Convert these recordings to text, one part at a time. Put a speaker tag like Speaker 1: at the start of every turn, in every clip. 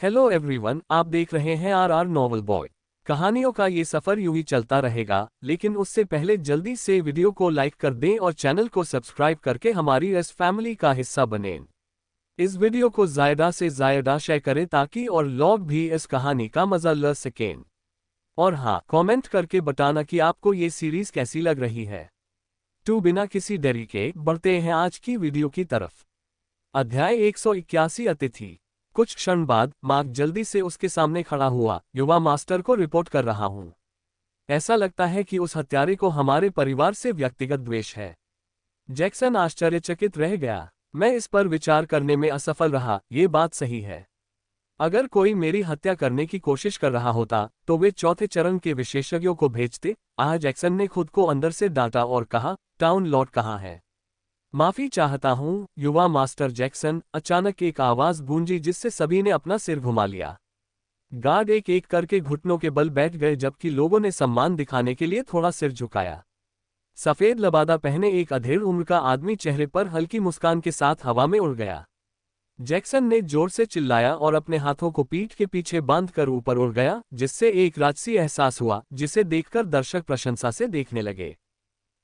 Speaker 1: Hello everyone, आप देख रहे हैं आर नॉवल बॉय। कहानियों का ये सफर यूं ही चलता रहेगा, लेकिन उससे पहले जल्दी से वीडियो को लाइक कर दें और चैनल को सब्सक्राइब करके हमारी इस फैमिली का हिस्सा बनें। इस वीडियो को ज़्यादा से ज़्यादा शेयर करें ताकि और लोग भी इस कहानी का मजा ले सकें। और हाँ, कमेंट करके बताना कि आपको ये सीरीज कैसी लग रही है। तो बिना किसी देरी के बढ़ते हैं आज की वीडियो की तरफ। अध्याय 181 अतिथि। कुछ क्षण बाद मार्क जल्दी से उसके सामने खड़ा हुआ। युवा मास्टर को रिपोर्ट कर रहा हूं। ऐसा लगता है कि उस हत्यारे को हमारे परिवार से व्यक्तिगत द्वेष है। जैक्सन आश्चर्यचकित रह गया। मैं इस पर विचार करने में असफल रहा, ये बात सही है। अगर कोई मेरी हत्या करने की कोशिश कर रहा होता तो वे चौथे चरण के विशेषज्ञों को भेजते। जैक्सन ने खुद को अंदर से डांटा और कहा, टाउन लॉर्ड कहाँ है? माफी चाहता हूं, युवा मास्टर जैक्सन। अचानक एक आवाज गूंजी जिससे सभी ने अपना सिर घुमा लिया। गार्ड एक एक करके घुटनों के बल बैठ गए, जबकि लोगों ने सम्मान दिखाने के लिए थोड़ा सिर झुकाया। सफेद लबादा पहने एक अधेड़ उम्र का आदमी चेहरे पर हल्की मुस्कान के साथ हवा में उड़ गया। जैक्सन ने जोर से चिल्लाया और अपने हाथों को पीठ के पीछे बांधकर ऊपर उड़ गया, जिससे एक राजसी एहसास हुआ जिसे देखकर दर्शक प्रशंसा से देखने लगे।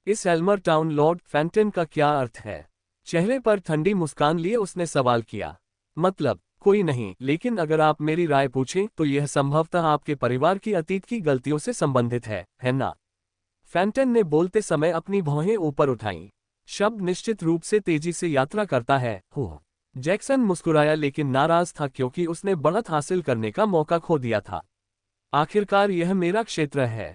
Speaker 1: इस एल्मर टाउन लॉर्ड फैंटन का क्या अर्थ है? चेहरे पर ठंडी मुस्कान लिए उसने सवाल किया। मतलब कोई नहीं, लेकिन अगर आप मेरी राय पूछें तो यह संभवतः आपके परिवार की अतीत की गलतियों से संबंधित है ना? फैंटन ने बोलते समय अपनी भौहें ऊपर उठाईं। शब्द निश्चित रूप से तेजी से यात्रा करता है। जैक्सन मुस्कुराया लेकिन नाराज था, क्योंकि उसने बढ़त हासिल करने का मौका खो दिया था। आखिरकार यह मेरा क्षेत्र है।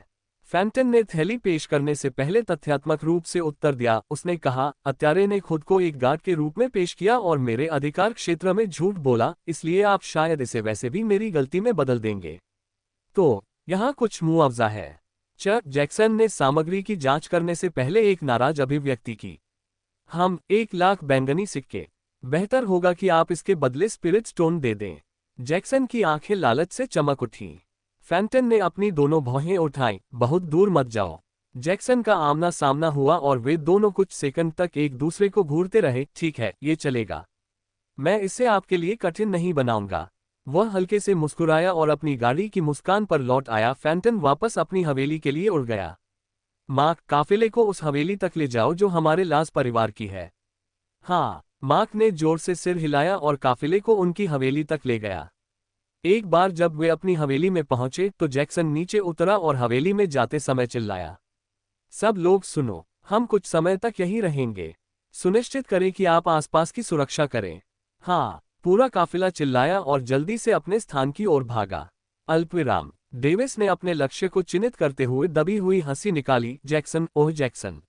Speaker 1: फैंटन ने थैली पेश करने से पहले तथ्यात्मक रूप से उत्तर दिया। उसने कहा, हत्यारे ने खुद को एक गार्ड के रूप में पेश किया और मेरे अधिकार क्षेत्र में झूठ बोला, इसलिए आप शायद इसे वैसे भी मेरी गलती में बदल देंगे। तो यहाँ कुछ मुआवजा है। जैक्सन ने सामग्री की जांच करने से पहले एक नाराज अभिव्यक्ति की। हम 1,00,000 बैंगनी सिक्के। बेहतर होगा कि आप इसके बदले स्पिरिट स्टोन दे दें। जैक्सन की आंखें लालच से चमक उठीं। फैंटन ने अपनी दोनों भौहें उठाईं। बहुत दूर मत जाओ। जैक्सन का आमना सामना हुआ और वे दोनों कुछ सेकंड तक एक दूसरे को घूरते रहे। ठीक है, ये चलेगा। मैं इसे आपके लिए कठिन नहीं बनाऊंगा। वह हल्के से मुस्कुराया और अपनी गाड़ी की मुस्कान पर लौट आया। फैंटन वापस अपनी हवेली के लिए उड़ गया। मार्क, काफिले को उस हवेली तक ले जाओ जो हमारे लास परिवार की है। हाँ, मार्क ने जोर से सिर हिलाया और काफिले को उनकी हवेली तक ले गया। एक बार जब वे अपनी हवेली में पहुंचे तो जैक्सन नीचे उतरा और हवेली में जाते समय चिल्लाया, सब लोग सुनो, हम कुछ समय तक यहीं रहेंगे। सुनिश्चित करें कि आप आसपास की सुरक्षा करें। हाँ, पूरा काफिला चिल्लाया और जल्दी से अपने स्थान की ओर भागा। अल्पविराम। डेविस ने अपने लक्ष्य को चिन्हित करते हुए दबी हुई हंसी निकाली। जैक्सन, ओह जैक्सन,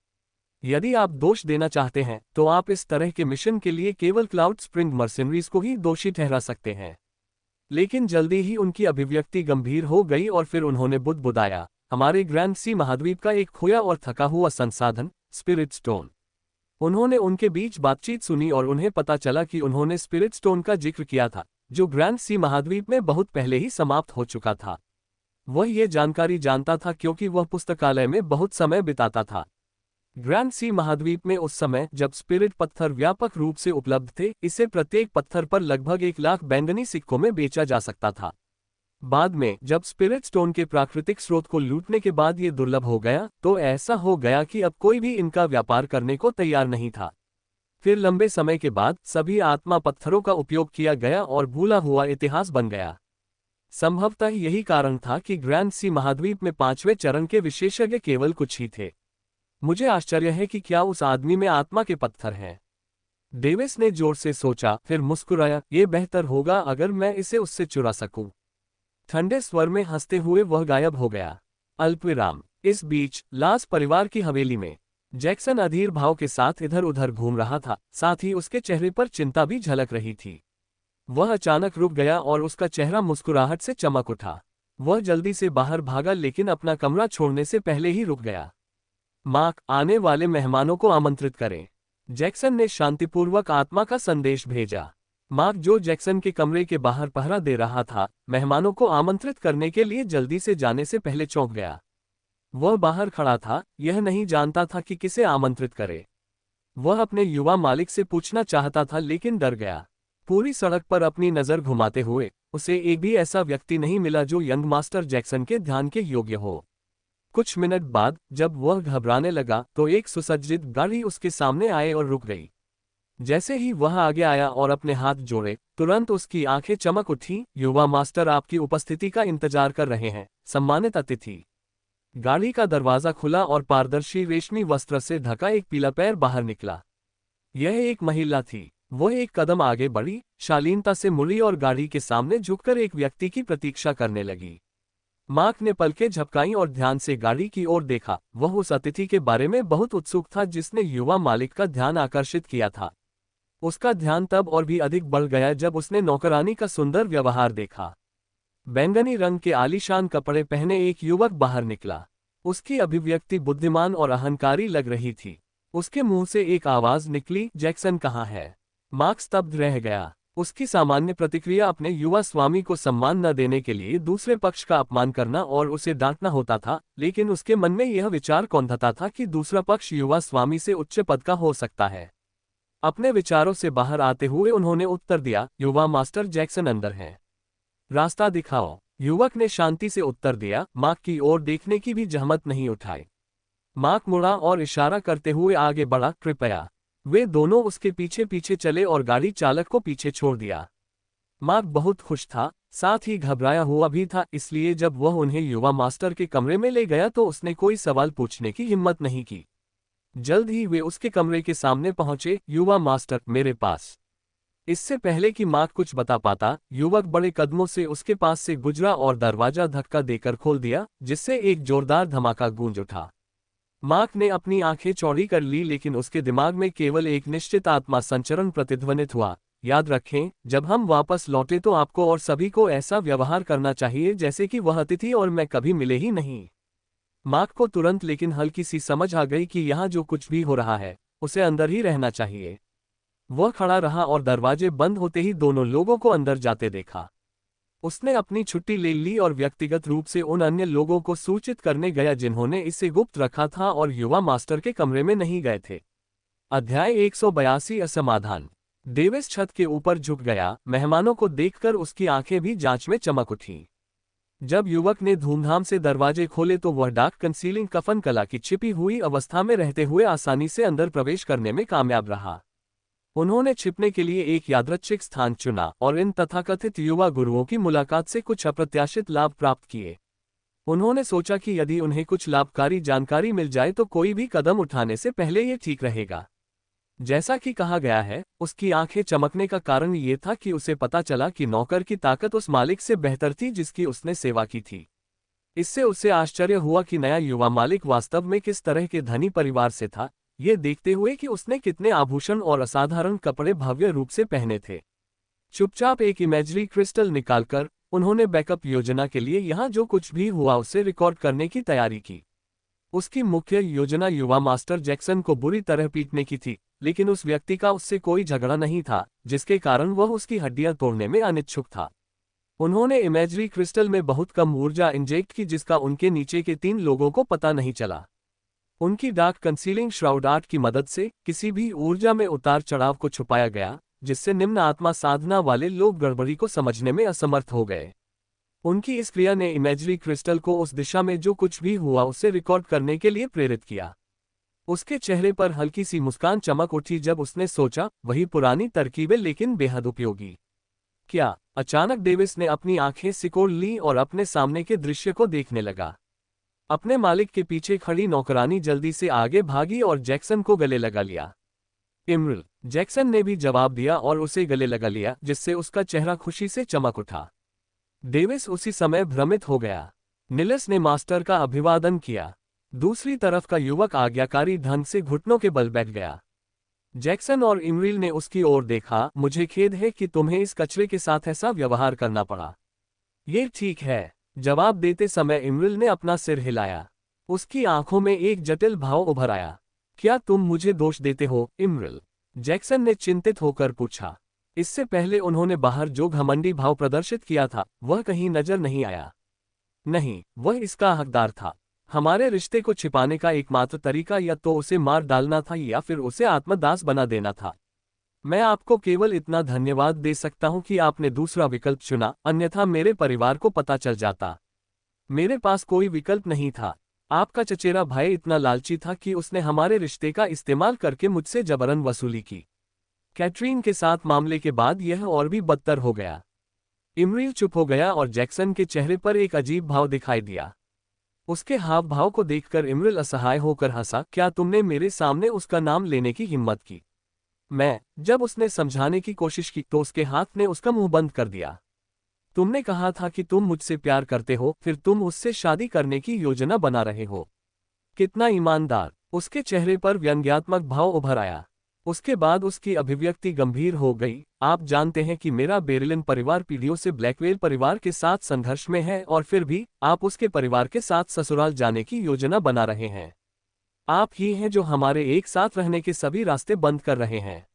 Speaker 1: यदि आप दोष देना चाहते हैं तो आप इस तरह के मिशन के लिए केवल क्लाउड स्प्रिंग मर्सिनरीज को ही दोषी ठहरा सकते हैं। लेकिन जल्दी ही उनकी अभिव्यक्ति गंभीर हो गई और फिर उन्होंने बुदबुदाया, हमारे ग्रैंड सी महाद्वीप का एक खोया और थका हुआ संसाधन, स्पिरिट स्टोन। उन्होंने उनके बीच बातचीत सुनी और उन्हें पता चला कि उन्होंने स्पिरिट स्टोन का जिक्र किया था, जो ग्रैंड सी महाद्वीप में बहुत पहले ही समाप्त हो चुका था। वह ये जानकारी जानता था क्योंकि वह पुस्तकालय में बहुत समय बिताता था। ग्रैंड सी महाद्वीप में उस समय जब स्पिरिट पत्थर व्यापक रूप से उपलब्ध थे, इसे प्रत्येक पत्थर पर लगभग 1,00,000 बैंगनी सिक्कों में बेचा जा सकता था। बाद में जब स्पिरिट स्टोन के प्राकृतिक स्रोत को लूटने के बाद ये दुर्लभ हो गया, तो ऐसा हो गया कि अब कोई भी इनका व्यापार करने को तैयार नहीं था। फिर लंबे समय के बाद सभी आत्मा पत्थरों का उपयोग किया गया और भूला हुआ इतिहास बन गया। संभवतः यही कारण था कि ग्रैंड सी महाद्वीप में 5वें चरण के विशेषज्ञ केवल कुछ ही थे। मुझे आश्चर्य है कि क्या उस आदमी में आत्मा के पत्थर हैं। डेविस ने जोर से सोचा, फिर मुस्कुराया, ये बेहतर होगा अगर मैं इसे उससे चुरा सकूं। ठंडे स्वर में हंसते हुए वह गायब हो गया। अल्पविराम। इस बीच लास परिवार की हवेली में जैक्सन अधीर भाव के साथ इधर उधर घूम रहा था, साथ ही उसके चेहरे पर चिंता भी झलक रही थी। वह अचानक रुक गया और उसका चेहरा मुस्कुराहट से चमक उठा। वह जल्दी से बाहर भागा, लेकिन अपना कमरा छोड़ने से पहले ही रुक गया। मार्क, आने वाले मेहमानों को आमंत्रित करें। जैक्सन ने शांतिपूर्वक आत्मा का संदेश भेजा। मार्क, जो जैक्सन के कमरे के बाहर पहरा दे रहा था, मेहमानों को आमंत्रित करने के लिए जल्दी से जाने से पहले चौंक गया। वह बाहर खड़ा था, यह नहीं जानता था कि किसे आमंत्रित करे। वह अपने युवा मालिक से पूछना चाहता था लेकिन डर गया। पूरी सड़क पर अपनी नजर घुमाते हुए उसे एक भी ऐसा व्यक्ति नहीं मिला जो यंग मास्टर जैक्सन के ध्यान के योग्य हो। कुछ मिनट बाद जब वह घबराने लगा तो एक सुसज्जित गाड़ी उसके सामने आए और रुक गई। जैसे ही वह आगे आया और अपने हाथ जोड़े, तुरंत उसकी आंखें चमक उठी। युवा मास्टर आपकी उपस्थिति का इंतजार कर रहे हैं, सम्मानित अतिथि। गाड़ी का दरवाजा खुला और पारदर्शी रेशमी वस्त्र से ढका एक पीला पैर बाहर निकला। यह एक महिला थी। वह एक कदम आगे बढ़ी, शालीनता से मुड़ी और गाड़ी के सामने झुककर एक व्यक्ति की प्रतीक्षा करने लगी। मार्क ने पलकें झपकाईं और ध्यान से गाड़ी की ओर देखा। वह उस अतिथि के बारे में बहुत उत्सुक था जिसने युवा मालिक का ध्यान आकर्षित किया था। उसका ध्यान तब और भी अधिक बढ़ गया जब उसने नौकरानी का सुंदर व्यवहार देखा। बैंगनी रंग के आलीशान कपड़े पहने एक युवक बाहर निकला। उसकी अभिव्यक्ति बुद्धिमान और अहंकारी लग रही थी। उसके मुंह से एक आवाज निकली, जैक्सन कहाँ है? मार्क स्तब्ध रह गया। उसकी सामान्य प्रतिक्रिया अपने युवा स्वामी को सम्मान न देने के लिए दूसरे पक्ष का अपमान करना और उसे डांटना होता था, लेकिन उसके मन में यह विचार कौंधता था कि दूसरा पक्ष युवा स्वामी से उच्च पद का हो सकता है। अपने विचारों से बाहर आते हुए उन्होंने उत्तर दिया, युवा मास्टर जैक्सन अंदर हैं। रास्ता दिखाओ। युवक ने शांति से उत्तर दिया, मार्क की ओर देखने की भी जहमत नहीं उठाई। मार्क मुड़ा और इशारा करते हुए आगे बढ़ा, कृपया। वे दोनों उसके पीछे पीछे चले और गाड़ी चालक को पीछे छोड़ दिया। मार्क बहुत खुश था, साथ ही घबराया हुआ भी था, इसलिए जब वह उन्हें युवा मास्टर के कमरे में ले गया तो उसने कोई सवाल पूछने की हिम्मत नहीं की। जल्द ही वे उसके कमरे के सामने पहुंचे। युवा मास्टर, मेरे पास। इससे पहले कि मार्क कुछ बता पाता, युवक बड़े कदमों से उसके पास से गुजरा और दरवाजा धक्का देकर खोल दिया, जिससे एक जोरदार धमाका गूंज उठा। मार्क ने अपनी आंखें चौड़ी कर ली, लेकिन उसके दिमाग में केवल एक निश्चित आत्मा संचरण प्रतिध्वनित हुआ, याद रखें, जब हम वापस लौटे तो आपको और सभी को ऐसा व्यवहार करना चाहिए जैसे कि वह अतिथि और मैं कभी मिले ही नहीं। मार्क को तुरंत लेकिन हल्की सी समझ आ गई कि यहाँ जो कुछ भी हो रहा है, उसे अंदर ही रहना चाहिए। वह खड़ा रहा और दरवाजे बंद होते ही दोनों लोगों को अंदर जाते देखा। उसने अपनी छुट्टी ले ली और व्यक्तिगत रूप से उन अन्य लोगों को सूचित करने गया जिन्होंने इसे गुप्त रखा था और युवा मास्टर के कमरे में नहीं गए थे। अध्याय 182 असमाधान। डेविस छत के ऊपर झुक गया। मेहमानों को देखकर उसकी आंखें भी जांच में चमक उठीं। जब युवक ने धूमधाम से दरवाजे खोले तो वह डार्क कंसीलिंग कफन कला की छिपी हुई अवस्था में रहते हुए आसानी से अंदर प्रवेश करने में कामयाब रहा। उन्होंने छिपने के लिए एक यादृच्छिक स्थान चुना और इन तथाकथित युवा गुरुओं की मुलाकात से कुछ अप्रत्याशित लाभ प्राप्त किए। उन्होंने सोचा कि यदि उन्हें कुछ लाभकारी जानकारी मिल जाए तो कोई भी कदम उठाने से पहले ये ठीक रहेगा। जैसा कि कहा गया है, उसकी आंखें चमकने का कारण ये था कि उसे पता चला कि नौकर की ताकत उस मालिक से बेहतर थी जिसकी उसने सेवा की थी। इससे उसे आश्चर्य हुआ कि नया युवा मालिक वास्तव में किस तरह के धनी परिवार से था, ये देखते हुए कि उसने कितने आभूषण और असाधारण कपड़े भव्य रूप से पहने थे। चुपचाप एक इमेजरी क्रिस्टल निकालकर उन्होंने बैकअप योजना के लिए यहाँ जो कुछ भी हुआ उसे रिकॉर्ड करने की तैयारी की। उसकी मुख्य योजना युवा मास्टर जैक्सन को बुरी तरह पीटने की थी, लेकिन उस व्यक्ति का उससे कोई झगड़ा नहीं था, जिसके कारण वह उसकी हड्डियां तोड़ने में अनिच्छुक था। उन्होंने इमेजरी क्रिस्टल में बहुत कम ऊर्जा इंजेक्ट की जिसका उनके नीचे के 3 लोगों को पता नहीं चला। उनकी डार्क कंसीलिंग श्राउड आर्ट की मदद से किसी भी ऊर्जा में उतार चढ़ाव को छुपाया गया, जिससे निम्न आत्मा साधना वाले लोग गड़बड़ी को समझने में असमर्थ हो गए। उनकी इस क्रिया ने इमेजरी क्रिस्टल को उस दिशा में जो कुछ भी हुआ उसे रिकॉर्ड करने के लिए प्रेरित किया। उसके चेहरे पर हल्की सी मुस्कान चमक उठी जब उसने सोचा, वही पुरानी तरकीबें लेकिन बेहद उपयोगी। क्या? अचानक डेविस ने अपनी आंखें सिकोड़ ली और अपने सामने के दृश्य को देखने लगा। अपने मालिक के पीछे खड़ी नौकरानी जल्दी से आगे भागी और जैक्सन को गले लगा लिया। इमरल, जैक्सन ने भी जवाब दिया और उसे गले लगा लिया, जिससे उसका चेहरा खुशी से चमक उठा। डेविस उसी समय भ्रमित हो गया। निलस ने मास्टर का अभिवादन किया। दूसरी तरफ का युवक आज्ञाकारी ढंग से घुटनों के बल बैठ गया। जैक्सन और इमरील ने उसकी ओर देखा। मुझे खेद है कि तुम्हें इस कचरे के साथ ऐसा व्यवहार करना पड़ा। ये ठीक है, जवाब देते समय इमरील ने अपना सिर हिलाया। उसकी आंखों में एक जटिल भाव उभर आया। क्या तुम मुझे दोष देते हो, इमरील? जैक्सन ने चिंतित होकर पूछा। इससे पहले उन्होंने बाहर जो घमंडी भाव प्रदर्शित किया था वह कहीं नजर नहीं आया। नहीं, वह इसका हकदार था। हमारे रिश्ते को छिपाने का एकमात्र तरीका या तो उसे मार डालना था या फिर उसे आत्मदास बना देना था। मैं आपको केवल इतना धन्यवाद दे सकता हूं कि आपने दूसरा विकल्प चुना, अन्यथा मेरे परिवार को पता चल जाता। मेरे पास कोई विकल्प नहीं था। आपका चचेरा भाई इतना लालची था कि उसने हमारे रिश्ते का इस्तेमाल करके मुझसे जबरन वसूली की। कैटरीन के साथ मामले के बाद यह और भी बदतर हो गया। इमरील चुप हो गया और जैक्सन के चेहरे पर एक अजीब भाव दिखाई दिया। उसके हाव भाव को देखकर इमरील असहाय होकर हंसा। क्या तुमने मेरे सामने उसका नाम लेने की हिम्मत की? जब उसने समझाने की कोशिश की तो उसके हाथ ने उसका मुंह बंद कर दिया। तुमने कहा था कि तुम मुझसे प्यार करते हो, फिर तुम उससे शादी करने की योजना बना रहे हो। कितना ईमानदार! उसके चेहरे पर व्यंग्यात्मक भाव उभर आया। उसके बाद उसकी अभिव्यक्ति गंभीर हो गई। आप जानते हैं कि मेरा बेरिलिन परिवार पीढ़ियों से ब्लैकवेल परिवार के साथ संघर्ष में है, और फिर भी आप उसके परिवार के साथ ससुराल जाने की योजना बना रहे हैं। आप ही हैं जो हमारे एक साथ रहने के सभी रास्ते बंद कर रहे हैं।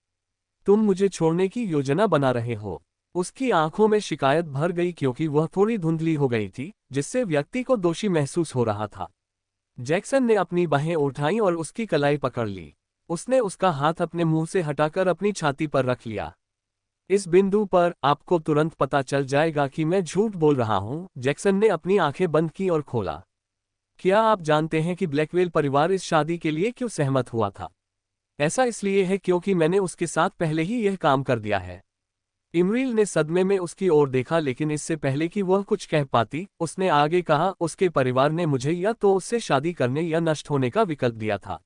Speaker 1: तुम मुझे छोड़ने की योजना बना रहे हो। उसकी आंखों में शिकायत भर गई क्योंकि वह थोड़ी धुंधली हो गई थी, जिससे व्यक्ति को दोषी महसूस हो रहा था। जैक्सन ने अपनी बाहें उठाईं और उसकी कलाई पकड़ ली। उसने उसका हाथ अपने मुंह से हटाकर अपनी छाती पर रख लिया। इस बिंदु पर आपको तुरंत पता चल जाएगा कि मैं झूठ बोल रहा हूं। जैक्सन ने अपनी आंखें बंद की और खोला। क्या आप जानते हैं कि ब्लैकवेल परिवार इस शादी के लिए क्यों सहमत हुआ था? ऐसा इसलिए है क्योंकि मैंने उसके साथ पहले ही यह काम कर दिया है। इमरील ने सदमे में उसकी ओर देखा, लेकिन इससे पहले कि वह कुछ कह पाती, उसने आगे कहा, उसके परिवार ने मुझे या तो उससे शादी करने या नष्ट होने का विकल्प दिया था।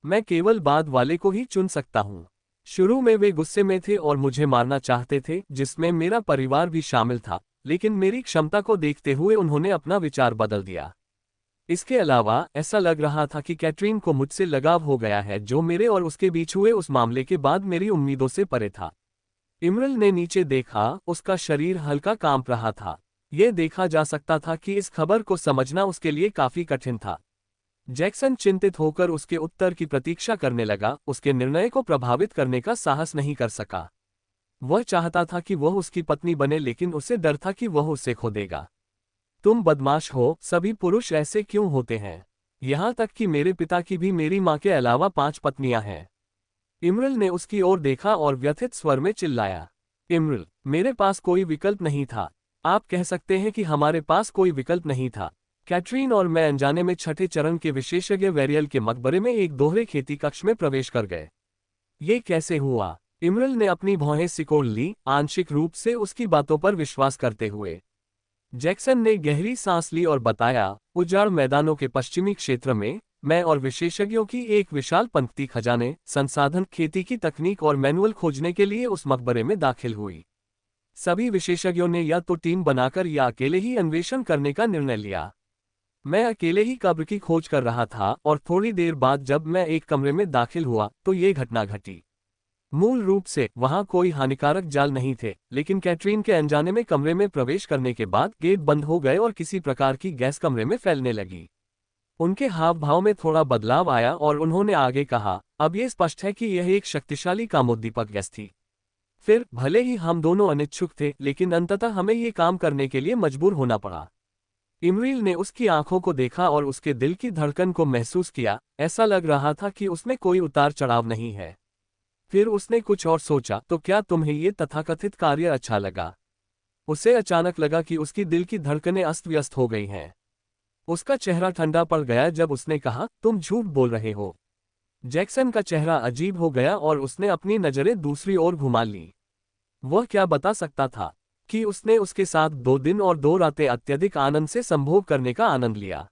Speaker 1: मैं केवल बाद वाले को ही चुन सकता हूँ। शुरू में वे गुस्से में थे और मुझे मारना चाहते थे, जिसमें मेरा परिवार भी शामिल था, लेकिन मेरी क्षमता को देखते हुए उन्होंने अपना विचार बदल दिया। इसके अलावा ऐसा लग रहा था कि कैटरीन को मुझसे लगाव हो गया है, जो मेरे और उसके बीच हुए उस मामले के बाद मेरी उम्मीदों से परे था। इमरल ने नीचे देखा। उसका शरीर हल्का कांप रहा था। यह देखा जा सकता था कि इस खबर को समझना उसके लिए काफी कठिन था। जैक्सन चिंतित होकर उसके उत्तर की प्रतीक्षा करने लगा। उसके निर्णय को प्रभावित करने का साहस नहीं कर सका। वह चाहता था कि वह उसकी पत्नी बने, लेकिन उसे डर था कि वह उसे खो देगा। तुम बदमाश हो। सभी पुरुष ऐसे क्यों होते हैं? यहां तक कि मेरे पिता की भी मेरी मां के अलावा 5 पत्नियां हैं। इमरल ने उसकी ओर देखा और व्यथित स्वर में चिल्लाया। इमरल, मेरे पास कोई विकल्प नहीं था। आप कह सकते हैं कि हमारे पास कोई विकल्प नहीं था। कैटरीन और मैं अनजाने में छठे चरण के विशेषज्ञ वेरियल के मकबरे में एक दोहरे खेती कक्ष में प्रवेश कर गए। ये कैसे हुआ? इमरल ने अपनी भौहें सिकोड़ ली, आंशिक रूप से उसकी बातों पर विश्वास करते हुए। जैक्सन ने गहरी सांस ली और बताया, उजाड़ मैदानों के पश्चिमी क्षेत्र में मैं और विशेषज्ञों की एक विशाल पंक्ति खजाने, संसाधन, खेती की तकनीक और मैनुअल खोजने के लिए उस मकबरे में दाखिल हुई। सभी विशेषज्ञों ने या तो टीम बनाकर या अकेले ही अन्वेषण करने का निर्णय लिया। मैं अकेले ही कब्र की खोज कर रहा था, और थोड़ी देर बाद जब मैं एक कमरे में दाखिल हुआ तो ये घटना घटी। मूल रूप से वहां कोई हानिकारक जाल नहीं थे, लेकिन कैटरीन के अनजाने में कमरे में प्रवेश करने के बाद गेट बंद हो गए और किसी प्रकार की गैस कमरे में फैलने लगी। उनके हाव भाव में थोड़ा बदलाव आया और उन्होंने आगे कहा, अब ये स्पष्ट है कि यह एक शक्तिशाली कामोद्दीपक गैस थी। फिर भले ही हम दोनों अनिच्छुक थे, लेकिन अंततः हमें ये काम करने के लिए मजबूर होना पड़ा। इमरील ने उसकी आंखों को देखा और उसके दिल की धड़कन को महसूस किया। ऐसा लग रहा था कि उसमें कोई उतार चढ़ाव नहीं है। फिर उसने कुछ और सोचा, तो क्या तुम्हें ये तथाकथित कार्य अच्छा लगा? उसे अचानक लगा कि उसकी दिल की धड़कनें अस्त व्यस्त हो गई हैं। उसका चेहरा ठंडा पड़ गया जब उसने कहा, तुम झूठ बोल रहे हो। जैक्सन का चेहरा अजीब हो गया और उसने अपनी नजरें दूसरी ओर घुमा ली। वह क्या बता सकता था कि उसने उसके साथ 2 दिन और 2 रातें अत्यधिक आनंद से संभोग करने का आनंद लिया।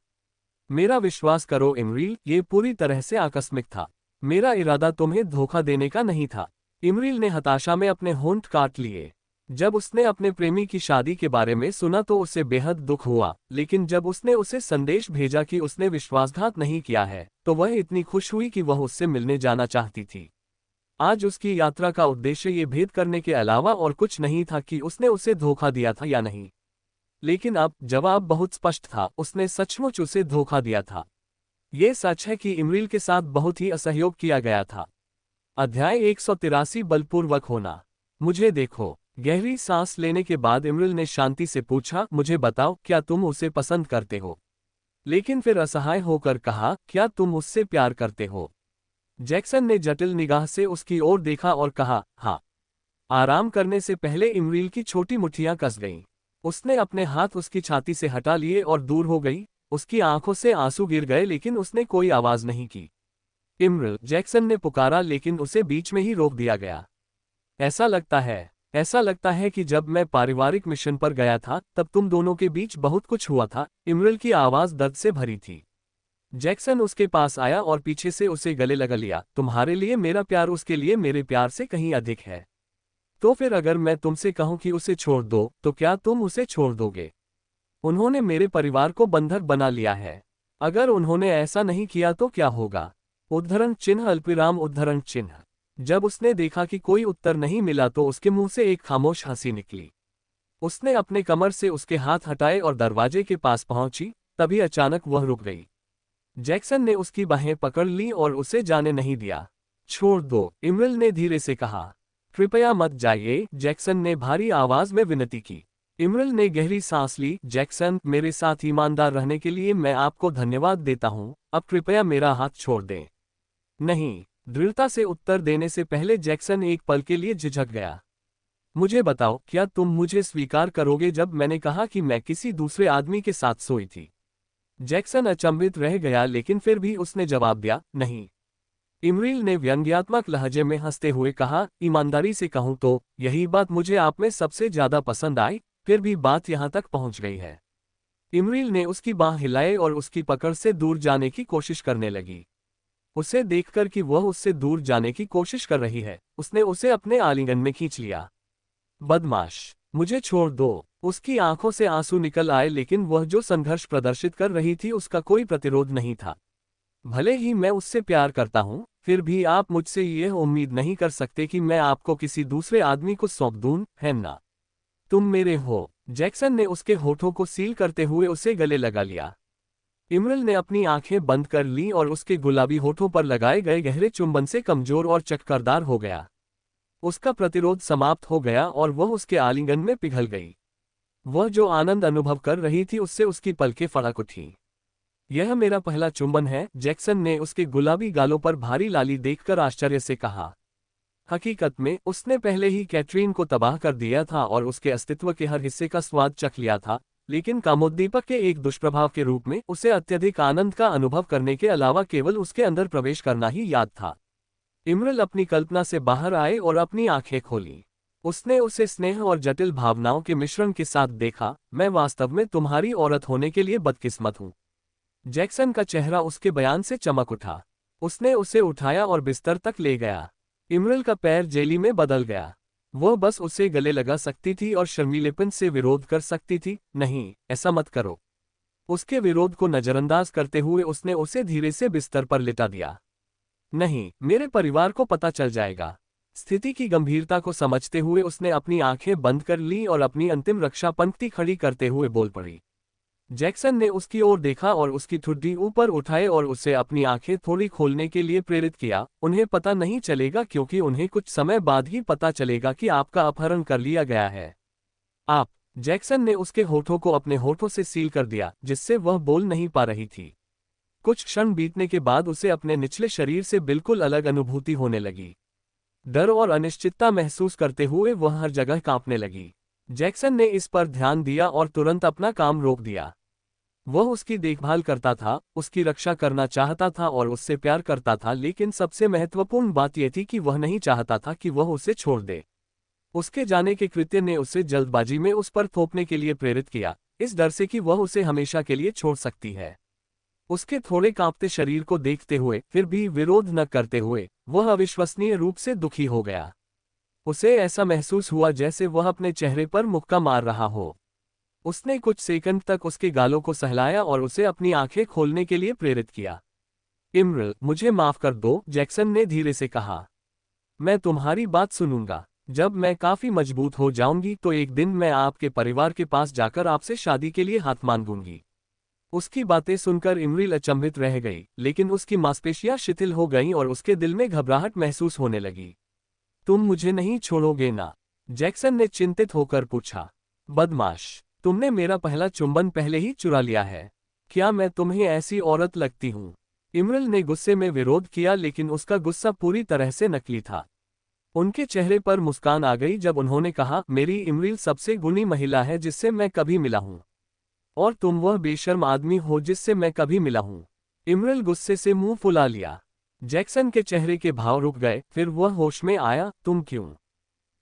Speaker 1: मेरा विश्वास करो इमरील, ये पूरी तरह से आकस्मिक था। मेरा इरादा तुम्हें धोखा देने का नहीं था। इमरील ने हताशा में अपने होंठ काट लिए। जब उसने अपने प्रेमी की शादी के बारे में सुना तो उसे बेहद दुख हुआ, लेकिन जब उसने उसे संदेश भेजा कि उसने विश्वासघात नहीं किया है, तो वह इतनी खुश हुई कि वह उससे मिलने जाना चाहती थी। आज उसकी यात्रा का उद्देश्य ये भेद करने के अलावा और कुछ नहीं था कि उसने उसे धोखा दिया था या नहीं। लेकिन अब जवाब बहुत स्पष्ट था, उसने सचमुच उसे धोखा दिया था। ये सच है कि इमरील के साथ बहुत ही असहयोग किया गया था। अध्याय 183 बलपूर्वक होना। मुझे देखो। गहरी सांस लेने के बाद इमरील ने शांति से पूछा, मुझे बताओ, क्या तुम उसे पसंद करते हो? लेकिन फिर असहाय होकर कहा, क्या तुम उससे प्यार करते हो? जैक्सन ने जटिल निगाह से उसकी ओर देखा और कहा, हाँ। आराम करने से पहले इमरील की छोटी मुट्ठियां कस गईं। उसने अपने हाथ उसकी छाती से हटा लिए और दूर हो गई। उसकी आंखों से आंसू गिर गए लेकिन उसने कोई आवाज नहीं की। इमरील, जैक्सन ने पुकारा लेकिन उसे बीच में ही रोक दिया गया। ऐसा लगता है कि जब मैं पारिवारिक मिशन पर गया था तब तुम दोनों के बीच बहुत कुछ हुआ था। इमरील की आवाज दर्द से भरी थी। जैक्सन उसके पास आया और पीछे से उसे गले लगा लिया। तुम्हारे लिए मेरा प्यार उसके लिए मेरे प्यार से कहीं अधिक है। तो फिर अगर मैं तुमसे कहूं कि उसे छोड़ दो तो क्या तुम उसे छोड़ दोगे? उन्होंने मेरे परिवार को बंधक बना लिया है। अगर उन्होंने ऐसा नहीं किया तो क्या होगा? उद्धरण चिन्ह अल्पविराम उद्धरण चिन्ह। जब उसने देखा कि कोई उत्तर नहीं मिला तो उसके मुंह से एक खामोश हंसी निकली। उसने अपने कमर से उसके हाथ हटाए और दरवाजे के पास पहुंची। तभी अचानक वह रुक गई। जैक्सन ने उसकी बाहें पकड़ ली और उसे जाने नहीं दिया। छोड़ दो, इमरील ने धीरे से कहा। कृपया मत जाइए, जैक्सन ने भारी आवाज में विनती की। इमरील ने गहरी सांस ली। जैक्सन, मेरे साथ ईमानदार रहने के लिए मैं आपको धन्यवाद देता हूं। अब कृपया मेरा हाथ छोड़ दें। नहीं, दृढ़ता से उत्तर देने से पहले जैक्सन एक पल के लिए झिझक गया। मुझे बताओ, क्या तुम मुझे स्वीकार करोगे जब मैंने कहा कि मैं किसी दूसरे आदमी के साथ सोई थी? जैक्सन अचंभित रह गया लेकिन फिर भी उसने जवाब दिया, नहीं। इमरील ने व्यंग्यात्मक लहजे में हंसते हुए कहा, ईमानदारी से कहूं तो यही बात मुझे आप में सबसे ज्यादा पसंद आई। फिर भी बात यहां तक पहुंच गई है। इमरील ने उसकी बांह हिलाई और उसकी पकड़ से दूर जाने की कोशिश करने लगी। उसे देखकर कि वह उससे दूर जाने की कोशिश कर रही है, उसने उसे अपने आलिंगन में खींच लिया। बदमाश, मुझे छोड़ दो। उसकी आंखों से आंसू निकल आए लेकिन वह जो संघर्ष प्रदर्शित कर रही थी उसका कोई प्रतिरोध नहीं था। भले ही मैं उससे प्यार करता हूं, फिर भी आप मुझसे यह उम्मीद नहीं कर सकते कि मैं आपको किसी दूसरे आदमी को सौंप दूं, है ना? तुम मेरे हो। जैक्सन ने उसके होठों को सील करते हुए उसे गले लगा लिया। इमरील ने अपनी आंखें बंद कर लीं और उसके गुलाबी होठों पर लगाए गए गहरे चुंबन से कमजोर और चटकरदार हो गया। उसका प्रतिरोध समाप्त हो गया और वह उसके आलिंगन में पिघल गई। वह जो आनंद अनुभव कर रही थी उससे उसकी पलकें फड़क उठी। यह मेरा पहला चुंबन है, जैक्सन ने उसके गुलाबी गालों पर भारी लाली देखकर आश्चर्य से कहा। हकीकत में उसने पहले ही कैटरीन को तबाह कर दिया था और उसके अस्तित्व के हर हिस्से का स्वाद चख लिया था, लेकिन कामोद्दीपक के एक दुष्प्रभाव के रूप में उसे अत्यधिक आनंद का अनुभव करने के अलावा केवल उसके अंदर प्रवेश करना ही याद था। इमरील अपनी कल्पना से बाहर आए और अपनी आंखें खोली। उसने उसे स्नेह और जटिल भावनाओं के मिश्रण के साथ देखा। मैं वास्तव में तुम्हारी औरत होने के लिए बदकिस्मत हूं। जैक्सन का चेहरा उसके बयान से चमक उठा। उसने उसे उठाया और बिस्तर तक ले गया। इमरील का पैर जेली में बदल गया। वह बस उसे गले लगा सकती थी और शर्मीलेपन से विरोध कर सकती थी। नहीं, ऐसा मत करो। उसके विरोध को नजरअंदाज करते हुए उसने उसे धीरे से बिस्तर पर लिटा दिया। नहीं, मेरे परिवार को पता चल जाएगा। स्थिति की गंभीरता को समझते हुए उसने अपनी आंखें बंद कर लीं और अपनी अंतिम रक्षा पंक्ति खड़ी करते हुए बोल पड़ी। जैक्सन ने उसकी ओर देखा और उसकी ठुड्डी ऊपर उठाए और उसे अपनी आंखें थोड़ी खोलने के लिए प्रेरित किया। उन्हें पता नहीं चलेगा क्योंकि उन्हें कुछ समय बाद ही पता चलेगा कि आपका अपहरण कर लिया गया है। आप। जैक्सन ने उसके होठों को अपने होठों से सील कर दिया जिससे वह बोल नहीं पा रही थी। कुछ क्षण बीतने के बाद उसे अपने निचले शरीर से बिल्कुल अलग अनुभूति होने लगी। डर और अनिश्चितता महसूस करते हुए वह हर जगह कांपने लगी। जैक्सन ने इस पर ध्यान दिया और तुरंत अपना काम रोक दिया। वह उसकी देखभाल करता था, उसकी रक्षा करना चाहता था और उससे प्यार करता था, लेकिन सबसे महत्वपूर्ण बात यह थी कि वह नहीं चाहता था कि वह उसे छोड़ दे। उसके जाने के कृत्य ने उसे जल्दबाजी में उस पर थोपने के लिए प्रेरित किया, इस डर से कि वह उसे हमेशा के लिए छोड़ सकती है। उसके थोड़े कांपते शरीर को देखते हुए, फिर भी विरोध न करते हुए, वह अविश्वसनीय रूप से दुखी हो गया। उसे ऐसा महसूस हुआ जैसे वह अपने चेहरे पर मुक्का मार रहा हो। उसने कुछ सेकंड तक उसके गालों को सहलाया और उसे अपनी आंखें खोलने के लिए प्रेरित किया। इमरील, मुझे माफ कर दो, जैक्सन ने धीरे से कहा। मैं तुम्हारी बात सुनूंगा। जब मैं काफी मजबूत हो जाऊंगी तो एक दिन मैं आपके परिवार के पास जाकर आपसे शादी के लिए हाथ मांगूंगी। उसकी बातें सुनकर इमरील अचंभित रह गई, लेकिन उसकी मांसपेशियां शिथिल हो गईं और उसके दिल में घबराहट महसूस होने लगी। तुम मुझे नहीं छोड़ोगे ना? जैक्सन ने चिंतित होकर पूछा। बदमाश, तुमने मेरा पहला चुंबन पहले ही चुरा लिया है। क्या मैं तुम्हें ऐसी औरत लगती हूं? इमरल ने गुस्से में विरोध किया, लेकिन उसका गुस्सा पूरी तरह से नकली था। उनके चेहरे पर मुस्कान आ गई जब उन्होंने कहा, मेरी इमरिल सबसे गुणी महिला है जिससे मैं कभी मिला हूं, और तुम वह बेशर्म आदमी हो जिससे मैं कभी मिला हूं। इमरिल गुस्से से मुंह फुला लिया। जैक्सन के चेहरे के भाव रुक गए, फिर वह होश में आया। तुम क्यों?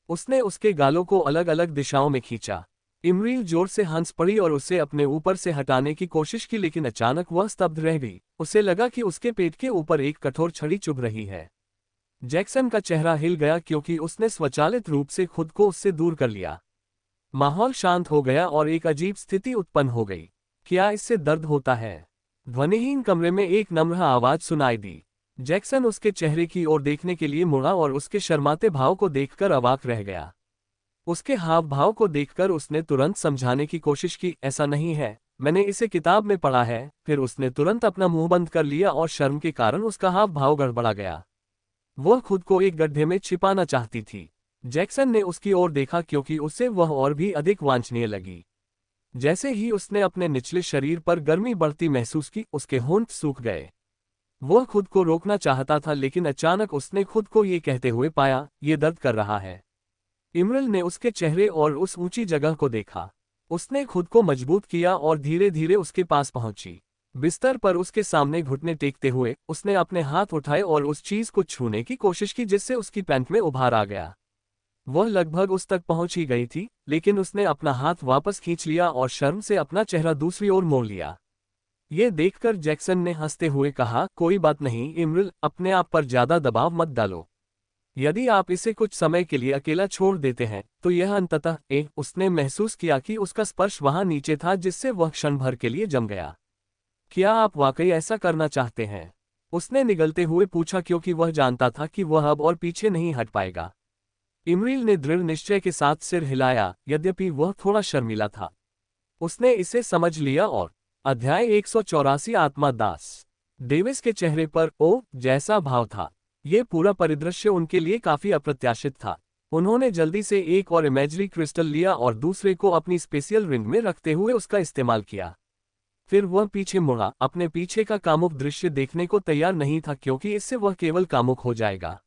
Speaker 1: उसने उसके गालों को अलग अलग दिशाओं में खींचा। इमरिल जोर से हंस पड़ी और उसे अपने ऊपर से हटाने की कोशिश की, लेकिन अचानक वह स्तब्ध रह गई। उसे लगा कि उसके पेट के ऊपर एक कठोर छड़ी चुभ रही है। जैक्सन का चेहरा हिल गया क्योंकि उसने स्वचालित रूप से खुद को उससे दूर कर लिया। माहौल शांत हो गया और एक अजीब स्थिति उत्पन्न हो गई। क्या इससे दर्द होता है? ध्वनिहीन कमरे में एक नम्र आवाज सुनाई दी। जैक्सन उसके चेहरे की ओर देखने के लिए मुड़ा और उसके शर्माते भाव को देखकर अवाक रह गया। उसके हाव भाव को देखकर उसने तुरंत समझाने की कोशिश की, ऐसा नहीं है, मैंने इसे किताब में पढ़ा है। फिर उसने तुरंत अपना मुंह बंद कर लिया और शर्म के कारण उसका हाव भाव गड़बड़ा गया। वह खुद को एक गड्ढे में छिपाना चाहती थी। जैक्सन ने उसकी ओर देखा क्योंकि उसे वह और भी अधिक वांछनीय लगी। जैसे ही उसने अपने निचले शरीर पर गर्मी बढ़ती महसूस की, उसके होंठ सूख गए। वह खुद को रोकना चाहता था, लेकिन अचानक उसने खुद को ये कहते हुए पाया, ये दर्द कर रहा है। इमरल ने उसके चेहरे और उस ऊंची जगह को देखा। उसने खुद को मजबूत किया और धीरे धीरे उसके पास पहुंची। बिस्तर पर उसके सामने घुटने टेकते हुए उसने अपने हाथ उठाए और उस चीज को छूने की कोशिश की जिससे उसकी पैंट में उभार आ गया। वह लगभग उस तक पहुंच ही गई थी, लेकिन उसने अपना हाथ वापस खींच लिया और शर्म से अपना चेहरा दूसरी ओर मोड़ लिया। ये देखकर जैक्सन ने हंसते हुए कहा, कोई बात नहीं इमरल, अपने आप पर ज्यादा दबाव मत डालो। यदि आप इसे कुछ समय के लिए अकेला छोड़ देते हैं तो यह अंततः उसने महसूस किया कि उसका स्पर्श वहां नीचे था जिससे वह क्षण भर के लिए जम गया। क्या आप वाकई ऐसा करना चाहते हैं? उसने निगलते हुए पूछा, क्योंकि वह जानता था कि वह अब और पीछे नहीं हट पाएगा। इमरिल ने दृढ़ निश्चय के साथ सिर हिलाया, यद्यपि वह थोड़ा शर्मीला था। उसने इसे समझ लिया और अध्याय 184 आत्मा दास। डेविस के चेहरे पर ओ जैसा भाव था। ये पूरा परिदृश्य उनके लिए काफी अप्रत्याशित था। उन्होंने जल्दी से एक और इमेजरी क्रिस्टल लिया और दूसरे को अपनी स्पेशियल रिंग में रखते हुए उसका इस्तेमाल किया। फिर वह पीछे मुड़ा। अपने पीछे का कामुक दृश्य देखने को तैयार नहीं था, क्योंकि इससे वह केवल कामुक हो जाएगा।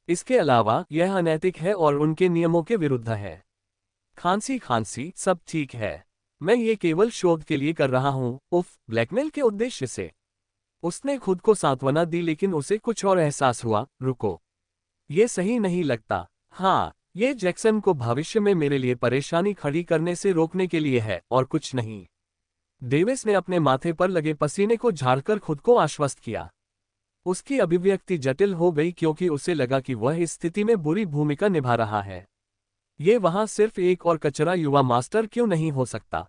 Speaker 1: इसके अलावा यह अनैतिक है और उनके नियमों के विरुद्ध है। खांसी सब ठीक है, मैं ये केवल शोध के लिए कर रहा हूँ। उफ, ब्लैकमेल के उद्देश्य से। उसने खुद को सांत्वना दी, लेकिन उसे कुछ और एहसास हुआ। रुको, ये सही नहीं लगता। हाँ, ये जैक्सन को भविष्य में मेरे लिए परेशानी खड़ी करने से रोकने के लिए है और कुछ नहीं। डेविस ने अपने माथे पर लगे पसीने को झाड़कर खुद को आश्वस्त किया। उसकी अभिव्यक्ति जटिल हो गई क्योंकि उसे लगा कि वह इस स्थिति में बुरी भूमिका निभा रहा है। ये वहां सिर्फ एक और कचरा युवा मास्टर क्यों नहीं हो सकता?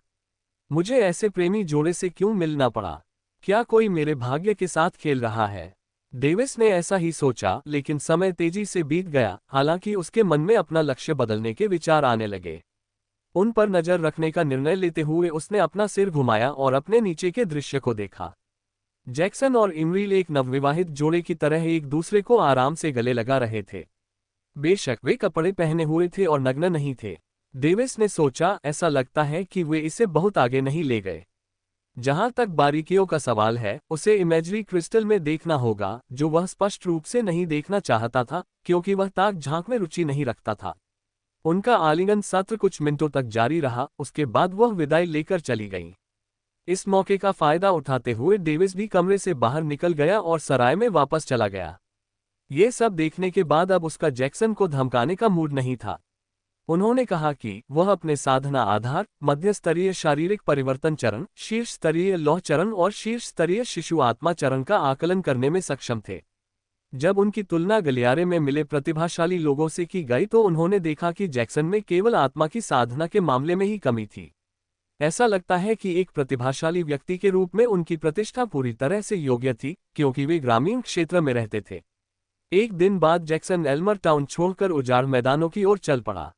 Speaker 1: मुझे ऐसे प्रेमी जोड़े से क्यों मिलना पड़ा? क्या कोई मेरे भाग्य के साथ खेल रहा है? डेविस ने ऐसा ही सोचा, लेकिन समय तेजी से बीत गया। हालांकि उसके मन में अपना लक्ष्य बदलने के विचार आने लगे। उन पर नजर रखने का निर्णय लेते हुए उसने अपना सिर घुमाया और अपने नीचे के दृश्य को देखा। जैक्सन और इमरिल एक नवविवाहित जोड़े की तरह एक दूसरे को आराम से गले लगा रहे थे। बेशक वे कपड़े पहने हुए थे और नग्न नहीं थे। डेविस ने सोचा, ऐसा लगता है कि वे इसे बहुत आगे नहीं ले गए। जहां तक बारीकियों का सवाल है, उसे इमेजरी क्रिस्टल में देखना होगा, जो वह स्पष्ट रूप से नहीं देखना चाहता था, क्योंकि वह ताक झांक में रुचि नहीं रखता था। उनका आलिंगन सत्र कुछ मिनटों तक जारी रहा, उसके बाद वह विदाई लेकर चली गई। इस मौके का फायदा उठाते हुए डेविस भी कमरे से बाहर निकल गया और सराय में वापस चला गया। ये सब देखने के बाद अब उसका जैक्सन को धमकाने का मूड नहीं था। उन्होंने कहा कि वह अपने साधना आधार, मध्य स्तरीय शारीरिक परिवर्तन चरण, शीर्ष स्तरीय लौह चरण और शीर्ष स्तरीय शिशु आत्मा चरण का आकलन करने में सक्षम थे। जब उनकी तुलना गलियारे में मिले प्रतिभाशाली लोगों से की गई तो उन्होंने देखा कि जैक्सन में केवल आत्मा की साधना के मामले में ही कमी थी। ऐसा लगता है कि एक प्रतिभाशाली व्यक्ति के रूप में उनकी प्रतिष्ठा पूरी तरह से योग्य थी, क्योंकि वे ग्रामीण क्षेत्र में रहते थे। एक दिन बाद जैक्सन एल्मर टाउन छोड़कर उजाड़ मैदानों की ओर चल पड़ा।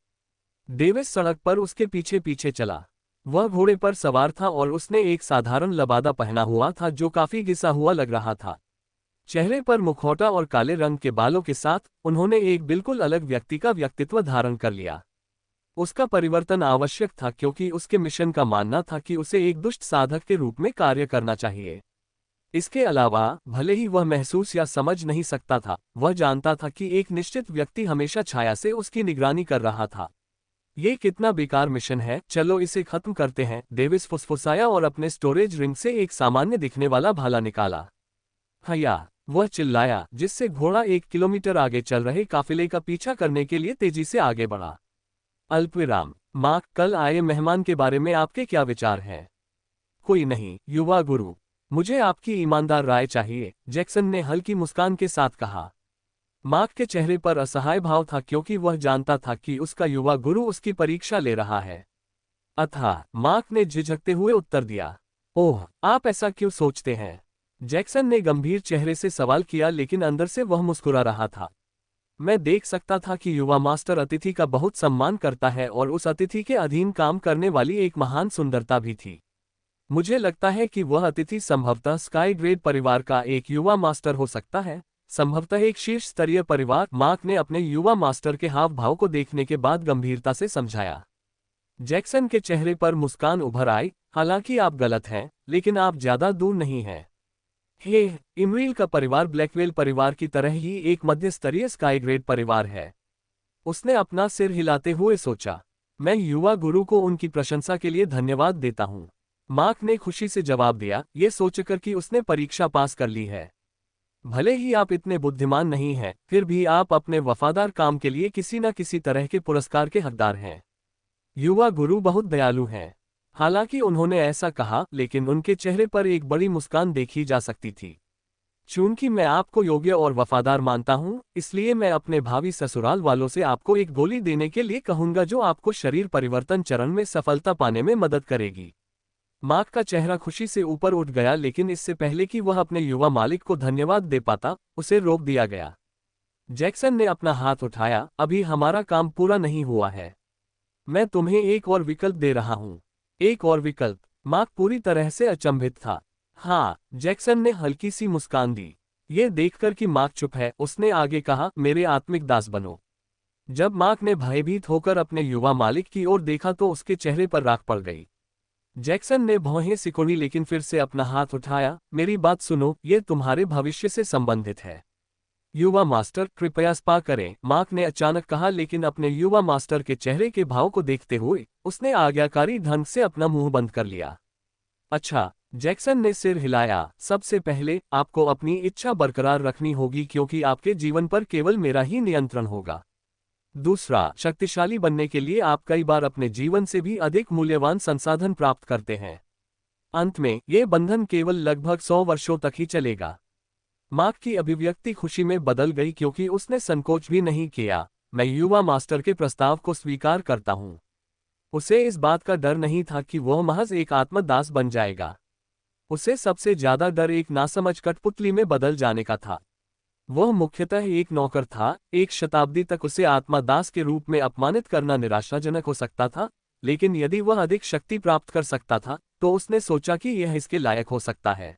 Speaker 1: डेविस सड़क पर उसके पीछे पीछे चला। वह घोड़े पर सवार था और उसने एक साधारण लबादा पहना हुआ था जो काफी घिसा हुआ लग रहा था। चेहरे पर मुखौटा और काले रंग के बालों के साथ उन्होंने एक बिल्कुल अलग व्यक्ति का व्यक्तित्व धारण कर लिया। उसका परिवर्तन आवश्यक था, क्योंकि उसके मिशन का मानना था कि उसे एक दुष्ट साधक के रूप में कार्य करना चाहिए। इसके अलावा भले ही वह महसूस या समझ नहीं सकता था, वह जानता था कि एक निश्चित व्यक्ति हमेशा छाया से उसकी निगरानी कर रहा था। ये कितना बेकार मिशन है, चलो इसे खत्म करते हैं, डेविस फुसफुसाया और अपने स्टोरेज रिंग से एक सामान्य दिखने वाला भाला निकाला। हया, वह चिल्लाया, जिससे घोड़ा 1 किलोमीटर आगे चल रहे काफिले का पीछा करने के लिए तेजी से आगे बढ़ा। अल्पविराम। माँ, कल आए मेहमान के बारे में आपके क्या विचार हैं? कोई नहीं, युवा गुरु। मुझे आपकी ईमानदार राय चाहिए, जैक्सन ने हल्की मुस्कान के साथ कहा। मार्क के चेहरे पर असहाय भाव था क्योंकि वह जानता था कि उसका युवा गुरु उसकी परीक्षा ले रहा है। अतः मार्क ने झिझकते हुए उत्तर दिया, ओह, आप ऐसा क्यों सोचते हैं? जैक्सन ने गंभीर चेहरे से सवाल किया, लेकिन अंदर से वह मुस्कुरा रहा था। मैं देख सकता था कि युवा मास्टर अतिथि का बहुत सम्मान करता है और उस अतिथि के अधीन काम करने वाली एक महान सुंदरता भी थी। मुझे लगता है कि वह अतिथि संभवतः स्काई ग्रेड परिवार का एक युवा मास्टर हो सकता है, संभवतः एक शीर्ष स्तरीय परिवार। मार्क ने अपने युवा मास्टर के हाव भाव को देखने के बाद गंभीरता से समझाया। जैक्सन के चेहरे पर मुस्कान उभर आई, हालांकि आप गलत हैं, लेकिन आप ज्यादा दूर नहीं हैं। हे, इमरील का परिवार ब्लैकवेल परिवार की तरह ही एक मध्य स्तरीय स्काई ग्रेड परिवार है। उसने अपना सिर हिलाते हुए सोचा। मैं युवा गुरु को उनकी प्रशंसा के लिए धन्यवाद देता हूँ। मार्क ने खुशी से जवाब दिया, ये सोचकर कि उसने परीक्षा पास कर ली है। भले ही आप इतने बुद्धिमान नहीं हैं, फिर भी आप अपने वफादार काम के लिए किसी न किसी तरह के पुरस्कार के हकदार हैं। युवा गुरु बहुत दयालु हैं। हालांकि उन्होंने ऐसा कहा, लेकिन उनके चेहरे पर एक बड़ी मुस्कान देखी जा सकती थी। चूंकि मैं आपको योग्य और वफादार मानता हूं, इसलिए मैं अपने भावी ससुराल वालों से आपको एक गोली देने के लिए कहूंगा जो आपको शरीर परिवर्तन चरण में सफलता पाने में मदद करेगी। मार्क का चेहरा खुशी से ऊपर उठ गया, लेकिन इससे पहले कि वह अपने युवा मालिक को धन्यवाद दे पाता, उसे रोक दिया गया। जैक्सन ने अपना हाथ उठाया, अभी हमारा काम पूरा नहीं हुआ है। मैं तुम्हें एक और विकल्प दे रहा हूं। एक और विकल्प? मार्क पूरी तरह से अचंभित था। हाँ, जैक्सन ने हल्की सी मुस्कान दी। ये देखकर कि मार्क चुप है, उसने आगे कहा, मेरे आत्मिक दास बनो। जब मार्क ने भयभीत होकर अपने युवा मालिक की ओर देखा तो उसके चेहरे पर राख पड़ गई। जैक्सन ने भौहें सिकुड़ी, लेकिन फिर से अपना हाथ उठाया। मेरी बात सुनो, ये तुम्हारे भविष्य से संबंधित है। युवा मास्टर, कृपया स्पा करें, मार्क ने अचानक कहा, लेकिन अपने युवा मास्टर के चेहरे के भाव को देखते हुए उसने आज्ञाकारी ढंग से अपना मुंह बंद कर लिया। अच्छा, जैक्सन ने सिर हिलाया। सबसे पहले आपको अपनी इच्छा बरकरार रखनी होगी क्योंकि आपके जीवन पर केवल मेरा ही नियंत्रण होगा। दूसरा, शक्तिशाली बनने के लिए आप कई बार अपने जीवन से भी अधिक मूल्यवान संसाधन प्राप्त करते हैं। अंत में ये बंधन केवल लगभग 100 वर्षों तक ही चलेगा। मार्क की अभिव्यक्ति खुशी में बदल गई क्योंकि उसने संकोच भी नहीं किया। मैं युवा मास्टर के प्रस्ताव को स्वीकार करता हूँ। उसे इस बात का डर नहीं था कि वह महज एक आत्मदास बन जाएगा। उसे सबसे ज्यादा डर एक नासमझ कठपुतली में बदल जाने का था। वह मुख्यतः एक नौकर था। एक शताब्दी तक उसे आत्मादास के रूप में अपमानित करना निराशाजनक हो सकता था, लेकिन यदि वह अधिक शक्ति प्राप्त कर सकता था तो उसने सोचा कि यह इसके लायक हो सकता है।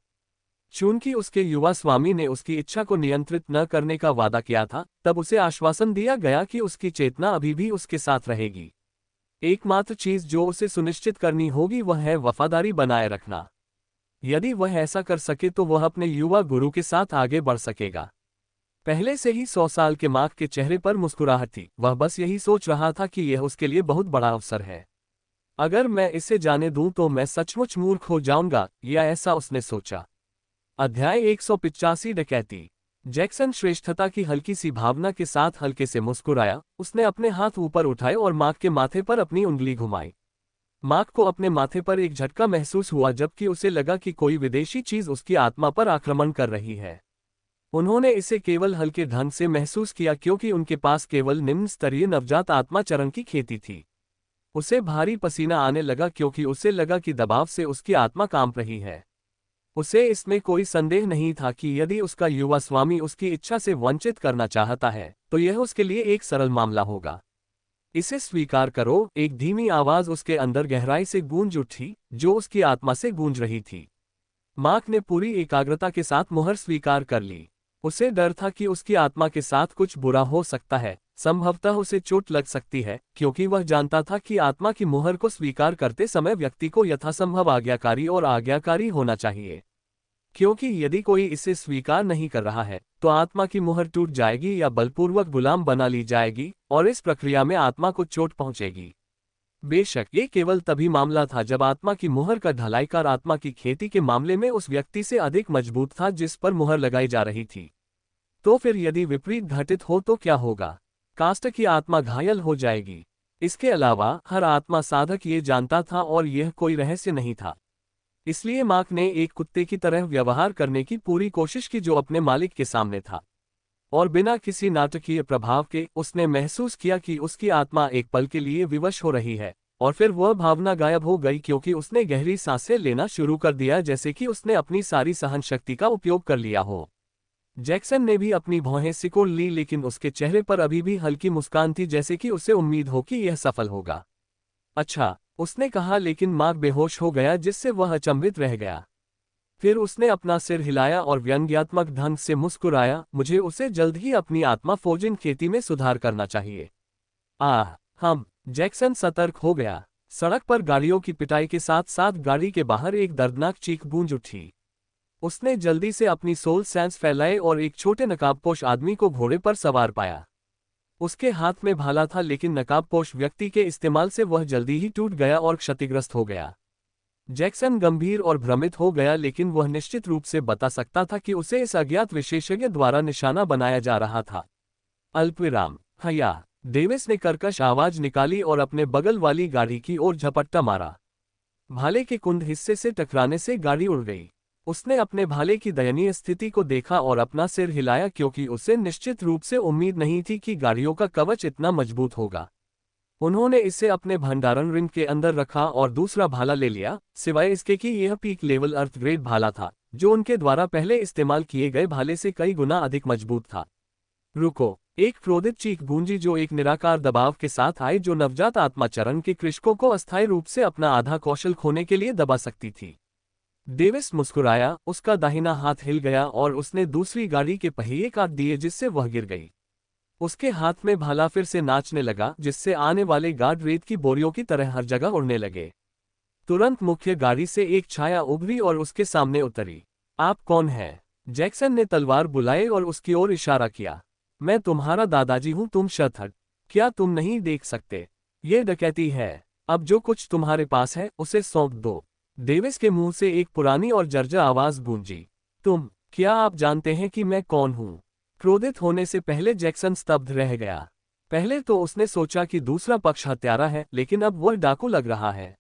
Speaker 1: चूंकि उसके युवा स्वामी ने उसकी इच्छा को नियंत्रित न करने का वादा किया था, तब उसे आश्वासन दिया गया कि उसकी चेतना अभी भी उसके साथ रहेगी। एकमात्र चीज जो उसे सुनिश्चित करनी होगी वह है वफादारी बनाए रखना। यदि वह ऐसा कर सके तो वह अपने युवा गुरु के साथ आगे बढ़ सकेगा। पहले से ही 100 साल के मार्क के चेहरे पर मुस्कुराहट थी। वह बस यही सोच रहा था कि यह उसके लिए बहुत बड़ा अवसर है। अगर मैं इसे जाने दूं तो मैं सचमुच मूर्ख हो जाऊंगा, या ऐसा उसने सोचा। अध्याय 185 डकैती। जैक्सन श्रेष्ठता की हल्की सी भावना के साथ हल्के से मुस्कुराया। उसने अपने हाथ ऊपर उठाए और मार्क के माथे पर अपनी उंगली घुमाई। मार्क को अपने माथे पर एक झटका महसूस हुआ, जबकि उसे लगा कि कोई विदेशी चीज उसकी आत्मा पर आक्रमण कर रही है। उन्होंने इसे केवल हल्के ढंग से महसूस किया क्योंकि उनके पास केवल निम्न स्तरीय नवजात आत्मा चरण की खेती थी। उसे भारी पसीना आने लगा क्योंकि उसे लगा कि दबाव से उसकी आत्मा कांप रही है। उसे इसमें कोई संदेह नहीं था कि यदि उसका युवा स्वामी उसकी इच्छा से वंचित करना चाहता है तो यह उसके लिए एक सरल मामला होगा। इसे स्वीकार करो, एक धीमी आवाज उसके अंदर गहराई से गूंज उठी, जो उसकी आत्मा से गूंज रही थी। मार्क ने पूरी एकाग्रता के साथ मुहर स्वीकार कर ली। उसे डर था कि उसकी आत्मा के साथ कुछ बुरा हो सकता है, संभवतः उसे चोट लग सकती है, क्योंकि वह जानता था कि आत्मा की मुहर को स्वीकार करते समय व्यक्ति को यथासंभव आज्ञाकारी और आज्ञाकारी होना चाहिए। क्योंकि यदि कोई इसे स्वीकार नहीं कर रहा है तो आत्मा की मुहर टूट जाएगी या बलपूर्वक गुलाम बना ली जाएगी और इस प्रक्रिया में आत्मा को चोट पहुंचेगी। बेशक ये केवल तभी मामला था जब आत्मा की मुहर का ढलाईकार आत्मा की खेती के मामले में उस व्यक्ति से अधिक मजबूत था जिस पर मुहर लगाई जा रही थी। तो फिर यदि विपरीत घटित हो तो क्या होगा? कास्ट की आत्मा घायल हो जाएगी। इसके अलावा हर आत्मा साधक ये जानता था और यह कोई रहस्य नहीं था। इसलिए मार्क ने एक कुत्ते की तरह व्यवहार करने की पूरी कोशिश की जो अपने मालिक के सामने था, और बिना किसी नाटकीय प्रभाव के उसने महसूस किया कि उसकी आत्मा एक पल के लिए विवश हो रही है, और फिर वह भावना गायब हो गई क्योंकि उसने गहरी सांसें लेना शुरू कर दिया जैसे कि उसने अपनी सारी सहन शक्ति का उपयोग कर लिया हो। जैक्सन ने भी अपनी भौहें सिकोड़ ली लेकिन उसके चेहरे पर अभी भी हल्की मुस्कान थी जैसे कि उसे उम्मीद हो कि यह सफल होगा। अच्छा, उसने कहा, लेकिन मार्क बेहोश हो गया जिससे वह अचंभित रह गया। फिर उसने अपना सिर हिलाया और व्यंग्यात्मक ढंग से मुस्कुराया, मुझे उसे जल्द ही अपनी आत्मा फोर्जिन खेती में सुधार करना चाहिए। हम जैक्सन सतर्क हो गया। सड़क पर गाड़ियों की पिटाई के साथ साथ गाड़ी के बाहर एक दर्दनाक चीख गूंज उठी। उसने जल्दी से अपनी सोल सेंस फैलाए और एक छोटे नकाबपोश आदमी को घोड़े पर सवार पाया। उसके हाथ में भाला था लेकिन नकाबपोश व्यक्ति के इस्तेमाल से वह जल्दी ही टूट गया और क्षतिग्रस्त हो गया। जैक्सन गंभीर और भ्रमित हो गया लेकिन वह निश्चित रूप से बता सकता था कि उसे इस अज्ञात विशेषज्ञ द्वारा निशाना बनाया जा रहा था। अल्पविराम। हया। डेविस ने कर्कश आवाज निकाली और अपने बगल वाली गाड़ी की ओर झपट्टा मारा। भाले के कुंद हिस्से से टकराने से गाड़ी उड़ गई। उसने अपने भाले की दयनीय स्थिति को देखा और अपना सिर हिलाया क्योंकि उसे निश्चित रूप से उम्मीद नहीं थी कि गाड़ियों का कवच इतना मजबूत होगा। उन्होंने इसे अपने भंडारण रिंग के अंदर रखा और दूसरा भाला ले लिया, सिवाय इसके कि यह पीक लेवल अर्थ ग्रेड भाला था जो उनके द्वारा पहले इस्तेमाल किए गए भाले से कई गुना अधिक मजबूत था। रुको! एक क्रोधित चीख गूंजी जो एक निराकार दबाव के साथ आई जो नवजात आत्मा चरण के कृषकों को अस्थायी रूप से अपना आधा कौशल खोने के लिए दबा सकती थी। डेविस मुस्कुराया, उसका दाहिना हाथ हिल गया और उसने दूसरी गाड़ी के पहिए काट दिए जिससे वह गिर गई। उसके हाथ में भाला फिर से नाचने लगा जिससे आने वाले गार्ड रेत की बोरियों की तरह हर जगह उड़ने लगे। तुरंत मुख्य गाड़ी से एक छाया उभरी और उसके सामने उतरी। आप कौन हैं? जैक्सन ने तलवार बुलाई और उसकी ओर इशारा किया। मैं तुम्हारा दादाजी हूं, तुम शतहट। क्या तुम नहीं देख सकते? ये डकैती है। अब जो कुछ तुम्हारे पास है उसे सौंप दो। डेविस के मुंह से एक पुरानी और जर्जर आवाज गूंजी। क्या आप जानते हैं कि मैं कौन हूं? क्रोधित होने से पहले जैक्सन स्तब्ध रह गया। पहले तो उसने सोचा कि दूसरा पक्ष हत्यारा है लेकिन अब वह डाकू लग रहा है।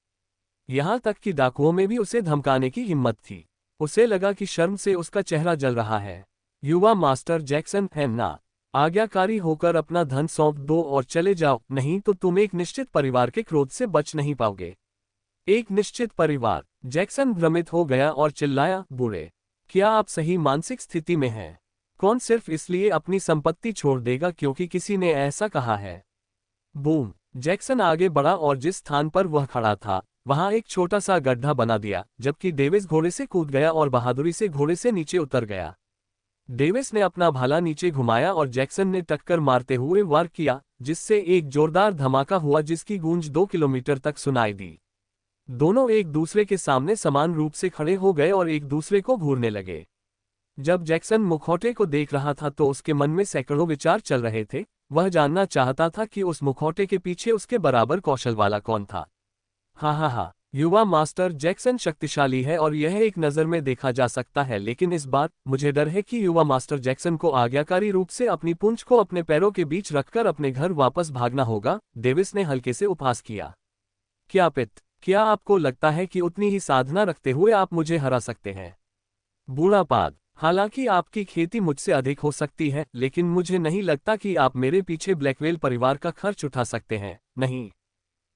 Speaker 1: यहां तक कि डाकुओं में भी उसे धमकाने की हिम्मत थी। उसे लगा कि शर्म से उसका चेहरा जल रहा है। युवा मास्टर जैक्सन, है ना? आज्ञाकारी होकर अपना धन सौंप दो और चले जाओ, नहीं तो तुम एक निश्चित परिवार के क्रोध से बच नहीं पाओगे। एक निश्चित परिवार? जैक्सन भ्रमित हो गया और चिल्लाया, बुरे! क्या आप सही मानसिक स्थिति में हैं? कौन सिर्फ इसलिए अपनी संपत्ति छोड़ देगा क्योंकि किसी ने ऐसा कहा है? बूम! जैक्सन आगे बढ़ा और जिस स्थान पर वह खड़ा था वहां एक छोटा सा गड्ढा बना दिया, जबकि डेविस घोड़े से कूद गया और बहादुरी से घोड़े से नीचे उतर गया। डेविस ने अपना भाला नीचे घुमाया और जैक्सन ने टक्कर मारते हुए वार किया, जिससे एक जोरदार धमाका हुआ जिसकी गूंज 2 किलोमीटर तक सुनाई दी। दोनों एक दूसरे के सामने समान रूप से खड़े हो गए और एक दूसरे को घूरने लगे। जब जैक्सन मुखौटे को देख रहा था तो उसके मन में सैकड़ों विचार चल रहे थे। वह जानना चाहता था कि उस मुखौटे के पीछे उसके बराबर कौशल वाला कौन था। हा, युवा मास्टर जैक्सन शक्तिशाली है और यह एक नज़र में देखा जा सकता है, लेकिन इस बार मुझे डर है कि युवा मास्टर जैक्सन को आज्ञाकारी रूप से अपनी पूंछ को अपने पैरों के बीच रखकर अपने घर वापस भागना होगा। डेविस ने हल्के से उपहास किया। क्या आपको लगता है कि उतनी ही साधना रखते हुए आप मुझे हरा सकते हैं? बूढ़ा पाद, हालांकि आपकी खेती मुझसे अधिक हो सकती है, लेकिन मुझे नहीं लगता कि आप मेरे पीछे ब्लैकवेल परिवार का खर्च उठा सकते हैं, नहीं?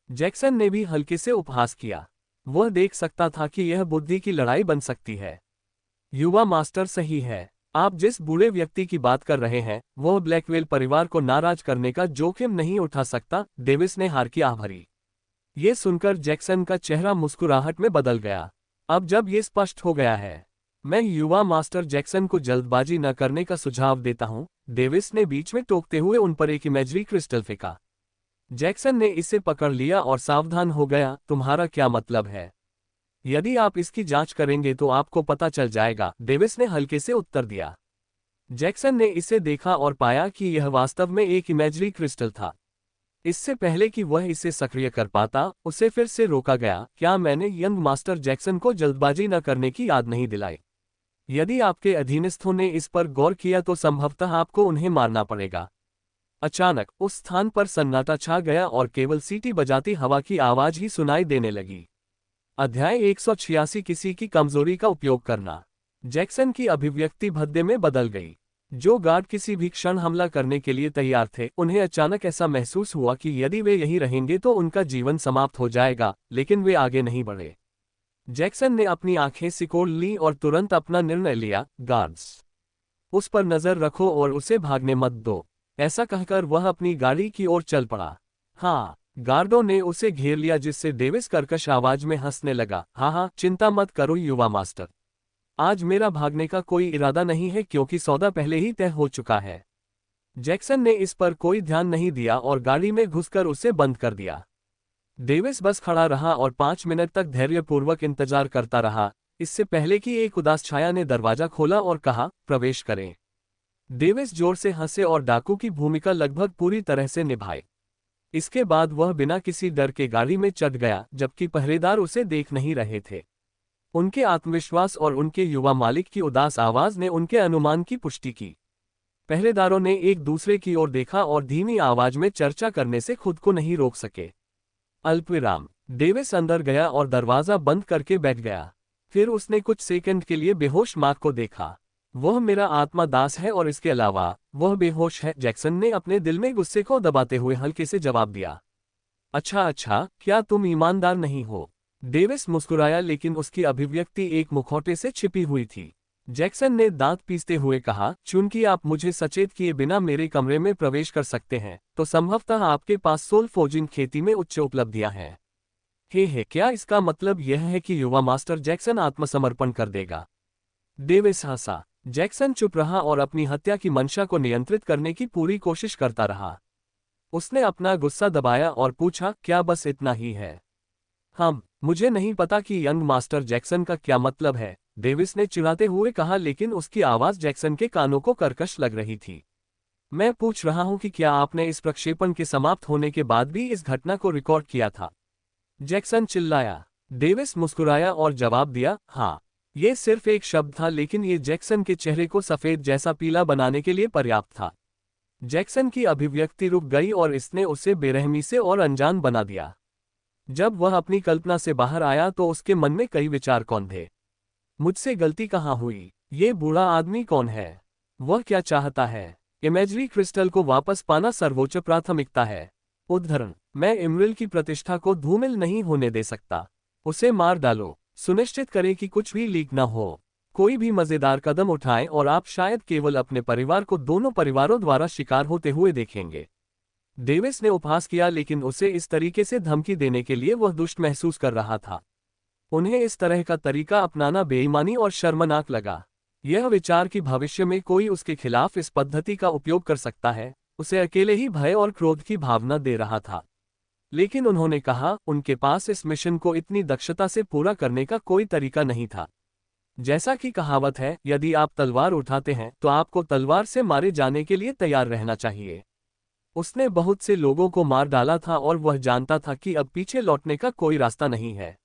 Speaker 1: जैक्सन ने भी हल्के से उपहास किया। वह देख सकता था कि यह बुद्धि की लड़ाई बन सकती है। युवा मास्टर सही है। आप जिस बूढ़े व्यक्ति की बात कर रहे हैं वह ब्लैकवेल परिवार को नाराज करने का जोखिम नहीं उठा सकता। डेविस ने हार की आह भरी। ये सुनकर जैक्सन का चेहरा मुस्कुराहट में बदल गया। अब जब ये स्पष्ट हो गया है, मैं युवा मास्टर जैक्सन को जल्दबाजी न करने का सुझाव देता हूं। डेविस ने बीच में टोकते हुए उन पर एक इमेजरी क्रिस्टल फेंका। जैक्सन ने इसे पकड़ लिया और सावधान हो गया। तुम्हारा क्या मतलब है? यदि आप इसकी जांच करेंगे तो आपको पता चल जाएगा, डेविस ने हल्के से उत्तर दिया। जैक्सन ने इसे देखा और पाया कि यह वास्तव में एक इमेजरी क्रिस्टल था। इससे पहले कि वह इसे सक्रिय कर पाता, उसे फिर से रोका गया। क्या मैंने यंग मास्टर जैक्सन को जल्दबाजी न करने की याद नहीं दिलाई? यदि आपके अधीनस्थों ने इस पर गौर किया तो संभवतः आपको उन्हें मारना पड़ेगा। अचानक उस स्थान पर सन्नाटा छा गया और केवल सीटी बजाती हवा की आवाज ही सुनाई देने लगी। अध्याय 186 किसी की कमजोरी का उपयोग करना। जैक्सन की अभिव्यक्ति भद्दे में बदल गई। जो गार्ड किसी भी क्षण हमला करने के लिए तैयार थे, उन्हें अचानक ऐसा महसूस हुआ कि यदि वे यहीं रहेंगे तो उनका जीवन समाप्त हो जाएगा, लेकिन वे आगे नहीं बढ़े। जैक्सन ने अपनी आंखें सिकोड़ लीं और तुरंत अपना निर्णय लिया, गार्ड्स, उस पर नजर रखो और उसे भागने मत दो। ऐसा कहकर वह अपनी गाड़ी की ओर चल पड़ा। हाँ, गार्डों ने उसे घेर लिया, जिससे डेविस कर्कश आवाज में हंसने लगा। हाँ, चिंता मत करो युवा मास्टर, आज मेरा भागने का कोई इरादा नहीं है क्योंकि सौदा पहले ही तय हो चुका है। जैक्सन ने इस पर कोई ध्यान नहीं दिया और गाड़ी में घुसकर उसे बंद कर दिया। डेविस बस खड़ा रहा और 5 मिनट तक धैर्यपूर्वक इंतजार करता रहा, इससे पहले कि एक उदास छाया ने दरवाजा खोला और कहा, प्रवेश करें। डेविस जोर से हंसे और डाकू की भूमिका लगभग पूरी तरह से निभाई। इसके बाद वह बिना किसी डर के गाड़ी में चढ़ गया, जबकि पहरेदार उसे देख नहीं रहे थे। उनके आत्मविश्वास और उनके युवा मालिक की उदास आवाज ने उनके अनुमान की पुष्टि की। पहरेदारों ने एक दूसरे की ओर देखा और धीमी आवाज में चर्चा करने से खुद को नहीं रोक सके। अल्पविराम। डेविस अंदर गया और दरवाजा बंद करके बैठ गया। फिर उसने कुछ सेकंड के लिए बेहोश मार्क को देखा। वह मेरा आत्मा दास है और इसके अलावा वह बेहोश है, जैक्सन ने अपने दिल में गुस्से को दबाते हुए हल्के से जवाब दिया। अच्छा, क्या तुम ईमानदार नहीं हो? डेविस मुस्कुराया, लेकिन उसकी अभिव्यक्ति एक मुखौटे से छिपी हुई थी। जैक्सन ने दांत पीसते हुए कहा, चूंकि आप मुझे सचेत किए बिना मेरे कमरे में प्रवेश कर सकते हैं, तो संभवतः आपके पास सोल फोर्जिंग खेती में उच्च उपलब्धियां हैं। क्या इसका मतलब यह है कि युवा मास्टर जैक्सन आत्मसमर्पण कर देगा? डेविस हंसा। जैक्सन चुप रहा और अपनी हत्या की मंशा को नियंत्रित करने की पूरी कोशिश करता रहा। उसने अपना गुस्सा दबाया और पूछा, क्या बस इतना ही है? मुझे नहीं पता कि यंग मास्टर जैक्सन का क्या मतलब है, डेविस ने चिढ़ाते हुए कहा, लेकिन उसकी आवाज जैक्सन के कानों को कर्कश लग रही थी। मैं पूछ रहा हूं कि क्या आपने इस प्रक्षेपण के समाप्त होने के बाद भी इस घटना को रिकॉर्ड किया था? जैक्सन चिल्लाया। डेविस मुस्कुराया और जवाब दिया, हाँ। ये सिर्फ एक शब्द था, लेकिन ये जैक्सन के चेहरे को सफेद जैसा पीला बनाने के लिए पर्याप्त था। जैक्सन की अभिव्यक्ति रुक गई और इसने उसे बेरहमी से और अनजान बना दिया। जब वह अपनी कल्पना से बाहर आया तो उसके मन में कई विचार कौन थे। मुझसे गलती कहाँ हुई? ये बूढ़ा आदमी कौन है? वह क्या चाहता है? इमेजरी क्रिस्टल को वापस पाना सर्वोच्च प्राथमिकता है। उद्धरण, मैं इमरिल की प्रतिष्ठा को धूमिल नहीं होने दे सकता। उसे मार डालो। सुनिश्चित करें कि कुछ भी लीक न हो। कोई भी मजेदार कदम उठाएं और आप शायद केवल अपने परिवार को दोनों परिवारों द्वारा शिकार होते हुए देखेंगे। डेविस ने उपहास किया, लेकिन उसे इस तरीके से धमकी देने के लिए वह दुष्ट महसूस कर रहा था। उन्हें इस तरह का तरीका अपनाना बेईमानी और शर्मनाक लगा। यह विचार कि भविष्य में कोई उसके खिलाफ इस पद्धति का उपयोग कर सकता है, उसे अकेले ही भय और क्रोध की भावना दे रहा था। लेकिन उन्होंने कहा, उनके पास इस मिशन को इतनी दक्षता से पूरा करने का कोई तरीका नहीं था। जैसा कि कहावत है, यदि आप तलवार उठाते हैं तो आपको तलवार से मारे जाने के लिए तैयार रहना चाहिए। उसने बहुत से लोगों को मार डाला था और वह जानता था कि अब पीछे लौटने का कोई रास्ता नहीं है।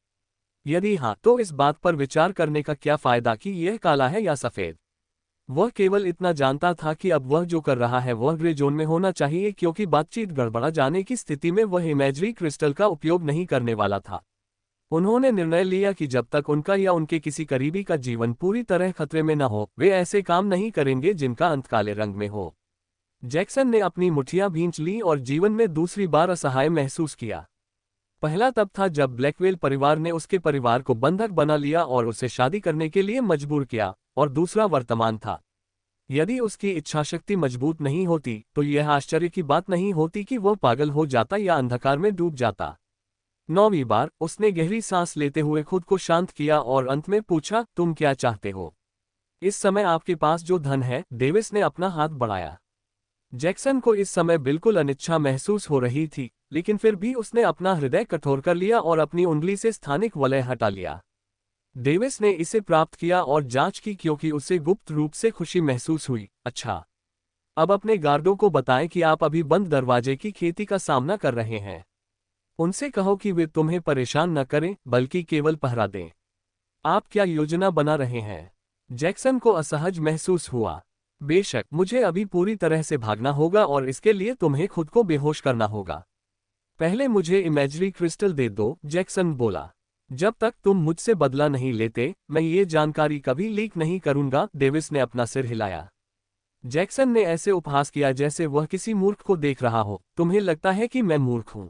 Speaker 1: यदि हाँ, तो इस बात पर विचार करने का क्या फायदा कि यह काला है या सफेद? वह केवल इतना जानता था कि अब वह जो कर रहा है वह ग्रे जोन में होना चाहिए, क्योंकि बातचीत गड़बड़ा जाने की स्थिति में वह इमेजरी क्रिस्टल का उपयोग नहीं करने वाला था। उन्होंने निर्णय लिया कि जब तक उनका या उनके किसी करीबी का जीवन पूरी तरह खतरे में न हो, वे ऐसे काम नहीं करेंगे जिनका अंत काले रंग में हो। जैक्सन ने अपनी मुठ्ठियां भींच लीं और जीवन में दूसरी बार असहाय महसूस किया। पहला तब था जब ब्लैकवेल परिवार ने उसके परिवार को बंधक बना लिया और उसे शादी करने के लिए मजबूर किया, और दूसरा वर्तमान था। यदि उसकी इच्छाशक्ति मजबूत नहीं होती तो यह आश्चर्य की बात नहीं होती कि वह पागल हो जाता या अंधकार में डूब जाता। 9वीं बार उसने गहरी सांस लेते हुए खुद को शांत किया और अंत में पूछा, तुम क्या चाहते हो? इस समय आपके पास जो धन है? डेविस ने अपना हाथ बढ़ाया। जैक्सन को इस समय बिल्कुल अनिच्छा महसूस हो रही थी, लेकिन फिर भी उसने अपना हृदय कठोर कर लिया और अपनी उंगली से स्थानिक वलय हटा लिया। डेविस ने इसे प्राप्त किया और जांच की क्योंकि उसे गुप्त रूप से खुशी महसूस हुई। अच्छा, अब अपने गार्डों को बताएं कि आप अभी बंद दरवाजे की खेती का सामना कर रहे हैं। उनसे कहो कि वे तुम्हें परेशान न करें, बल्कि केवल पहरा दें। आप क्या योजना बना रहे हैं? जैक्सन को असहज महसूस हुआ। बेशक, मुझे अभी पूरी तरह से भागना होगा और इसके लिए तुम्हें खुद को बेहोश करना होगा। पहले मुझे इमेजरी क्रिस्टल दे दो, जैक्सन बोला। जब तक तुम मुझसे बदला नहीं लेते, मैं ये जानकारी कभी लीक नहीं करूंगा। डेविस ने अपना सिर हिलाया। जैक्सन ने ऐसे उपहास किया जैसे वह किसी मूर्ख को देख रहा हो। तुम्हें लगता है कि मैं मूर्ख हूं?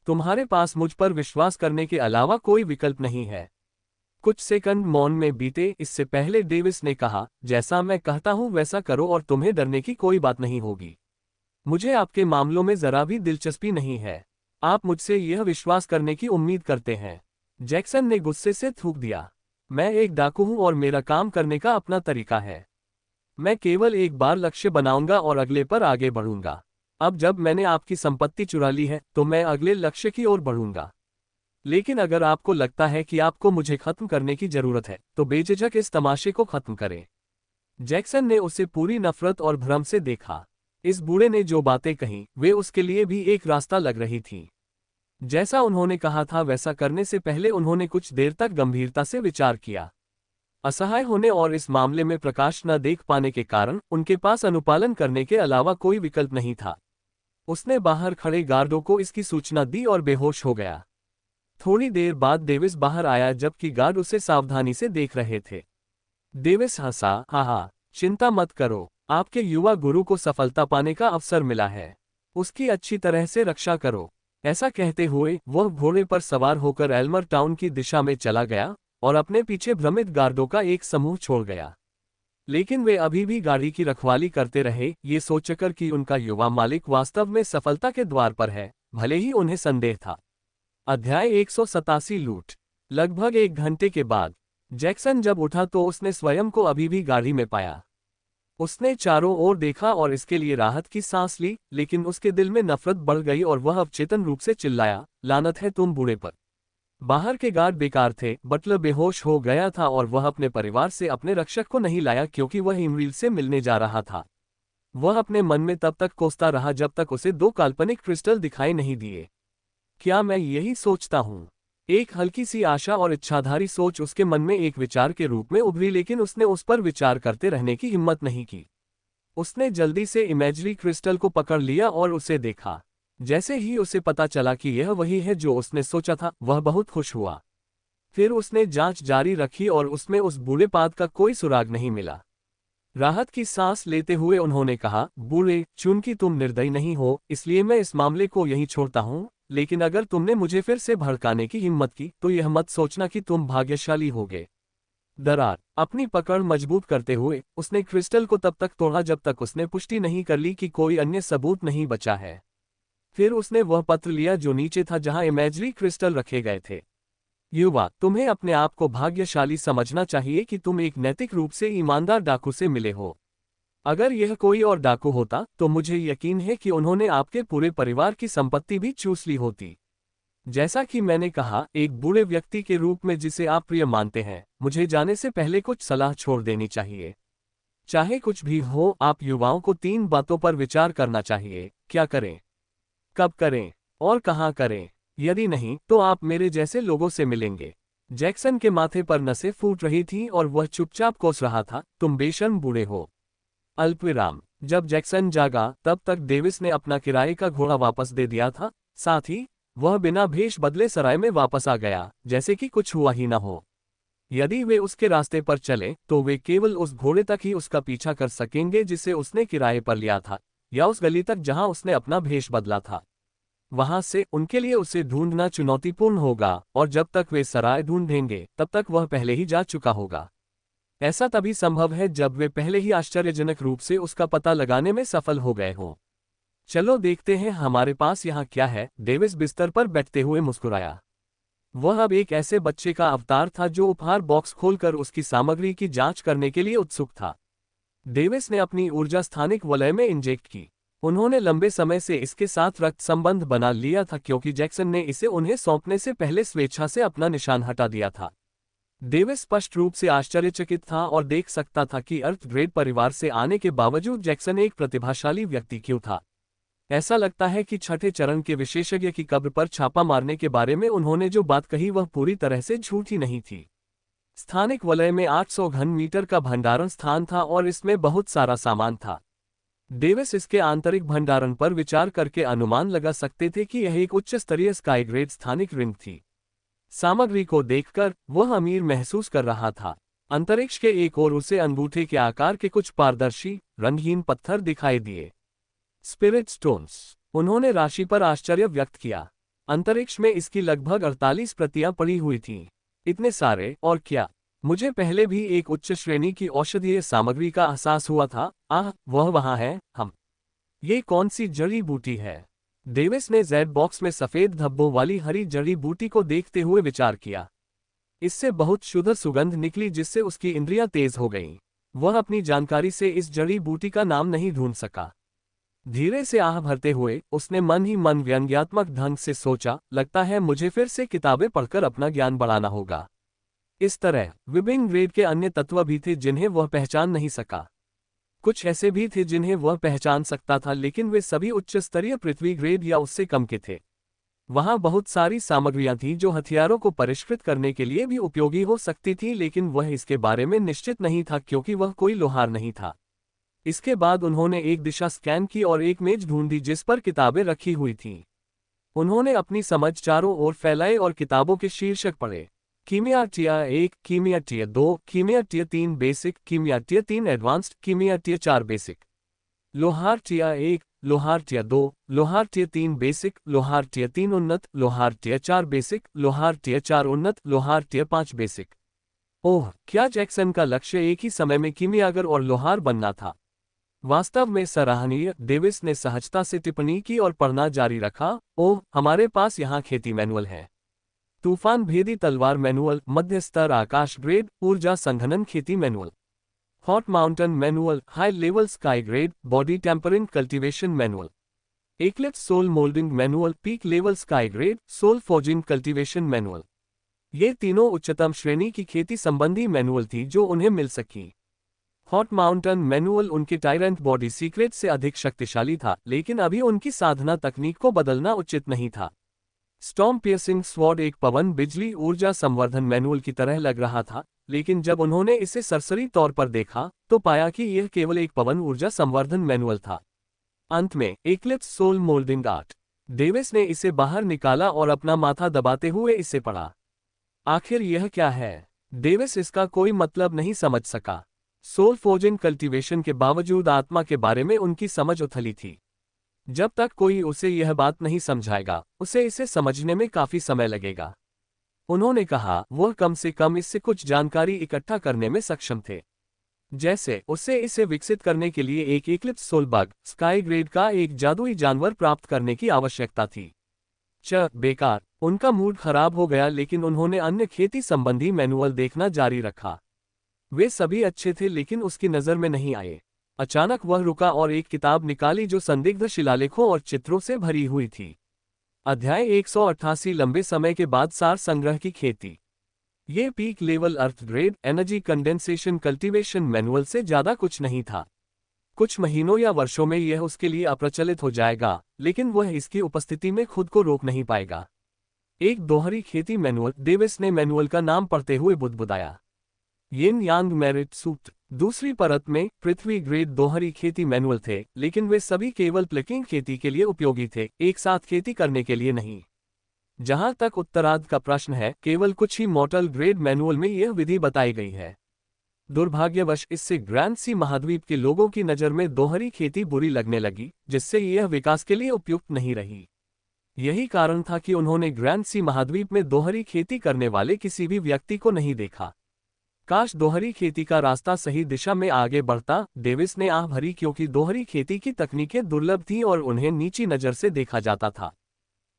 Speaker 1: तुम्हारे पास मुझ पर विश्वास करने के अलावा कोई विकल्प नहीं है। कुछ सेकंड मौन में बीते। इससे पहले डेविस ने कहा, जैसा मैं कहता हूं वैसा करो और तुम्हें डरने की कोई बात नहीं होगी। मुझे आपके मामलों में जरा भी दिलचस्पी नहीं है। आप मुझसे यह विश्वास करने की उम्मीद करते हैं। जैक्सन ने गुस्से से थूक दिया। मैं एक डाकू हूं और मेरा काम करने का अपना तरीका है। मैं केवल एक बार लक्ष्य बनाऊंगा और अगले पर आगे बढ़ूंगा। अब जब मैंने आपकी संपत्ति चुरा ली है, तो मैं अगले लक्ष्य की ओर बढ़ूंगा। लेकिन अगर आपको लगता है कि आपको मुझे खत्म करने की जरूरत है, तो बेझिझक इस तमाशे को खत्म करें। जैक्सन ने उसे पूरी नफरत और भ्रम से देखा। इस बूढ़े ने जो बातें कहीं, वे उसके लिए भी एक रास्ता लग रही थीं। जैसा उन्होंने कहा था वैसा करने से पहले उन्होंने कुछ देर तक गंभीरता से विचार किया। असहाय होने और इस मामले में प्रकाश न देख पाने के कारण उनके पास अनुपालन करने के अलावा कोई विकल्प नहीं था। उसने बाहर खड़े गार्डों को इसकी सूचना दी और बेहोश हो गया। थोड़ी देर बाद डेविस बाहर आया जबकि गार्ड उसे सावधानी से देख रहे थे। डेविस हंसा, हाँ, चिंता मत करो, आपके युवा गुरु को सफलता पाने का अवसर मिला है। उसकी अच्छी तरह से रक्षा करो। ऐसा कहते हुए वह घोड़े पर सवार होकर एल्मर टाउन की दिशा में चला गया और अपने पीछे भ्रमित गार्डों का एक समूह छोड़ गया। लेकिन वे अभी भी गाड़ी की रखवाली करते रहे, ये सोचकर कि उनका युवा मालिक वास्तव में सफलता के द्वार पर है, भले ही उन्हें संदेह था। अध्याय 187 लूट। लगभग 1 घंटे के बाद जैक्सन जब उठा तो उसने स्वयं को अभी भी गाड़ी में पाया। उसने चारों ओर देखा और इसके लिए राहत की सांस ली, लेकिन उसके दिल में नफरत बढ़ गई और वह अवचेतन रूप से चिल्लाया, लानत है तुम बूढ़े पर। बाहर के गार्ड बेकार थे। बटलर बेहोश हो गया था और वह अपने परिवार से अपने रक्षक को नहीं लाया क्योंकि वह इमरील से मिलने जा रहा था। वह अपने मन में तब तक कोसता रहा जब तक उसे 2 काल्पनिक क्रिस्टल दिखाई नहीं दिए। क्या मैं यही सोचता हूँ? एक हल्की सी आशा और इच्छाधारी सोच उसके मन में एक विचार के रूप में उभरी, लेकिन उसने उस पर विचार करते रहने की हिम्मत नहीं की। उसने जल्दी से इमेजरी क्रिस्टल को पकड़ लिया और उसे देखा। जैसे ही उसे पता चला कि यह वही है जो उसने सोचा था, वह बहुत खुश हुआ। फिर उसने जांच जारी रखी और उसमें उस बूढ़े पाद का कोई सुराग नहीं मिला। राहत की सांस लेते हुए उन्होंने कहा, बूढ़े, चूंकि तुम निर्दयी नहीं हो, इसलिए मैं इस मामले को यहीं छोड़ता हूं। लेकिन अगर तुमने मुझे फिर से भड़काने की हिम्मत की, तो यह मत सोचना कि तुम भाग्यशाली होगे। दरार। अपनी पकड़ मजबूत करते हुए उसने क्रिस्टल को तब तक तोड़ा जब तक उसने पुष्टि नहीं कर ली कि कोई अन्य सबूत नहीं बचा है। फिर उसने वह पत्र लिया जो नीचे था जहां इमेजरी क्रिस्टल रखे गए थे। युवा, तुम्हें अपने आप को भाग्यशाली समझना चाहिए कि तुम एक नैतिक रूप से ईमानदार डाकू से मिले हो। अगर यह कोई और डाकू होता तो मुझे यकीन है कि उन्होंने आपके पूरे परिवार की संपत्ति भी चूस ली होती। जैसा कि मैंने कहा, एक बूढ़े व्यक्ति के रूप में जिसे आप प्रिय मानते हैं, मुझे जाने से पहले कुछ सलाह छोड़ देनी चाहिए। चाहे कुछ भी हो, आप युवाओं को 3 बातों पर विचार करना चाहिए। क्या करें, कब करें और कहां करें। यदि नहीं, तो आप मेरे जैसे लोगों से मिलेंगे। जैक्सन के माथे पर नसें फूट रही थीं और वह चुपचाप कोस रहा था, तुम बेशर्म बूढ़े हो। अल्पविराम। जब जैक्सन जागा तब तक डेविस ने अपना किराए का घोड़ा वापस दे दिया था। साथ ही वह बिना भेष बदले सराय में वापस आ गया, जैसे कि कुछ हुआ ही न हो। यदि वे उसके रास्ते पर चले तो वे केवल उस घोड़े तक ही उसका पीछा कर सकेंगे जिसे उसने किराए पर लिया था, या उस गली तक जहां उसने अपना भेष बदला था। वहां से उनके लिए उसे ढूंढना चुनौतीपूर्ण होगा, और जब तक वे सराय ढूंढेंगे तब तक वह पहले ही जा चुका होगा। ऐसा तभी संभव है जब वे पहले ही आश्चर्यजनक रूप से उसका पता लगाने में सफल हो गए हों। चलो देखते हैं हमारे पास यहाँ क्या है। डेविस बिस्तर पर बैठते हुए मुस्कुराया। वह अब एक ऐसे बच्चे का अवतार था जो उपहार बॉक्स खोलकर उसकी सामग्री की जांच करने के लिए उत्सुक था। डेविस ने अपनी ऊर्जा स्थानिक वलय में इंजेक्ट की। उन्होंने लंबे समय से इसके साथ रक्त संबंध बना लिया था क्योंकि जैक्सन ने इसे उन्हें सौंपने से पहले स्वेच्छा से अपना निशान हटा दिया था। डेविस स्पष्ट रूप से आश्चर्यचकित था और देख सकता था कि अर्थ ग्रेड परिवार से आने के बावजूद जैक्सन एक प्रतिभाशाली व्यक्ति क्यों था। ऐसा लगता है कि छठे चरण के विशेषज्ञ की कब्र पर छापा मारने के बारे में उन्होंने जो बात कही वह पूरी तरह से झूठी नहीं थी। स्थानिक वलय में 800 घन मीटर का भंडारण स्थान था और इसमें बहुत सारा सामान था। डेविस इसके आंतरिक भंडारण पर विचार करके अनुमान लगा सकते थे कि यह एक उच्च स्तरीय स्काई ग्रेड स्थानिक रिंग थी। सामग्री को देखकर वह अमीर महसूस कर रहा था। अंतरिक्ष के एक ओर उसे अंगूठे के आकार के कुछ पारदर्शी रंगहीन पत्थर दिखाई दिए, स्पिरिट स्टोन्स। उन्होंने राशि पर आश्चर्य व्यक्त किया। अंतरिक्ष में इसकी लगभग 48 प्रतियां पड़ी हुई थीं। इतने सारे, और क्या? मुझे पहले भी एक उच्च श्रेणी की औषधीय सामग्री का एहसास हुआ था। वह वहां है। ये कौन सी जड़ी बूटी है? डेविस ने जेड बॉक्स में सफेद धब्बों वाली हरी जड़ी बूटी को देखते हुए विचार किया। इससे बहुत शुद्ध सुगंध निकली जिससे उसकी इंद्रियां तेज हो गईं। वह अपनी जानकारी से इस जड़ी बूटी का नाम नहीं ढूंढ सका। धीरे से आह भरते हुए उसने मन ही मन व्यंग्यात्मक ढंग से सोचा, लगता है मुझे फिर से किताबें पढ़कर अपना ज्ञान बढ़ाना होगा। इस तरह विभिन्न ग्रेड के अन्य तत्व भी थे जिन्हें वह पहचान नहीं सका। कुछ ऐसे भी थे जिन्हें वह पहचान सकता था, लेकिन वे सभी उच्च स्तरीय पृथ्वी ग्रेड या उससे कम के थे। वहां बहुत सारी सामग्रियां थीं जो हथियारों को परिष्कृत करने के लिए भी उपयोगी हो सकती थीं, लेकिन वह इसके बारे में निश्चित नहीं था क्योंकि वह कोई लोहार नहीं था। इसके बाद उन्होंने एक दिशा स्कैन की और एक मेज ढूंढी जिस पर किताबें रखी हुई थीं। उन्होंने अपनी समझ चारों ओर फैलाई और किताबों के शीर्षक पढ़े। कीमिया टियर 1, कीमिया टियर 2, कीमिया टियर 3 बेसिक, कीमिया टियर 3 एडवांस्ड, कीमिया टियर 4 बेसिक। लोहार टियर 1, लोहार टियर 2, लोहार टियर 3 बेसिक, लोहार टियर 3 उन्नत, लोहार टियर 4 बेसिक, लोहार टियर 4 उन्नत, लोहार टियर 5 बेसिक। ओह, क्या जैक्सन का लक्ष्य एक ही समय में कीमियागर और लोहार बनना था? वास्तव में सराहनीय, डेविस ने सहजता से टिप्पणी की और पढ़ना जारी रखा। ओह, हमारे पास यहाँ खेती मैनुअल है। तूफान भेदी तलवार मैनुअल, मध्य स्तर आकाश ग्रेड, ऊर्जा संघनन खेती manual. Hot mountain manual, high level sky grade, body tempering cultivation manual. Eclipse soul moulding manual, peak level sky grade, soul forging cultivation manual. ये तीनों उच्चतम श्रेणी की खेती संबंधी मैनुअल थी जो उन्हें मिल सकी। हॉट माउंटेन मैनुअल उनके टायरेंट बॉडी सीक्रेट से अधिक शक्तिशाली था, लेकिन अभी उनकी साधना तकनीक को बदलना उचित नहीं था। स्टॉर्म पियर्सिंग स्वॉर्ड एक पवन बिजली ऊर्जा संवर्धन मैनुअल की तरह लग रहा था, लेकिन जब उन्होंने इसे सरसरी तौर पर देखा तो पाया कि यह केवल एक पवन ऊर्जा संवर्धन मैनुअल था। अंत में eclipse soul moulding art. Davis ने इसे बाहर निकाला और अपना माथा दबाते हुए इसे पढ़ा। आखिर यह क्या है? डेविस इसका कोई मतलब नहीं समझ सका। सोल फोर्जिंग कल्टीवेशन के बावजूद आत्मा के बारे में उनकी समझ उथली थी। जब तक कोई उसे यह बात नहीं समझाएगा, उसे इसे समझने में काफी समय लगेगा। उन्होंने कहा वह कम से कम इससे कुछ जानकारी इकट्ठा करने में सक्षम थे। जैसे उसे इसे विकसित करने के लिए एक eclipse soul bug sky grade का एक जादुई जानवर प्राप्त करने की आवश्यकता थी। बेकार। उनका मूड खराब हो गया, लेकिन उन्होंने अन्य खेती संबंधी मैनुअल देखना जारी रखा। वे सभी अच्छे थे लेकिन उसकी नजर में नहीं आए। अचानक वह रुका और एक किताब निकाली जो संदिग्ध शिलालेखों और चित्रों से भरी हुई थी। अध्याय 188 लंबे समय के बाद सार संग्रह की खेती। ये peak level earth grade energy condensation cultivation manual से ज्यादा कुछ नहीं था। कुछ महीनों या वर्षों में यह उसके लिए अप्रचलित हो जाएगा, लेकिन वह इसकी उपस्थिति में खुद को रोक नहीं पाएगा। एक दोहरी खेती मैनुअल। डेविस ने मैनुअल का नाम पढ़ते हुए बुदबुदाया। यिन यांग मेरिट सूत्र। दूसरी परत में पृथ्वी ग्रेड दोहरी खेती मैनुअल थे, लेकिन वे सभी केवल प्लकिंग खेती के लिए उपयोगी थे, एक साथ खेती करने के लिए नहीं। जहां तक उत्तरार्ध का प्रश्न है, केवल कुछ ही मॉर्टल ग्रेड मैनुअल में यह विधि बताई गई है। दुर्भाग्यवश इससे ग्रैंड सी महाद्वीप के लोगों की नज़र में दोहरी खेती बुरी लगने लगी, जिससे यह विकास के लिए उपयुक्त नहीं रही। यही कारण था कि उन्होंने ग्रैंड सी महाद्वीप में दोहरी खेती करने वाले किसी भी व्यक्ति को नहीं देखा। काश दोहरी खेती का रास्ता सही दिशा में आगे बढ़ता। डेविस ने आह भरी क्योंकि दोहरी खेती की तकनीकें दुर्लभ थीं और उन्हें नीची नज़र से देखा जाता था।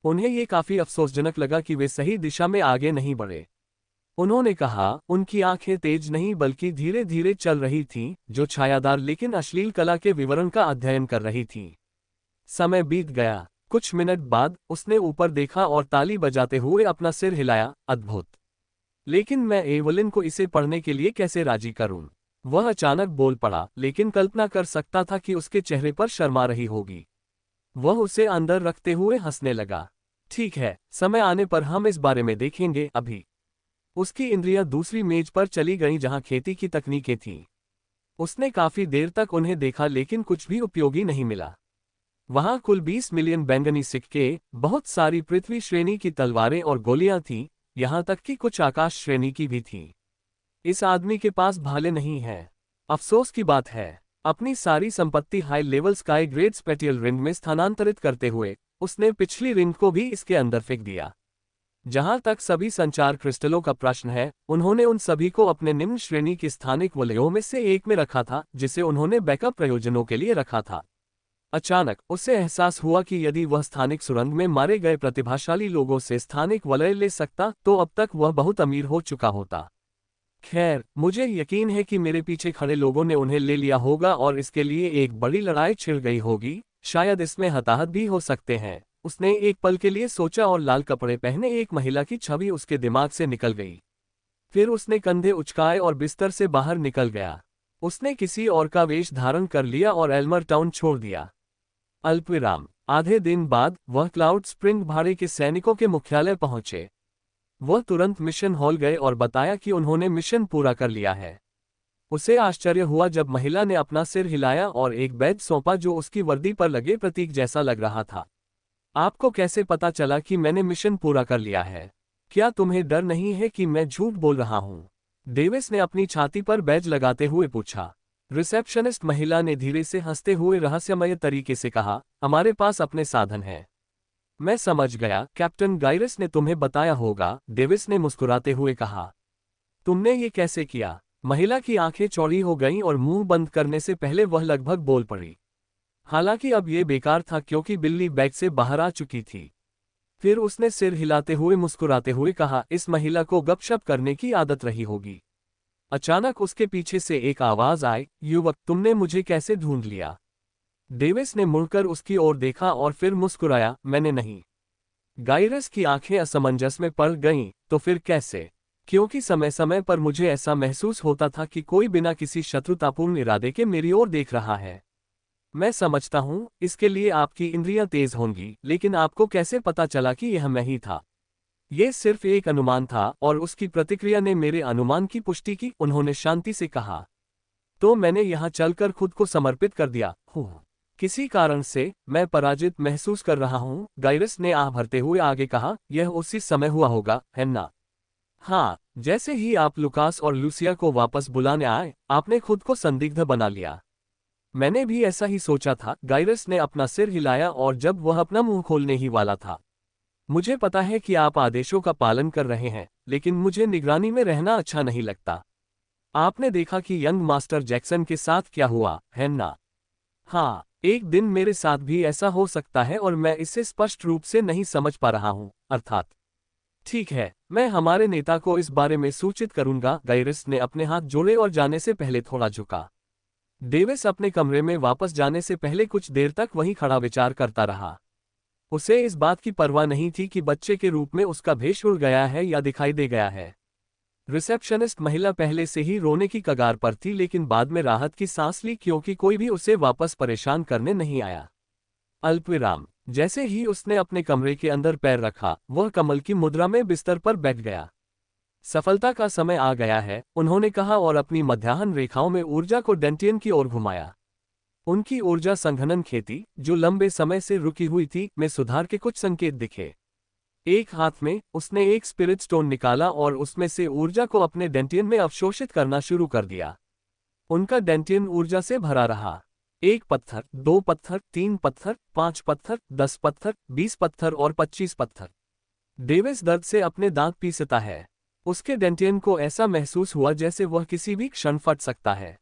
Speaker 1: उन्हें ये काफी अफसोसजनक लगा कि वे सही दिशा में आगे नहीं बढ़े। उन्होंने कहा उनकी आंखें तेज नहीं बल्कि धीरे धीरे चल रही थीं, जो छायादार लेकिन अश्लील कला के विवरण का अध्ययन कर रही थीं। समय बीत गया। कुछ मिनट बाद उसने ऊपर देखा और ताली बजाते हुए अपना सिर हिलाया। अद्भुत। लेकिन मैं एवलिन को इसे पढ़ने के लिए कैसे राजी करूं? वह अचानक बोल पड़ा, लेकिन कल्पना कर सकता था कि उसके चेहरे पर शर्मा रही होगी। वह उसे अंदर रखते हुए हंसने लगा। ठीक है, समय आने पर हम इस बारे में देखेंगे, अभी। उसकी इंद्रियां दूसरी मेज पर चली गईं जहां खेती की तकनीकें थीं। उसने काफी देर तक उन्हें देखा लेकिन कुछ भी उपयोगी नहीं मिला। वहां कुल 20 मिलियन बैंगनी सिक्के, बहुत सारी पृथ्वी श्रेणी की तलवारें और गोलियां थीं, यहां तक कि कुछ आकाश श्रेणी की भी थीं। इस आदमी के पास भाले नहीं हैं। अफसोस की बात है। अपनी सारी संपत्ति high level sky grade spatial ring में स्थानांतरित करते हुए उसने पिछली रिंग को भी इसके अंदर फेंक दिया। जहां तक सभी संचार क्रिस्टलों का प्रश्न है, उन्होंने उन सभी को अपने निम्न श्रेणी के स्थानिक वलयों में से एक में रखा था, जिसे उन्होंने बैकअप प्रयोजनों के लिए रखा था। अचानक उसे एहसास हुआ कि यदि वह स्थानिक सुरंग में मारे गए प्रतिभाशाली लोगों से स्थानिक वलय ले सकता तो अब तक वह बहुत अमीर हो चुका होता। खैर, मुझे यकीन है कि मेरे पीछे खड़े लोगों ने उन्हें ले लिया होगा और इसके लिए एक बड़ी लड़ाई छिड़ गई होगी, शायद इसमें हताहत भी हो सकते हैं। उसने एक पल के लिए सोचा और लाल कपड़े पहने एक महिला की छवि उसके दिमाग से निकल गई। फिर उसने कंधे उचकाए और बिस्तर से बाहर निकल गया। उसने किसी और का वेश धारण कर लिया और एल्मर टाउन छोड़ दिया। अल्पविराम। आधे दिन बाद वह क्लाउड स्प्रिंग भाड़े के सैनिकों के मुख्यालय पहुंचे। वह तुरंत मिशन हॉल गए और बताया कि उन्होंने मिशन पूरा कर लिया है। उसे आश्चर्य हुआ जब महिला ने अपना सिर हिलाया और एक बैज सौंपा जो उसकी वर्दी पर लगे प्रतीक जैसा लग रहा था। आपको कैसे पता चला कि मैंने मिशन पूरा कर लिया है? क्या तुम्हें डर नहीं है कि मैं झूठ बोल रहा हूं? डेविस ने अपनी छाती पर बैज लगाते हुए पूछा। रिसेप्शनिस्ट महिला ने धीरे से हंसते हुए रहस्यमय तरीके से कहा, हमारे पास अपने साधन हैं। मैं समझ गया, कैप्टन गाइरस ने तुम्हें बताया होगा, डेविस ने मुस्कुराते हुए कहा। तुमने ये कैसे किया? महिला की आंखें चौड़ी हो गईं और मुंह बंद करने से पहले वह लगभग बोल पड़ी। हालांकि अब यह बेकार था क्योंकि बिल्ली बैग से बाहर आ चुकी थी। फिर उसने सिर हिलाते हुए मुस्कुराते हुए कहा, इस महिला को गपशप करने की आदत रही होगी। अचानक उसके पीछे से एक आवाज आई, युवक, तुमने मुझे कैसे ढूंढ लिया? डेविस ने मुड़कर उसकी ओर देखा और फिर मुस्कुराया, मैंने नहीं। गाइरस की आंखें असमंजस में पड़ गईं, तो फिर कैसे? क्योंकि समय समय पर मुझे ऐसा महसूस होता था कि कोई बिना किसी शत्रुतापूर्ण इरादे के मेरी ओर देख रहा है। मैं समझता हूं, इसके लिए आपकी इंद्रियां तेज होंगी, लेकिन आपको कैसे पता चला कि यह मैं ही था? यह सिर्फ एक अनुमान था और उसकी प्रतिक्रिया ने मेरे अनुमान की पुष्टि की, उन्होंने शांति से कहा। तो मैंने यहां चलकर खुद को समर्पित कर दिया। किसी कारण से मैं पराजित महसूस कर रहा हूं, गाइरस ने आह भरते हुए आगे कहा, यह उसी समय हुआ होगा, है ना? हाँ, जैसे ही आप लुकास और लूसिया को वापस बुलाने आए, आपने खुद को संदिग्ध बना लिया। मैंने भी ऐसा ही सोचा था। गाइरस ने अपना सिर हिलाया और जब वह अपना मुंह खोलने ही वाला था, मुझे पता है कि आप आदेशों का पालन कर रहे हैं, लेकिन मुझे निगरानी में रहना अच्छा नहीं लगता। आपने देखा कि यंग मास्टर जैक्सन के साथ क्या हुआ, है ना? हाँ, एक दिन मेरे साथ भी ऐसा हो सकता है और मैं इसे स्पष्ट रूप से नहीं समझ पा रहा हूं, अर्थात। ठीक है, मैं हमारे नेता को इस बारे में सूचित करूंगा। गाइरस ने अपने हाथ जोड़े और जाने से पहले थोड़ा झुका। डेविस अपने कमरे में वापस जाने से पहले कुछ देर तक वहीं खड़ा विचार करता रहा। उसे इस बात की परवाह नहीं थी कि बच्चे के रूप में उसका भेष उड़ गया है या दिखाई दे गया है। रिसेप्शनिस्ट महिला पहले से ही रोने की कगार पर थी, लेकिन बाद में राहत की सांस ली क्योंकि कोई भी उसे वापस परेशान करने नहीं आया। अल्पविराम। जैसे ही उसने अपने कमरे के अंदर पैर रखा, वह कमल की मुद्रा में बिस्तर पर बैठ गया। सफलता का समय आ गया है, उन्होंने कहा और अपनी मध्याह्न रेखाओं में ऊर्जा को डेंटियन की ओर घुमाया। उनकी ऊर्जा संघनन खेती, जो लंबे समय से रुकी हुई थी, में सुधार के कुछ संकेत दिखे। एक हाथ में उसने एक स्पिरिट स्टोन निकाला और उसमें से ऊर्जा को अपने डेंटियन में अवशोषित करना शुरू कर दिया। उनका डेंटियन ऊर्जा से भरा रहा। 1 पत्थर, 2 पत्थर, 3 पत्थर, 5 पत्थर, 10 पत्थर, 20 पत्थर और 25 पत्थर। डेविस दर्द से अपने दांत पीसता है। उसके डेंटियन को ऐसा महसूस हुआ जैसे वह किसी भी क्षण फट सकता है।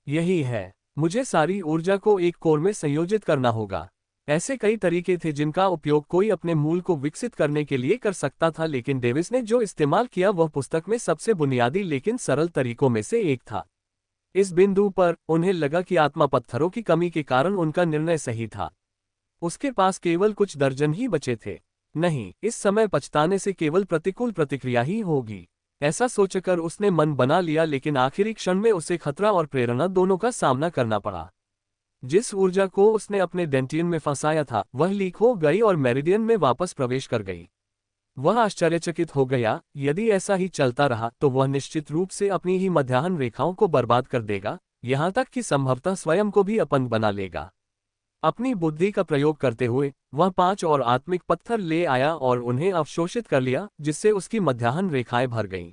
Speaker 1: यही है, मुझे सारी ऊर्जा को एक कोर में संयोजित करना होगा। ऐसे कई तरीके थे जिनका उपयोग कोई अपने मूल को विकसित करने के लिए कर सकता था, लेकिन डेविस ने जो इस्तेमाल किया वह पुस्तक में सबसे बुनियादी लेकिन सरल तरीकों में से एक था। इस बिंदु पर उन्हें लगा कि आत्मा पत्थरों की कमी के कारण उनका निर्णय सही था। उसके पास केवल कुछ दर्जन ही बचे थे। नहीं, इस समय पछताने से केवल प्रतिकूल प्रतिक्रिया ही होगी। ऐसा सोचकर उसने मन बना लिया, लेकिन आखिरी क्षण में उसे खतरा और प्रेरणा दोनों का सामना करना पड़ा। जिस ऊर्जा को उसने अपने डेंटियन में फंसाया था वह लीक हो गई और मेरिडियन में वापस प्रवेश कर गई। वह आश्चर्यचकित हो गया, यदि ऐसा ही चलता रहा तो वह निश्चित रूप से अपनी ही मध्याह्न रेखाओं को बर्बाद कर देगा, यहाँ तक कि संभवतः स्वयं को भी अपंग बना लेगा। अपनी बुद्धि का प्रयोग करते हुए वह 5 और आत्मिक पत्थर ले आया और उन्हें अवशोषित कर लिया, जिससे उसकी मध्याह्न रेखाएं भर गईं।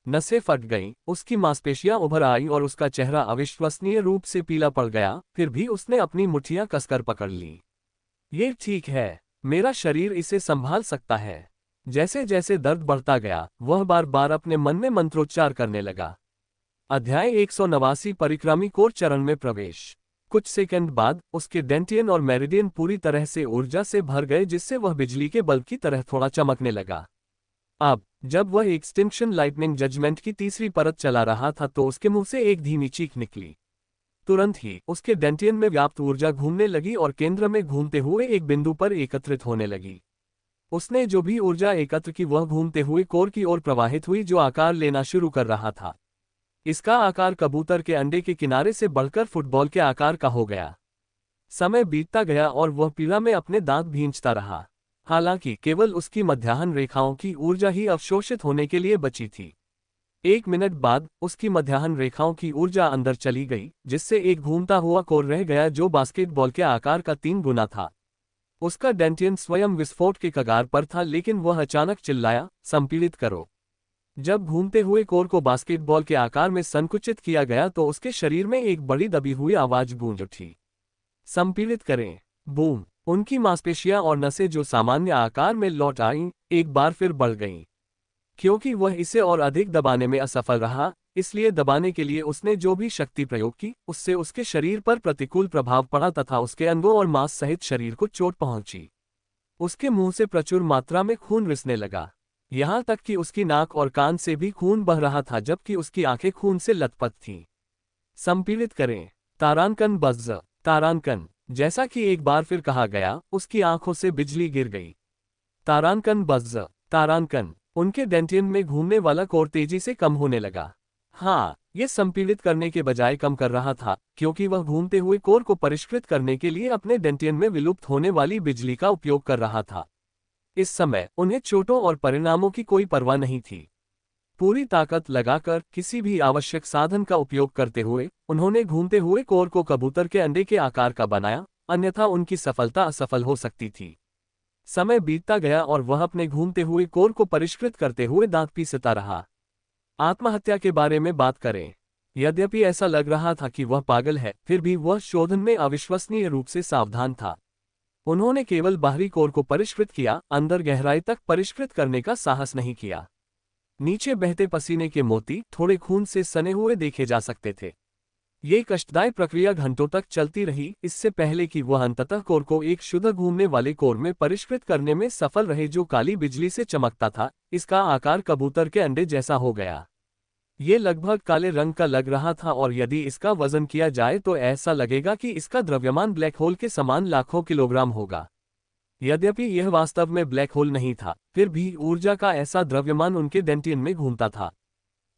Speaker 1: नसें फट गईं, उसकी मांसपेशियां उभर आई और उसका चेहरा अविश्वसनीय रूप से पीला पड़ गया। फिर भी उसने अपनी मुट्ठियां कसकर पकड़ लीं। ये ठीक है, मेरा शरीर इसे संभाल सकता है। जैसे जैसे दर्द बढ़ता गया वह बार बार अपने मन में मंत्रोच्चार करने लगा। अध्याय 189 परिक्रामी कोर चरण में प्रवेश। कुछ सेकंड बाद उसके डेंटियन और मेरिडियन पूरी तरह से ऊर्जा से भर गए, जिससे वह बिजली के बल्ब की तरह थोड़ा चमकने लगा। अब जब वह एक्सटिंक्शन लाइटनिंग जजमेंट की तीसरी परत चला रहा था तो उसके मुंह से एक धीमी चीख निकली। तुरंत ही उसके डेंटियन में व्याप्त ऊर्जा घूमने लगी और केंद्र में घूमते हुए एक बिंदु पर एकत्रित होने लगी। उसने जो भी ऊर्जा एकत्र की वह घूमते हुए कोर की ओर प्रवाहित हुई, जो आकार लेना शुरू कर रहा था। इसका आकार कबूतर के अंडे के किनारे से बढ़कर फुटबॉल के आकार का हो गया। समय बीतता गया और वह पीड़ा में अपने दांत भींचता रहा। हालांकि केवल उसकी मध्याह्न रेखाओं की ऊर्जा ही अवशोषित होने के लिए बची थी। 1 मिनट बाद उसकी मध्याह्न रेखाओं की ऊर्जा अंदर चली गई, जिससे एक घूमता हुआ कोर रह गया जो बास्केटबॉल के आकार का 3 गुना था। उसका डेंटियन स्वयं विस्फोट के कगार पर था, लेकिन वह अचानक चिल्लाया, संपीड़ित करो। जब घूमते हुए कोर को बास्केटबॉल के आकार में संकुचित किया गया तो उसके शरीर में एक बड़ी दबी हुई आवाज गूंज उठी। संपीड़ित करें। बूम। उनकी मांसपेशियां और नसें जो सामान्य आकार में लौट आईं, एक बार फिर बढ़ गईं। क्योंकि वह इसे और अधिक दबाने में असफल रहा, इसलिए दबाने के लिए उसने जो भी शक्ति प्रयोग की उससे उसके शरीर पर प्रतिकूल प्रभाव पड़ा तथा उसके अंगों और मांस सहित शरीर को चोट पहुंची। उसके मुंह से प्रचुर मात्रा में खून रिसने लगा, यहाँ तक कि उसकी नाक और कान से भी खून बह रहा था, जबकि उसकी आंखें खून से लथपथ थीं। संपीड़ित करें। तारांकन बज्ज। तारांकन। जैसा कि एक बार फिर कहा गया, उसकी आंखों से बिजली गिर गई। तारांकन बज्ज। तारांकन। उनके डेंटियन में घूमने वाला कोर तेजी से कम होने लगा। हाँ, यह संपीड़ित करने के बजाय कम कर रहा था, क्योंकि वह घूमते हुए कोर को परिष्कृत करने के लिए अपने डेंटियन में विलुप्त होने वाली बिजली का उपयोग कर रहा था। इस समय उन्हें चोटों और परिणामों की कोई परवाह नहीं थी। पूरी ताकत लगाकर किसी भी आवश्यक साधन का उपयोग करते हुए उन्होंने घूमते हुए कोर को कबूतर के अंडे के आकार का बनाया, अन्यथा उनकी सफलता असफल हो सकती थी। समय बीतता गया और वह अपने घूमते हुए कोर को परिष्कृत करते हुए दांत पीसता रहा। आत्महत्या के बारे में बात करें। यद्यपि ऐसा लग रहा था कि वह पागल है, फिर भी वह शोधन में अविश्वसनीय रूप से सावधान था। उन्होंने केवल बाहरी कोर को परिष्कृत किया, अंदर गहराई तक परिष्कृत करने का साहस नहीं किया। नीचे बहते पसीने के मोती थोड़े खून से सने हुए देखे जा सकते थे। ये कष्टदायी प्रक्रिया घंटों तक चलती रही, इससे पहले कि वह अंततः कोर को एक शुद्ध घूमने वाले कोर में परिष्कृत करने में सफल रहे, जो काली बिजली से चमकता था। इसका आकार कबूतर के अंडे जैसा हो गया। ये लगभग काले रंग का लग रहा था और यदि इसका वजन किया जाए तो ऐसा लगेगा कि इसका द्रव्यमान ब्लैक होल के समान लाखों किलोग्राम होगा। यद्यपि यह वास्तव में ब्लैक होल नहीं था, फिर भी ऊर्जा का ऐसा द्रव्यमान उनके डेंटियन में घूमता था।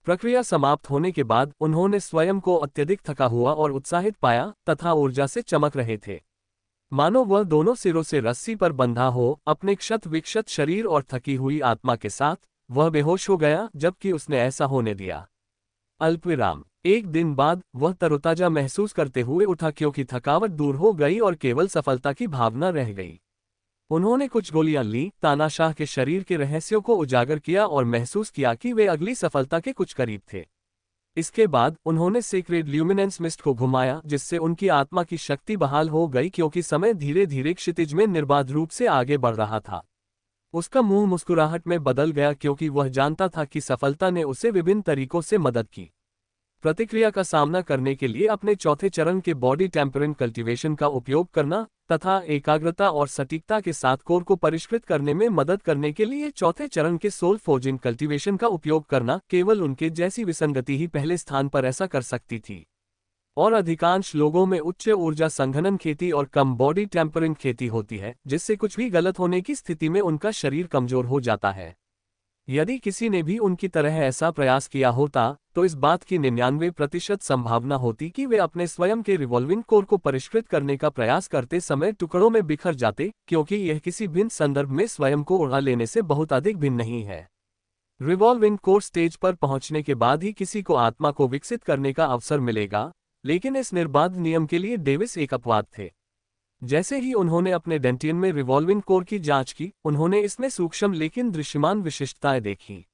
Speaker 1: प्रक्रिया समाप्त होने के बाद उन्होंने स्वयं को अत्यधिक थका हुआ और उत्साहित पाया तथा ऊर्जा से चमक रहे थे, मानो वह दोनों सिरों से रस्सी पर बंधा हो। अपने क्षत विक्षत शरीर और थकी हुई आत्मा के साथ वह बेहोश हो गया, जबकि उसने ऐसा होने दिया। अल्पविराम। 1 दिन बाद वह तरोताजा महसूस करते हुए उठा, क्योंकि थकावट दूर हो गई और केवल सफलता की भावना रह गई। उन्होंने कुछ गोलियां ली, तानाशाह के शरीर के रहस्यों को उजागर किया और महसूस किया कि वे अगली सफलता के कुछ करीब थे। इसके बाद उन्होंने सेक्रेड ल्यूमिनेंस मिस्ट को घुमाया, जिससे उनकी आत्मा की शक्ति बहाल हो गई, क्योंकि समय धीरे धीरे क्षितिज में निर्बाध रूप से आगे बढ़ रहा था। उसका मुंह मुस्कुराहट में बदल गया, क्योंकि वह जानता था कि सफलता ने उसे विभिन्न तरीकों से मदद की। प्रतिक्रिया का सामना करने के लिए अपने चौथे चरण के बॉडी टेम्परेंट कल्टीवेशन का उपयोग करना तथा एकाग्रता और सटीकता के साथ कोर को परिष्कृत करने में मदद करने के लिए चौथे चरण के सोल फोर्जिंग कल्टीवेशन का उपयोग करना, केवल उनके जैसी विसंगति ही पहले स्थान पर ऐसा कर सकती थी। और अधिकांश लोगों में उच्च ऊर्जा संघनन खेती और कम बॉडी टेम्परेंट खेती होती है, जिससे कुछ भी गलत होने की स्थिति में उनका शरीर कमजोर हो जाता है। यदि किसी ने भी उनकी तरह ऐसा प्रयास किया होता तो इस बात की 99% संभावना होती कि वे अपने स्वयं के रिवॉल्विंग कोर को परिष्कृत करने का प्रयास करते समय टुकड़ों में बिखर जाते, क्योंकि यह किसी भिन्न संदर्भ में स्वयं को उड़ा लेने से बहुत अधिक भिन्न नहीं है। रिवॉल्विंग कोर स्टेज पर पहुंचने के बाद ही किसी को आत्मा को विकसित करने का अवसर मिलेगा, लेकिन इस निर्बाध नियम के लिए डेविस एक अपवाद थे। जैसे ही उन्होंने अपने डेंटियन में रिवॉल्विंग कोर की जांच की, उन्होंने इसमें सूक्ष्म लेकिन दृश्यमान विशिष्टताएं देखी।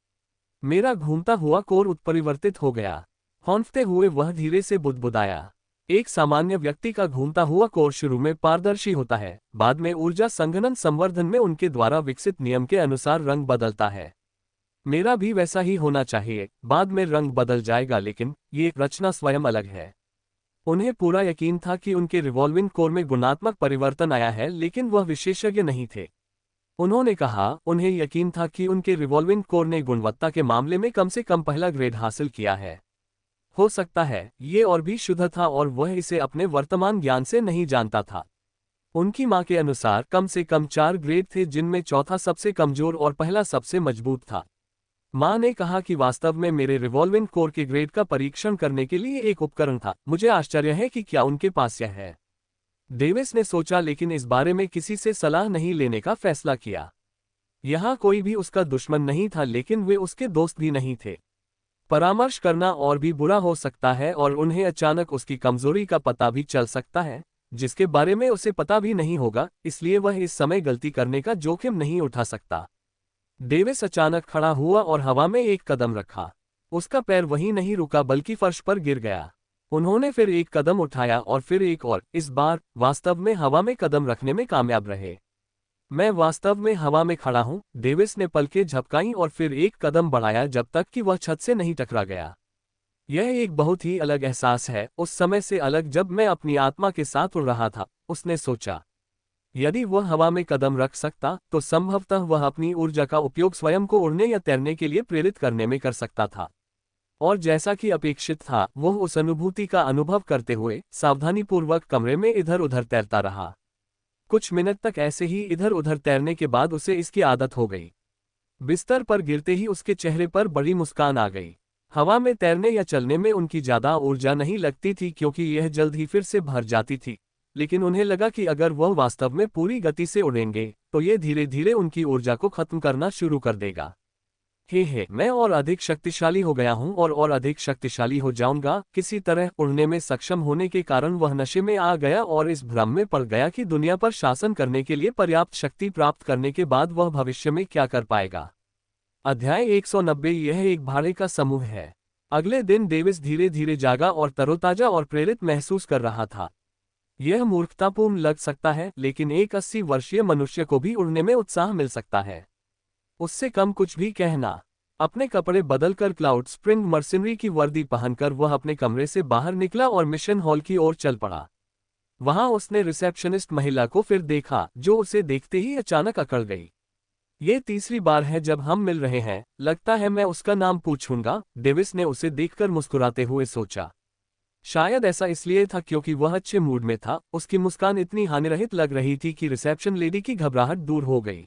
Speaker 1: मेरा घूमता हुआ कोर उत्परिवर्तित हो गया। हौंफते हुए वह धीरे से बुदबुदाया। एक सामान्य व्यक्ति का घूमता हुआ कोर शुरू में पारदर्शी होता है, बाद में ऊर्जा संघनन संवर्धन में उनके द्वारा विकसित नियम के अनुसार रंग बदलता है। मेरा भी वैसा ही होना चाहिए, बाद में रंग बदल जाएगा, लेकिन ये रचना स्वयं अलग है। उन्हें पूरा यकीन था कि उनके रिवॉल्विंग कोर में गुणात्मक परिवर्तन आया है, लेकिन वह विशेषज्ञ नहीं थे। उन्होंने कहा उन्हें यकीन था कि उनके रिवॉल्विंग कोर ने गुणवत्ता के मामले में कम से कम पहला ग्रेड हासिल किया है। हो सकता है ये और भी शुद्ध था और वह इसे अपने वर्तमान ज्ञान से नहीं जानता था। उनकी मां के अनुसार कम से कम 4 ग्रेड थे, जिनमें चौथा सबसे कमजोर और पहला सबसे मजबूत था। मां ने कहा कि वास्तव में मेरे रिवॉल्विंग कोर के ग्रेड का परीक्षण करने के लिए एक उपकरण था। मुझे आश्चर्य है कि क्या उनके पास यह है। डेविस ने सोचा, लेकिन इस बारे में किसी से सलाह नहीं लेने का फैसला किया। यहां कोई भी उसका दुश्मन नहीं था, लेकिन वे उसके दोस्त भी नहीं थे। परामर्श करना और भी बुरा हो सकता है और उन्हें अचानक उसकी कमजोरी का पता भी चल सकता है, जिसके बारे में उसे पता भी नहीं होगा, इसलिए वह इस समय गलती करने का जोखिम नहीं उठा सकता। डेविस अचानक खड़ा हुआ और हवा में एक कदम रखा। उसका पैर वहीं नहीं रुका बल्कि फर्श पर गिर गया। उन्होंने फिर एक कदम उठाया और फिर एक और, इस बार वास्तव में हवा में कदम रखने में कामयाब रहे। मैं वास्तव में हवा में खड़ा हूं, डेविस ने पलकें झपकाईं और फिर एक कदम बढ़ाया जब तक कि वह छत से नहीं टकरा गया। यह एक बहुत ही अलग एहसास है, उस समय से अलग जब मैं अपनी आत्मा के साथ उड़ रहा था, उसने सोचा। यदि वह हवा में कदम रख सकता तो संभवतः वह अपनी ऊर्जा का उपयोग स्वयं को उड़ने या तैरने के लिए प्रेरित करने में कर सकता था। और जैसा कि अपेक्षित था, वह उस अनुभूति का अनुभव करते हुए सावधानीपूर्वक कमरे में इधर उधर तैरता रहा। कुछ मिनट तक ऐसे ही इधर उधर तैरने के बाद उसे इसकी आदत हो गई। बिस्तर पर गिरते ही उसके चेहरे पर बड़ी मुस्कान आ गई। हवा में तैरने या चलने में उनकी ज्यादा ऊर्जा नहीं लगती थी, क्योंकि यह जल्द ही फिर से भर जाती थी, लेकिन उन्हें लगा कि अगर वह वास्तव में पूरी गति से उड़ेंगे तो ये धीरे धीरे उनकी ऊर्जा को खत्म करना शुरू कर देगा। हे मैं और अधिक शक्तिशाली हो गया हूं और अधिक शक्तिशाली हो जाऊंगा। किसी तरह उड़ने में सक्षम होने के कारण वह नशे में आ गया और इस भ्रम में पड़ गया कि दुनिया पर शासन करने के लिए पर्याप्त शक्ति प्राप्त करने के बाद वह भविष्य में क्या कर पाएगा। अध्याय 190। यह एक भाड़े का समूह है। अगले दिन डेविस धीरे धीरे जागा और तरोताजा और प्रेरित महसूस कर रहा था। यह मूर्खतापूर्ण लग सकता है, लेकिन एक 80 वर्षीय मनुष्य को भी उड़ने में उत्साह मिल सकता है। उससे कम कुछ भी कहना। अपने कपड़े बदलकर क्लाउड स्प्रिंग मर्सिनरी की वर्दी पहनकर वह अपने कमरे से बाहर निकला और मिशन हॉल की ओर चल पड़ा। वहां उसने रिसेप्शनिस्ट महिला को फिर देखा, जो उसे देखते ही अचानक अकड़ गई। ये तीसरी बार है जब हम मिल रहे हैं, लगता है मैं उसका नाम पूछूंगा, डेविस ने उसे देखकर मुस्कुराते हुए सोचा। शायद ऐसा इसलिए था क्योंकि वह अच्छे मूड में था। उसकी मुस्कान इतनी हानिरहित लग रही थी कि रिसेप्शन लेडी की घबराहट दूर हो गई।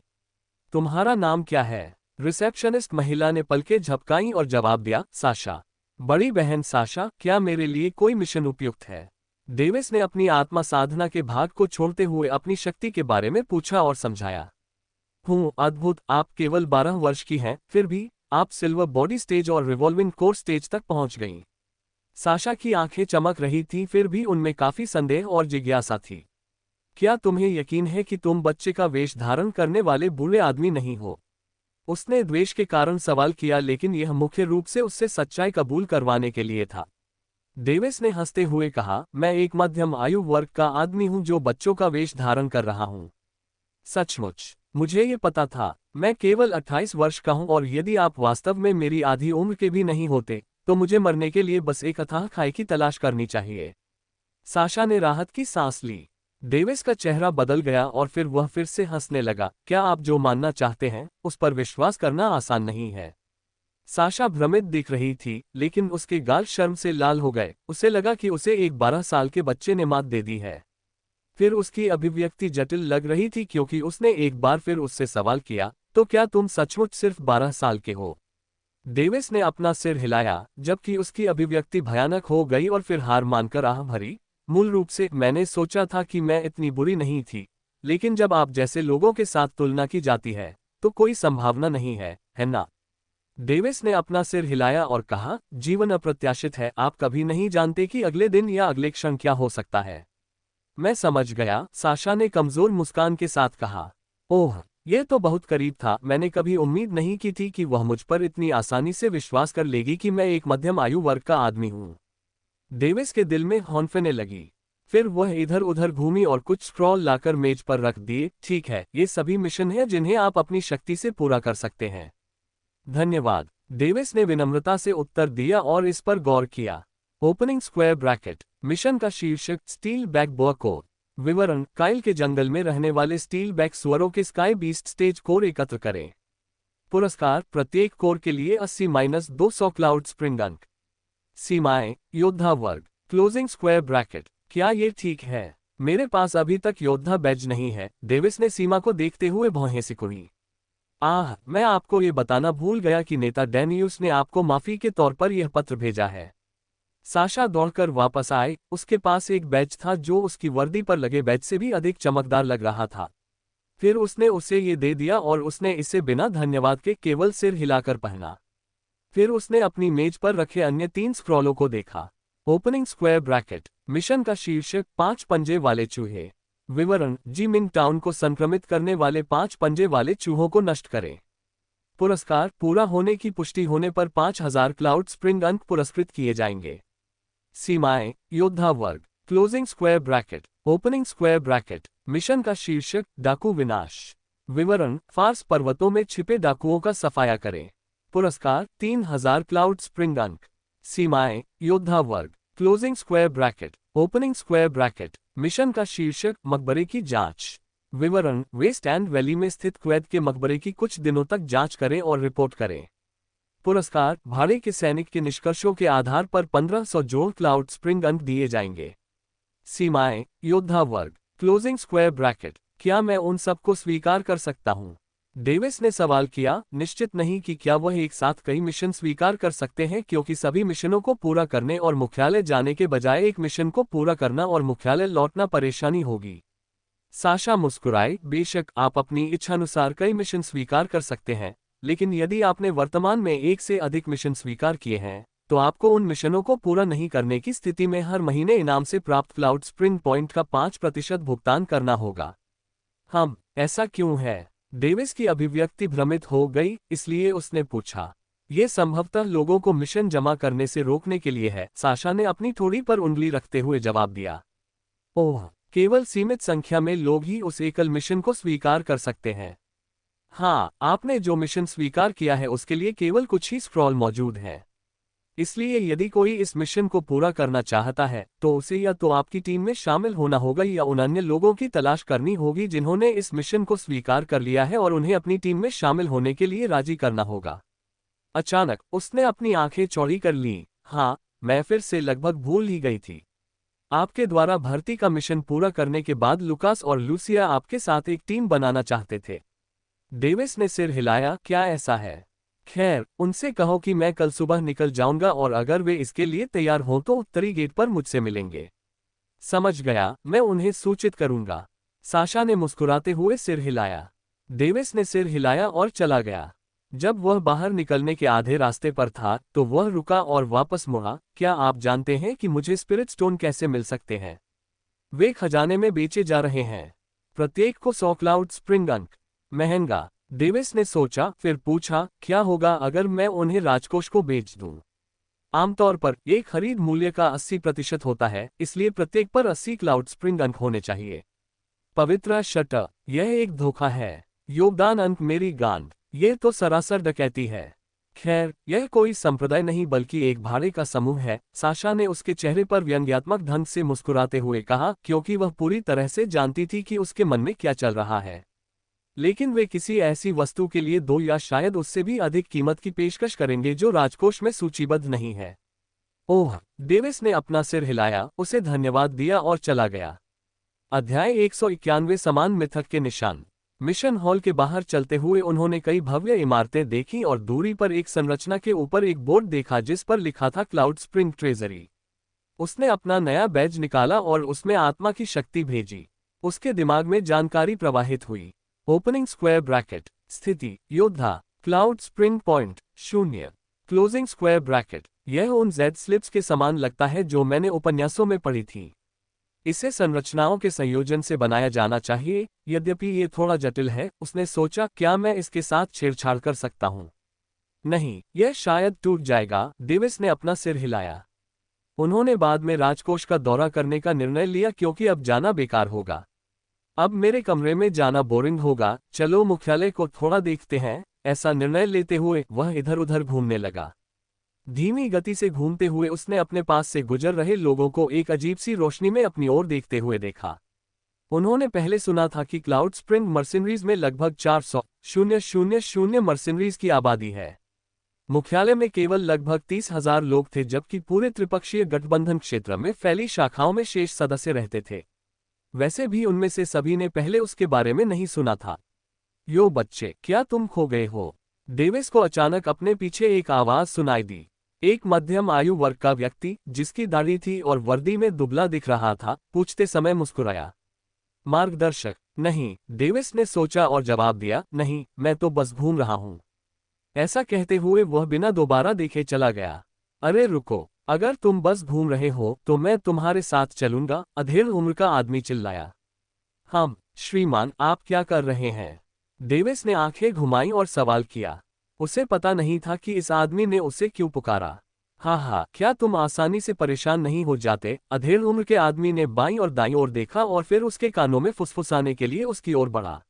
Speaker 1: तुम्हारा नाम क्या है? रिसेप्शनिस्ट महिला ने पलकें झपकाईं और जवाब दिया, साशा। बड़ी बहन साशा, क्या मेरे लिए कोई मिशन उपयुक्त है? डेविस ने अपनी आत्मा साधना के भाग को छोड़ते हुए अपनी शक्ति के बारे में पूछा और समझाया। अद्भुत, आप केवल 12 वर्ष की हैं, फिर भी आप सिल्वर बॉडी स्टेज और रिवॉल्विंग कोर स्टेज तक पहुंच गईं। साशा की आंखें चमक रही थीं, फिर भी उनमें काफी संदेह और जिज्ञासा थी। क्या तुम्हें यकीन है कि तुम बच्चे का वेश धारण करने वाले बुरे आदमी नहीं हो? उसने द्वेष के कारण सवाल किया, लेकिन यह मुख्य रूप से उससे सच्चाई कबूल करवाने के लिए था। डेविस ने हंसते हुए कहा, मैं एक मध्यम आयु वर्ग का आदमी हूं जो बच्चों का वेश धारण कर रहा हूं। सचमुच? मुझे ये पता था। मैं केवल 28 वर्ष का हूं और यदि आप वास्तव में मेरी आधी उम्र के भी नहीं होते तो मुझे मरने के लिए बस एक अथाह खाई की तलाश करनी चाहिए। साशा ने राहत की सांस ली। डेविस का चेहरा बदल गया और फिर वह फिर से हंसने लगा। क्या आप जो मानना चाहते हैं उस पर विश्वास करना आसान नहीं है। साशा भ्रमित दिख रही थी, लेकिन उसके गाल शर्म से लाल हो गए। उसे लगा कि उसे एक 12 साल के बच्चे ने मात दे दी है। फिर उसकी अभिव्यक्ति जटिल लग रही थी क्योंकि उसने एक बार फिर उससे सवाल किया, तो क्या तुम सचमुच सिर्फ 12 साल के हो? डेविस ने अपना सिर हिलाया, जबकि उसकी अभिव्यक्ति भयानक हो गई और फिर हार मानकर आह भरी। मूल रूप से मैंने सोचा था कि मैं इतनी बुरी नहीं थी, लेकिन जब आप जैसे लोगों के साथ तुलना की जाती है तो कोई संभावना नहीं है ना? डेविस ने अपना सिर हिलाया और कहा, जीवन अप्रत्याशित है, आप कभी नहीं जानते कि अगले दिन या अगले क्षण क्या हो सकता है। मैं समझ गया, साशा ने कमजोर मुस्कान के साथ कहा। ओह, यह तो बहुत करीब था। मैंने कभी उम्मीद नहीं की थी कि वह मुझ पर इतनी आसानी से विश्वास कर लेगी कि मैं एक मध्यम आयु वर्ग का आदमी हूं। डेविस के दिल में हौंफने लगी। फिर वह इधर उधर घूमी और कुछ स्क्रॉल लाकर मेज पर रख दिए। ठीक है, ये सभी मिशन हैं जिन्हें आप अपनी शक्ति से पूरा कर सकते हैं। धन्यवाद, डेविस ने विनम्रता से उत्तर दिया और इस पर गौर किया। Opening square bracket. मिशन का शीर्षक स्टील बैक बोआ कोर। विवरण, काइल के जंगल में रहने वाले स्टील बैक सुअरों के स्काई बीस्ट स्टेज कोर एकत्र करें। पुरस्कार, प्रत्येक कोर के लिए 80-200 क्लाउड स्प्रिंग अंक। सीमाएं, योद्धा वर्ग। Closing square bracket. क्या ये ठीक है? मेरे पास अभी तक योद्धा बैज नहीं है। डेविस ने सीमा को देखते हुए भौहें सिकुड़ी। आह, मैं आपको ये बताना भूल गया कि नेता डैनियस ने आपको माफी के तौर पर यह पत्र भेजा है। साशा दौड़कर वापस आए। उसके पास एक बैज था जो उसकी वर्दी पर लगे बैज से भी अधिक चमकदार लग रहा था। फिर उसने उसे ये दे दिया और उसने इसे बिना धन्यवाद के केवल सिर हिलाकर पहना। फिर उसने अपनी मेज पर रखे अन्य 3 स्क्रॉलों को देखा। Opening square bracket. मिशन का शीर्षक 5 पंजे वाले चूहे। विवरण, जीमिंग टाउन को संक्रमित करने वाले 5 पंजे वाले चूहों को नष्ट करें। पुरस्कार, पूरा होने की पुष्टि होने पर 5000 क्लाउड स्प्रिंग अंक पुरस्कृत किए जाएंगे। सीमाएं, योद्धा वर्ग। Closing square bracket. Opening square bracket. Mission का शीर्षक डाकू विनाश। विवरण, फार्स पर्वतों में छिपे डाकुओं का सफाया करें। पुरस्कार, 3000 क्लाउड स्प्रिंग अंक। सीमाएं, योद्धा वर्ग। Closing square bracket. Opening square bracket. Mission का शीर्षक मकबरे की जांच। विवरण, वेस्ट एंड वैली में स्थित क्वैद के मकबरे की कुछ दिनों तक जांच करें और रिपोर्ट करें। पुरस्कार, भाड़े के सैनिक के निष्कर्षों के आधार पर 1500 जोड़ क्लाउड स्प्रिंग अंक दिए जाएंगे। सीमाएं, योद्धा वर्ग। Closing square bracket. क्या मैं उन सबको स्वीकार कर सकता हूं? डेविस ने सवाल किया, निश्चित नहीं कि क्या वह एक साथ कई मिशन स्वीकार कर सकते हैं, क्योंकि सभी मिशनों को पूरा करने और मुख्यालय जाने के बजाय एक मिशन को पूरा करना और मुख्यालय लौटना परेशानी होगी। साशा मुस्कुराए, बेशक आप अपनी इच्छानुसार कई मिशन स्वीकार कर सकते हैं, लेकिन यदि आपने वर्तमान में 1 से अधिक मिशन स्वीकार किए हैं तो आपको उन मिशनों को पूरा नहीं करने की स्थिति में हर महीने इनाम से प्राप्त क्लाउड स्प्रिंग पॉइंट का 5% भुगतान करना होगा। हम, ऐसा क्यों है? डेविस की अभिव्यक्ति भ्रमित हो गई, इसलिए उसने पूछा। यह संभवतः लोगों को मिशन जमा करने से रोकने के लिए है। साशा ने अपनी ठोड़ी पर उंगली रखते हुए जवाब दिया। ओह, केवल सीमित संख्या में लोग ही उस एकल मिशन को स्वीकार कर सकते हैं। हाँ, आपने जो मिशन स्वीकार किया है उसके लिए केवल कुछ ही स्क्रॉल मौजूद हैं। इसलिए यदि कोई इस मिशन को पूरा करना चाहता है तो उसे या तो आपकी टीम में शामिल होना होगा या उन अन्य लोगों की तलाश करनी होगी जिन्होंने इस मिशन को स्वीकार कर लिया है और उन्हें अपनी टीम में शामिल होने के लिए राजी करना होगा। अचानक उसने अपनी आंखें चौड़ी कर लीं। हाँ, मैं फिर से लगभग भूल ही गई थी। आपके द्वारा भर्ती का मिशन पूरा करने के बाद लुकास और लूसिया आपके साथ एक टीम बनाना चाहते थे। डेविस ने सिर हिलाया, क्या ऐसा है? खैर, उनसे कहो कि मैं कल सुबह निकल जाऊंगा और अगर वे इसके लिए तैयार हों तो उत्तरी गेट पर मुझसे मिलेंगे। समझ गया, मैं उन्हें सूचित करूंगा। साशा ने मुस्कुराते हुए सिर हिलाया। डेविस ने सिर हिलाया और चला गया। जब वह बाहर निकलने के आधे रास्ते पर था तो वह रुका और वापस मुड़ा। क्या आप जानते हैं कि मुझे स्पिरिट स्टोन कैसे मिल सकते हैं? वे खजाने में बेचे जा रहे हैं। प्रत्येक को 100 क्लाउड स्प्रिंग अंक। महंगा, डेविस ने सोचा, फिर पूछा, क्या होगा अगर मैं उन्हें राजकोष को बेच दूं? आमतौर पर एक खरीद मूल्य का 80% होता है, इसलिए प्रत्येक पर 80 क्लाउड स्प्रिंग अंक होने चाहिए। पवित्र शटर, यह एक धोखा है। योगदान अंक मेरी गांड, यह तो सरासर डकैती है। खैर, यह कोई संप्रदाय नहीं बल्कि एक भाड़े का समूह है। साशा ने उसके चेहरे पर व्यंग्यात्मक ढंग से मुस्कुराते हुए कहा, क्योंकि वह पूरी तरह से जानती थी कि उसके मन में क्या चल रहा है। लेकिन वे किसी ऐसी वस्तु के लिए 2 या शायद उससे भी अधिक कीमत की पेशकश करेंगे जो राजकोष में सूचीबद्ध नहीं है। ओह, डेविस ने अपना सिर हिलाया, उसे धन्यवाद दिया और चला गया। अध्याय 191 समान मिथक के निशान। मिशन हॉल के बाहर चलते हुए उन्होंने कई भव्य इमारतें देखी और दूरी पर एक संरचना के ऊपर एक बोर्ड देखा जिस पर लिखा था क्लाउड स्प्रिंग ट्रेजरी। उसने अपना नया बैज निकाला और उसमें आत्मा की शक्ति भेजी। उसके दिमाग में जानकारी प्रवाहित हुई। ओपनिंग स्क्वायर ब्रैकेट, स्थिति योद्धा, cloud spring point 0, closing square bracket. यह उन जेड स्लिप्स के समान लगता है जो मैंने उपन्यासों में पढ़ी थी। इसे संरचनाओं के संयोजन से बनाया जाना चाहिए, यद्यपि ये थोड़ा जटिल है। उसने सोचा, क्या मैं इसके साथ छेड़छाड़ कर सकता हूं? नहीं, यह शायद टूट जाएगा। डेविस ने अपना सिर हिलाया। उन्होंने बाद में राजकोष का दौरा करने का निर्णय लिया क्योंकि अब जाना बेकार होगा। अब मेरे कमरे में जाना बोरिंग होगा। चलो मुख्यालय को थोड़ा देखते हैं। ऐसा निर्णय लेते हुए वह इधर उधर घूमने लगा। धीमी गति से घूमते हुए उसने अपने पास से गुजर रहे लोगों को एक अजीब सी रोशनी में अपनी ओर देखते हुए देखा। उन्होंने पहले सुना था कि क्लाउड स्प्रिंग मर्सिनरीज में लगभग 400,000 मर्सिनरीज की आबादी है। मुख्यालय में केवल लगभग 30,000 लोग थे, जबकि पूरे त्रिपक्षीय गठबंधन क्षेत्र में फैली शाखाओं में शेष सदस्य रहते थे। वैसे भी उनमें से सभी ने पहले उसके बारे में नहीं सुना था। यो बच्चे, क्या तुम खो गए हो? डेविस को अचानक अपने पीछे एक आवाज सुनाई दी। एक मध्यम आयु वर्ग का व्यक्ति, जिसकी दाढ़ी थी और वर्दी में दुबला दिख रहा था, पूछते समय मुस्कुराया। मार्गदर्शक? नहीं, डेविस ने सोचा और जवाब दिया, नहीं, मैं तो बस घूम रहा हूं। ऐसा कहते हुए वह बिना दोबारा देखे चला गया। अरे रुको, अगर तुम बस घूम रहे हो तो मैं तुम्हारे साथ चलूंगा, अधेड़ उम्र का आदमी चिल्लाया। हम, श्रीमान, आप क्या कर रहे हैं? डेविस ने आंखें घुमाई और सवाल किया। उसे पता नहीं था कि इस आदमी ने उसे क्यों पुकारा। हाँ, क्या तुम आसानी से परेशान नहीं हो जाते? अधेड़ उम्र के आदमी ने बाईं और दाईं ओर देखा और फिर उसके कानों में फुसफुसाने के लिए उसकी ओर बढ़ा।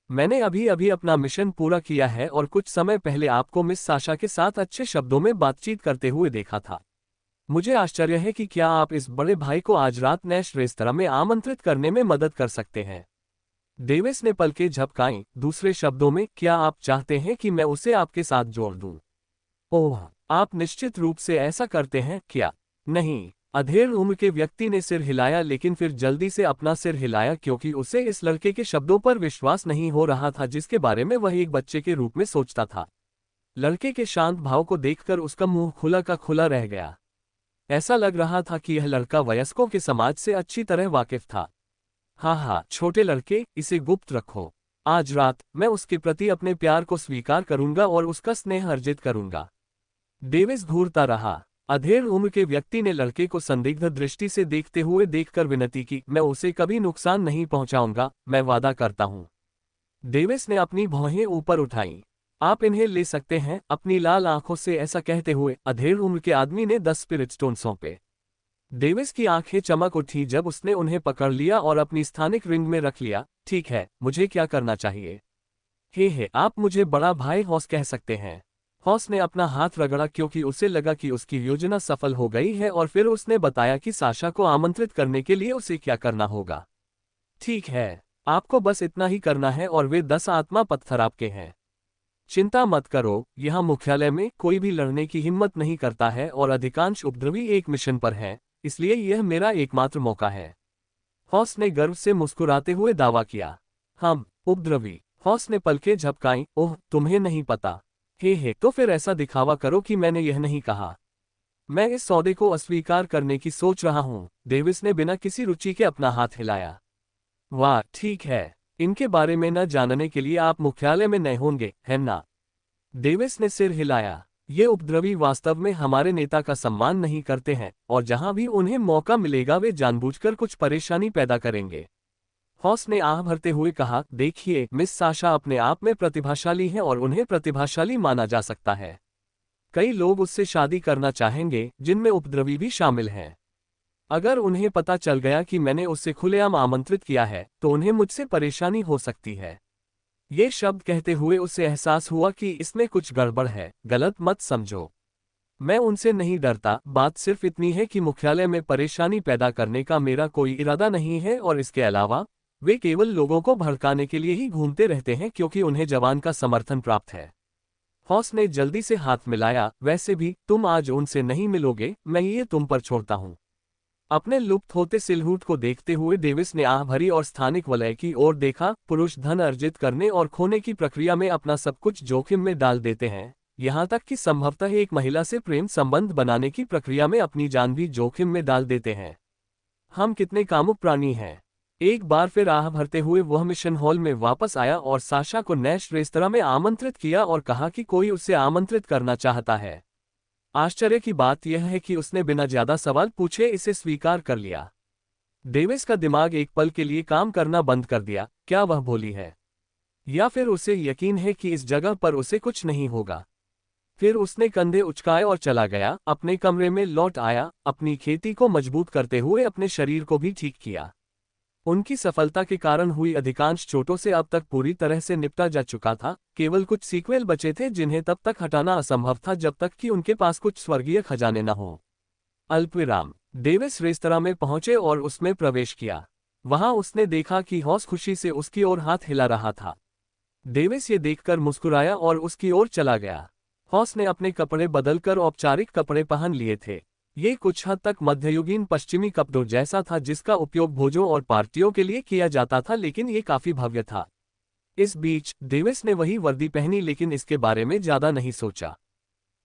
Speaker 1: मैंने अभी अभी अपना मिशन पूरा किया है और कुछ समय पहले आपको मिस साशा के साथ अच्छे शब्दों में बातचीत करते हुए देखा था। मुझे आश्चर्य है कि क्या आप इस बड़े भाई को आज रात नैश रेस्तरां में आमंत्रित करने में मदद कर सकते हैं? डेविस ने पलकें झपकाईं। दूसरे शब्दों में, क्या आप चाहते हैं कि मैं उसे आपके साथ जोड़ दूं? ओह, आप निश्चित रूप से ऐसा करते हैं क्या? नहीं, अधेड़ उम्र के व्यक्ति ने सिर हिलाया, लेकिन फिर जल्दी से अपना सिर हिलाया क्योंकि उसे इस लड़के के शब्दों पर विश्वास नहीं हो रहा था जिसके बारे में वह एक बच्चे के रूप में सोचता था। लड़के के शांत भाव को देखकर उसका मुंह खुला का खुला रह गया। ऐसा लग रहा था कि यह लड़का वयस्कों के समाज से अच्छी तरह वाकिफ था। हाँ, छोटे लड़के, इसे गुप्त रखो। आज रात मैं उसके प्रति अपने प्यार को स्वीकार करूंगा और उसका स्नेह अर्जित करूंगा। डेविस घूरता रहा। अधेड़ उम्र के व्यक्ति ने लड़के को संदिग्ध दृष्टि से देखते हुए देखकर विनती की, मैं उसे कभी नुकसान नहीं पहुंचाऊंगा, मैं वादा करता हूं। डेविस ने अपनी भौहें ऊपर उठाईं। आप इन्हें ले सकते हैं। अपनी लाल आंखों से ऐसा कहते हुए अधेड़ उम्र के आदमी ने 10 स्पिरिट स्टोन सौंपे। डेविस की आंखें चमक उठी जब उसने उन्हें पकड़ लिया और अपनी स्थानिक रिंग में रख लिया। ठीक है, मुझे क्या करना चाहिए? हे, आप मुझे बड़ा भाई हॉस कह सकते हैं। हॉस ने अपना हाथ रगड़ा क्योंकि उसे लगा कि उसकी योजना सफल हो गई है और फिर उसने बताया कि साशा को आमंत्रित करने के लिए उसे क्या करना होगा। ठीक है, आपको बस इतना ही करना है और वे 10 आत्मा पत्थर आपके हैं। चिंता मत करो, यहाँ मुख्यालय में कोई भी लड़ने की हिम्मत नहीं करता है और अधिकांश उपद्रवी एक मिशन पर हैं, इसलिए यह मेरा एकमात्र मौका है। हॉस ने गर्व से मुस्कुराते हुए दावा किया। हम उपद्रवी? हॉस ने पलकें झपकाईं। ओह, तुम्हें नहीं पता? हे, तो फिर ऐसा दिखावा करो कि मैंने यह नहीं कहा। मैं इस सौदे को अस्वीकार करने की सोच रहा हूं। डेविस ने बिना किसी रुचि के अपना हाथ हिलाया। वाह, ठीक है, इनके बारे में न जानने के लिए आप मुख्यालय में नए होंगे, है ना? डेविस ने सिर हिलाया। ये उपद्रवी वास्तव में हमारे नेता का सम्मान नहीं करते हैं और जहां भी उन्हें मौका मिलेगा वे जानबूझकर कुछ परेशानी पैदा करेंगे। हॉस ने आह भरते हुए कहा, देखिए, मिस साशा अपने आप में प्रतिभाशाली हैं और उन्हें प्रतिभाशाली माना जा सकता है। कई लोग उससे शादी करना चाहेंगे, जिनमें उपद्रवी भी शामिल हैं। अगर उन्हें पता चल गया कि मैंने उसे खुलेआम आमंत्रित किया है तो उन्हें मुझसे परेशानी हो सकती है। ये शब्द कहते हुए उसे एहसास हुआ कि इसमें कुछ गड़बड़ है। गलत मत समझो, मैं उनसे नहीं डरता। बात सिर्फ इतनी है कि मुख्यालय में परेशानी पैदा करने का मेरा कोई इरादा नहीं है और इसके अलावा वे केवल लोगों को भड़काने के लिए ही घूमते रहते हैं क्योंकि उन्हें जवान का समर्थन प्राप्त है। हॉस ने जल्दी से हाथ मिलाया। वैसे भी तुम आज उनसे नहीं मिलोगे, मैं ये तुम पर छोड़ता हूं। अपने लुप्त होते सिलहूट को देखते हुए डेविस ने आह भरी और स्थानिक वलय की ओर देखा। पुरुष धन अर्जित करने और खोने की प्रक्रिया में अपना सब कुछ जोखिम में डाल देते हैं, यहाँ तक कि संभवतः एक महिला से प्रेम संबंध बनाने की प्रक्रिया में अपनी जान भी जोखिम में डाल देते हैं। हम कितने कामुक प्राणी हैं। एक बार फिर आह भरते हुए वह मिशन हॉल में वापस आया और साशा को नैश रेस्तरां में आमंत्रित किया और कहा कि कोई उसे आमंत्रित करना चाहता है। आश्चर्य की बात यह है कि उसने बिना ज्यादा सवाल पूछे इसे स्वीकार कर लिया। डेविस का दिमाग एक पल के लिए काम करना बंद कर दिया। क्या वह भोली है, या फिर उसे यकीन है कि इस जगह पर उसे कुछ नहीं होगा? फिर उसने कंधे उचकाए और चला गया, अपने कमरे में लौट आया, अपनी खेती को मजबूत करते हुए अपने शरीर को भी ठीक किया। उनकी सफलता के कारण हुई अधिकांश चोटों से अब तक पूरी तरह से निपटा जा चुका था। केवल कुछ सीक्वेल बचे थे जिन्हें तब तक हटाना असंभव था जब तक कि उनके पास कुछ स्वर्गीय खजाने न हो। अल्पविराम। डेविस रेस्तरां में पहुंचे और उसमें प्रवेश किया। वहां उसने देखा कि हॉस खुशी से उसकी ओर हाथ हिला रहा था। डेविस ये देखकर मुस्कुराया और उसकी ओर चला गया। हॉस ने अपने कपड़े बदलकर औपचारिक कपड़े पहन लिए थे। ये कुछ हद तक मध्ययुगीन पश्चिमी कपड़ों जैसा था जिसका उपयोग भोजों और पार्टियों के लिए किया जाता था, लेकिन ये काफी भव्य था। इस बीच डेविस ने वही वर्दी पहनी, लेकिन इसके बारे में ज्यादा नहीं सोचा।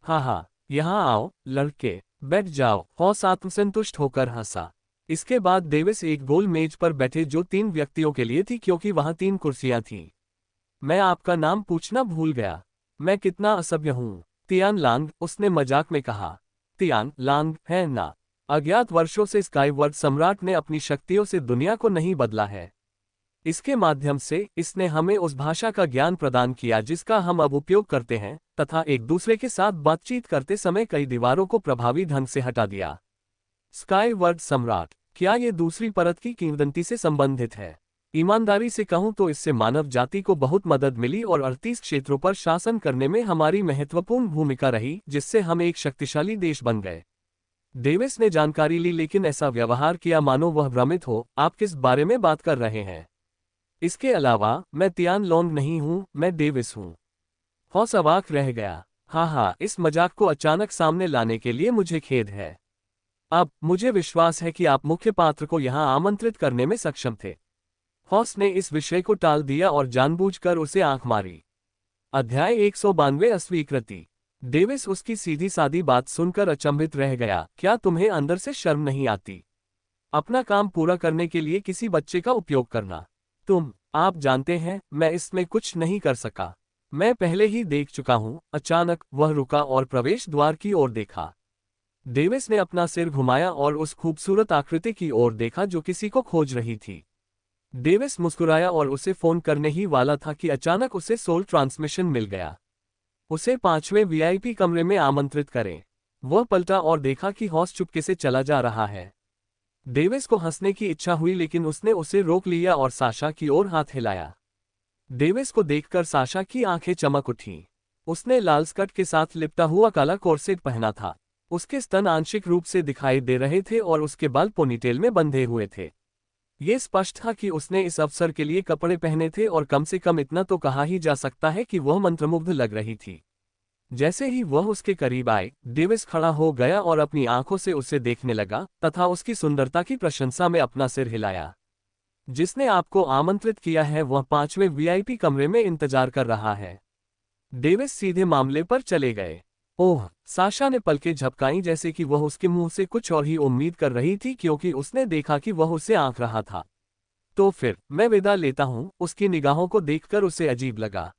Speaker 1: हाँ, यहाँ आओ लड़के, बैठ जाओ, हॉस आत्मसंतुष्ट होकर हंसा। इसके बाद डेविस एक गोल मेज पर बैठे जो 3 व्यक्तियों के लिए थी, क्योंकि वहां 3 कुर्सियां थीं। मैं आपका नाम पूछना भूल गया। मैं कितना असभ्य हूँ। तियान लांग, उसने मजाक में कहा। तियान लांग है ना? अज्ञात वर्षों से स्काईवर्ड सम्राट ने अपनी शक्तियों से दुनिया को नहीं बदला है। इसके माध्यम से इसने हमें उस भाषा का ज्ञान प्रदान किया जिसका हम अब उपयोग करते हैं, तथा एक दूसरे के साथ बातचीत करते समय कई दीवारों को प्रभावी ढंग से हटा दिया। स्काईवर्ड सम्राट, क्या ये दूसरी परत की किंवदंती से संबंधित है? ईमानदारी से कहूं तो इससे मानव जाति को बहुत मदद मिली और 38 क्षेत्रों पर शासन करने में हमारी महत्वपूर्ण भूमिका रही, जिससे हम एक शक्तिशाली देश बन गए। डेविस ने जानकारी ली, लेकिन ऐसा व्यवहार किया मानो वह भ्रमित हो। आप किस बारे में बात कर रहे हैं? इसके अलावा मैं तियान लोंग नहीं हूं, मैं डेविस हूं। हॉस अवाक रह गया। हाँ, इस मजाक को अचानक सामने लाने के लिए मुझे खेद है। अब मुझे विश्वास है कि आप मुख्य पात्र को यहां आमंत्रित करने में सक्षम थे। हॉस ने इस विषय को टाल दिया और जानबूझकर उसे आंख मारी। अध्याय 192 अस्वीकृति। डेविस उसकी सीधी सादी बात सुनकर अचंभित रह गया। क्या तुम्हें अंदर से शर्म नहीं आती? अपना काम पूरा करने के लिए किसी बच्चे का उपयोग करना। आप जानते हैं, मैं इसमें कुछ नहीं कर सका। मैं पहले ही देख चुका हूं। अचानक वह रुका और प्रवेश द्वार की ओर देखा। डेविस ने अपना सिर घुमाया और उस खूबसूरत आकृति की ओर देखा जो किसी को खोज रही थी। डेविस मुस्कुराया और उसे फोन करने ही वाला था कि अचानक उसे सोल ट्रांसमिशन मिल गया। उसे 5वें वीआईपी कमरे में आमंत्रित करें। वह पलटा और देखा कि हॉस चुपके से चला जा रहा है। डेविस को हंसने की इच्छा हुई, लेकिन उसने उसे रोक लिया और साशा की ओर हाथ हिलाया। डेविस को देखकर साशा की आंखें चमक उठीं। उसने लाल स्कर्ट के साथ लिपटा हुआ काला कोर्सेट पहना था। उसके स्तन आंशिक रूप से दिखाई दे रहे थे और उसके बाल पोनीटेल में बंधे हुए थे। ये स्पष्ट था कि उसने इस अवसर के लिए कपड़े पहने थे, और कम से कम इतना तो कहा ही जा सकता है कि वह मंत्रमुग्ध लग रही थी। जैसे ही वह उसके करीब आए, डेविस खड़ा हो गया और अपनी आंखों से उसे देखने लगा, तथा उसकी सुंदरता की प्रशंसा में अपना सिर हिलाया। जिसने आपको आमंत्रित किया है वह 5वें वीआईपी कमरे में इंतजार कर रहा है। डेविस सीधे मामले पर चले गए। ओह, साशा ने पलकें झपकाईं, जैसे कि वह उसके मुंह से कुछ और ही उम्मीद कर रही थी, क्योंकि उसने देखा कि वह उसे आंक रहा था। तो फिर मैं विदा लेता हूं। उसकी निगाहों को देखकर उसे अजीब लगा।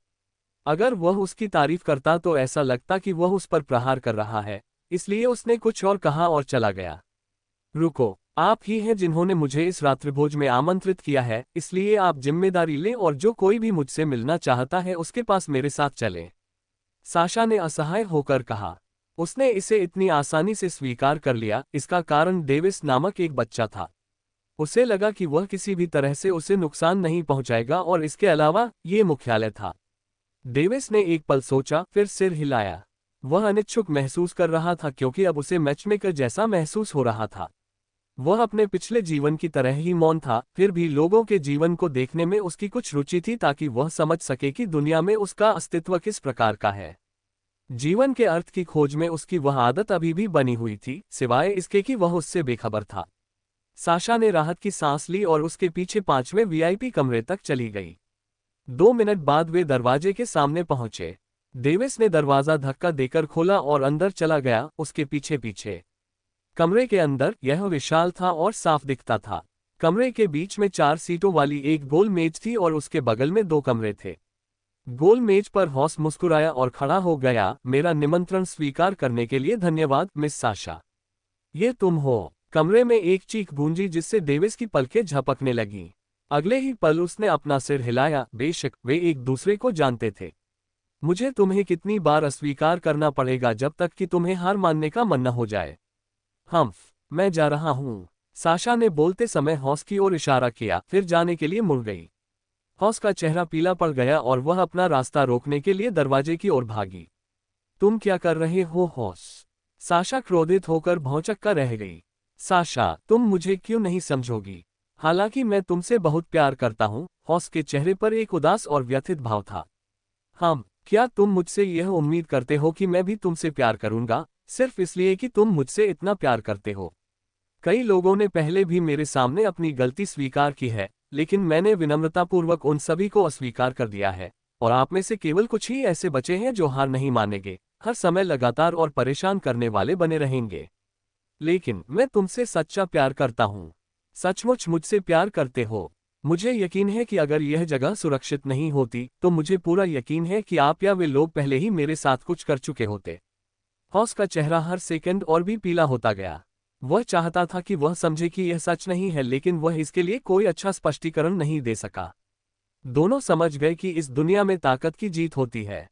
Speaker 1: अगर वह उसकी तारीफ करता तो ऐसा लगता कि वह उस पर प्रहार कर रहा है, इसलिए उसने कुछ और कहा और चला गया। रुको, आप ही हैं जिन्होंने मुझे इस रात्रिभोज में आमंत्रित किया है, इसलिए आप जिम्मेदारी लें और जो कोई भी मुझसे मिलना चाहता है उसके पास मेरे साथ चले। साशा ने असहाय होकर कहा। उसने इसे इतनी आसानी से स्वीकार कर लिया, इसका कारण डेविस नामक एक बच्चा था। उसे लगा कि वह किसी भी तरह से उसे नुकसान नहीं पहुंचाएगा, और इसके अलावा ये मुख्यालय था। डेविस ने एक पल सोचा, फिर सिर हिलाया। वह अनिच्छुक महसूस कर रहा था, क्योंकि अब उसे मैचमेकर जैसा महसूस हो रहा था। वह अपने पिछले जीवन की तरह ही मौन था, फिर भी लोगों के जीवन को देखने में उसकी कुछ रुचि थी, ताकि वह समझ सके कि दुनिया में उसका अस्तित्व किस प्रकार का है। जीवन के अर्थ की खोज में उसकी वह आदत अभी भी बनी हुई थी, सिवाय इसके कि वह उससे बेखबर था। साशा ने राहत की सांस ली और उसके पीछे 5वें वीआईपी कमरे तक चली गई। 2 मिनट बाद वे दरवाजे के सामने पहुंचे। डेविस ने दरवाजा धक्का देकर खोला और अंदर चला गया, उसके पीछे पीछे। कमरे के अंदर यह विशाल था और साफ दिखता था। कमरे के बीच में 4 सीटों वाली एक गोल मेज थी और उसके बगल में 2 कमरे थे। गोल मेज पर हॉस मुस्कुराया और खड़ा हो गया, मेरा निमंत्रण स्वीकार करने के लिए धन्यवाद मिस साशा। ये तुम हो? कमरे में एक चीख गूंजी जिससे डेविस की पलकें झपकने लगीं। अगले ही पल उसने अपना सिर हिलाया। बेशक वे एक दूसरे को जानते थे। मुझे तुम्हें कितनी बार अस्वीकार करना पड़ेगा जब तक कि तुम्हें हार मानने का मन न हो जाए। मैं जा रहा हूं। साशा ने बोलते समय हॉस की ओर इशारा किया, फिर जाने के लिए मुड़ गई। हॉस का चेहरा पीला पड़ गया और वह अपना रास्ता रोकने के लिए दरवाजे की ओर भागी। तुम क्या कर रहे हो हॉस? साशा क्रोधित होकर भौंचक्का रह गई। साशा, तुम मुझे क्यों नहीं समझोगी? हालांकि मैं तुमसे बहुत प्यार करता हूं। हॉस के चेहरे पर एक उदास और व्यथित भाव था। क्या तुम मुझसे यह उम्मीद करते हो कि मैं भी तुमसे प्यार करूंगा, सिर्फ इसलिए कि तुम मुझसे इतना प्यार करते हो? कई लोगों ने पहले भी मेरे सामने अपनी गलती स्वीकार की है, लेकिन मैंने विनम्रतापूर्वक उन सभी को अस्वीकार कर दिया है, और आप में से केवल कुछ ही ऐसे बचे हैं जो हार नहीं मानेंगे, हर समय लगातार और परेशान करने वाले बने रहेंगे। लेकिन मैं तुमसे सच्चा प्यार करता हूं। सचमुच मुझसे प्यार करते हो? मुझे यकीन है कि अगर यह जगह सुरक्षित नहीं होती तो मुझे पूरा यकीन है कि आप या वे लोग पहले ही मेरे साथ कुछ कर चुके होते। हॉस का चेहरा हर सेकंड और भी पीला होता गया। वह चाहता था कि वह समझे कि यह सच नहीं है, लेकिन वह इसके लिए कोई अच्छा स्पष्टीकरण नहीं दे सका। दोनों समझ गए कि इस दुनिया में ताकत की जीत होती है।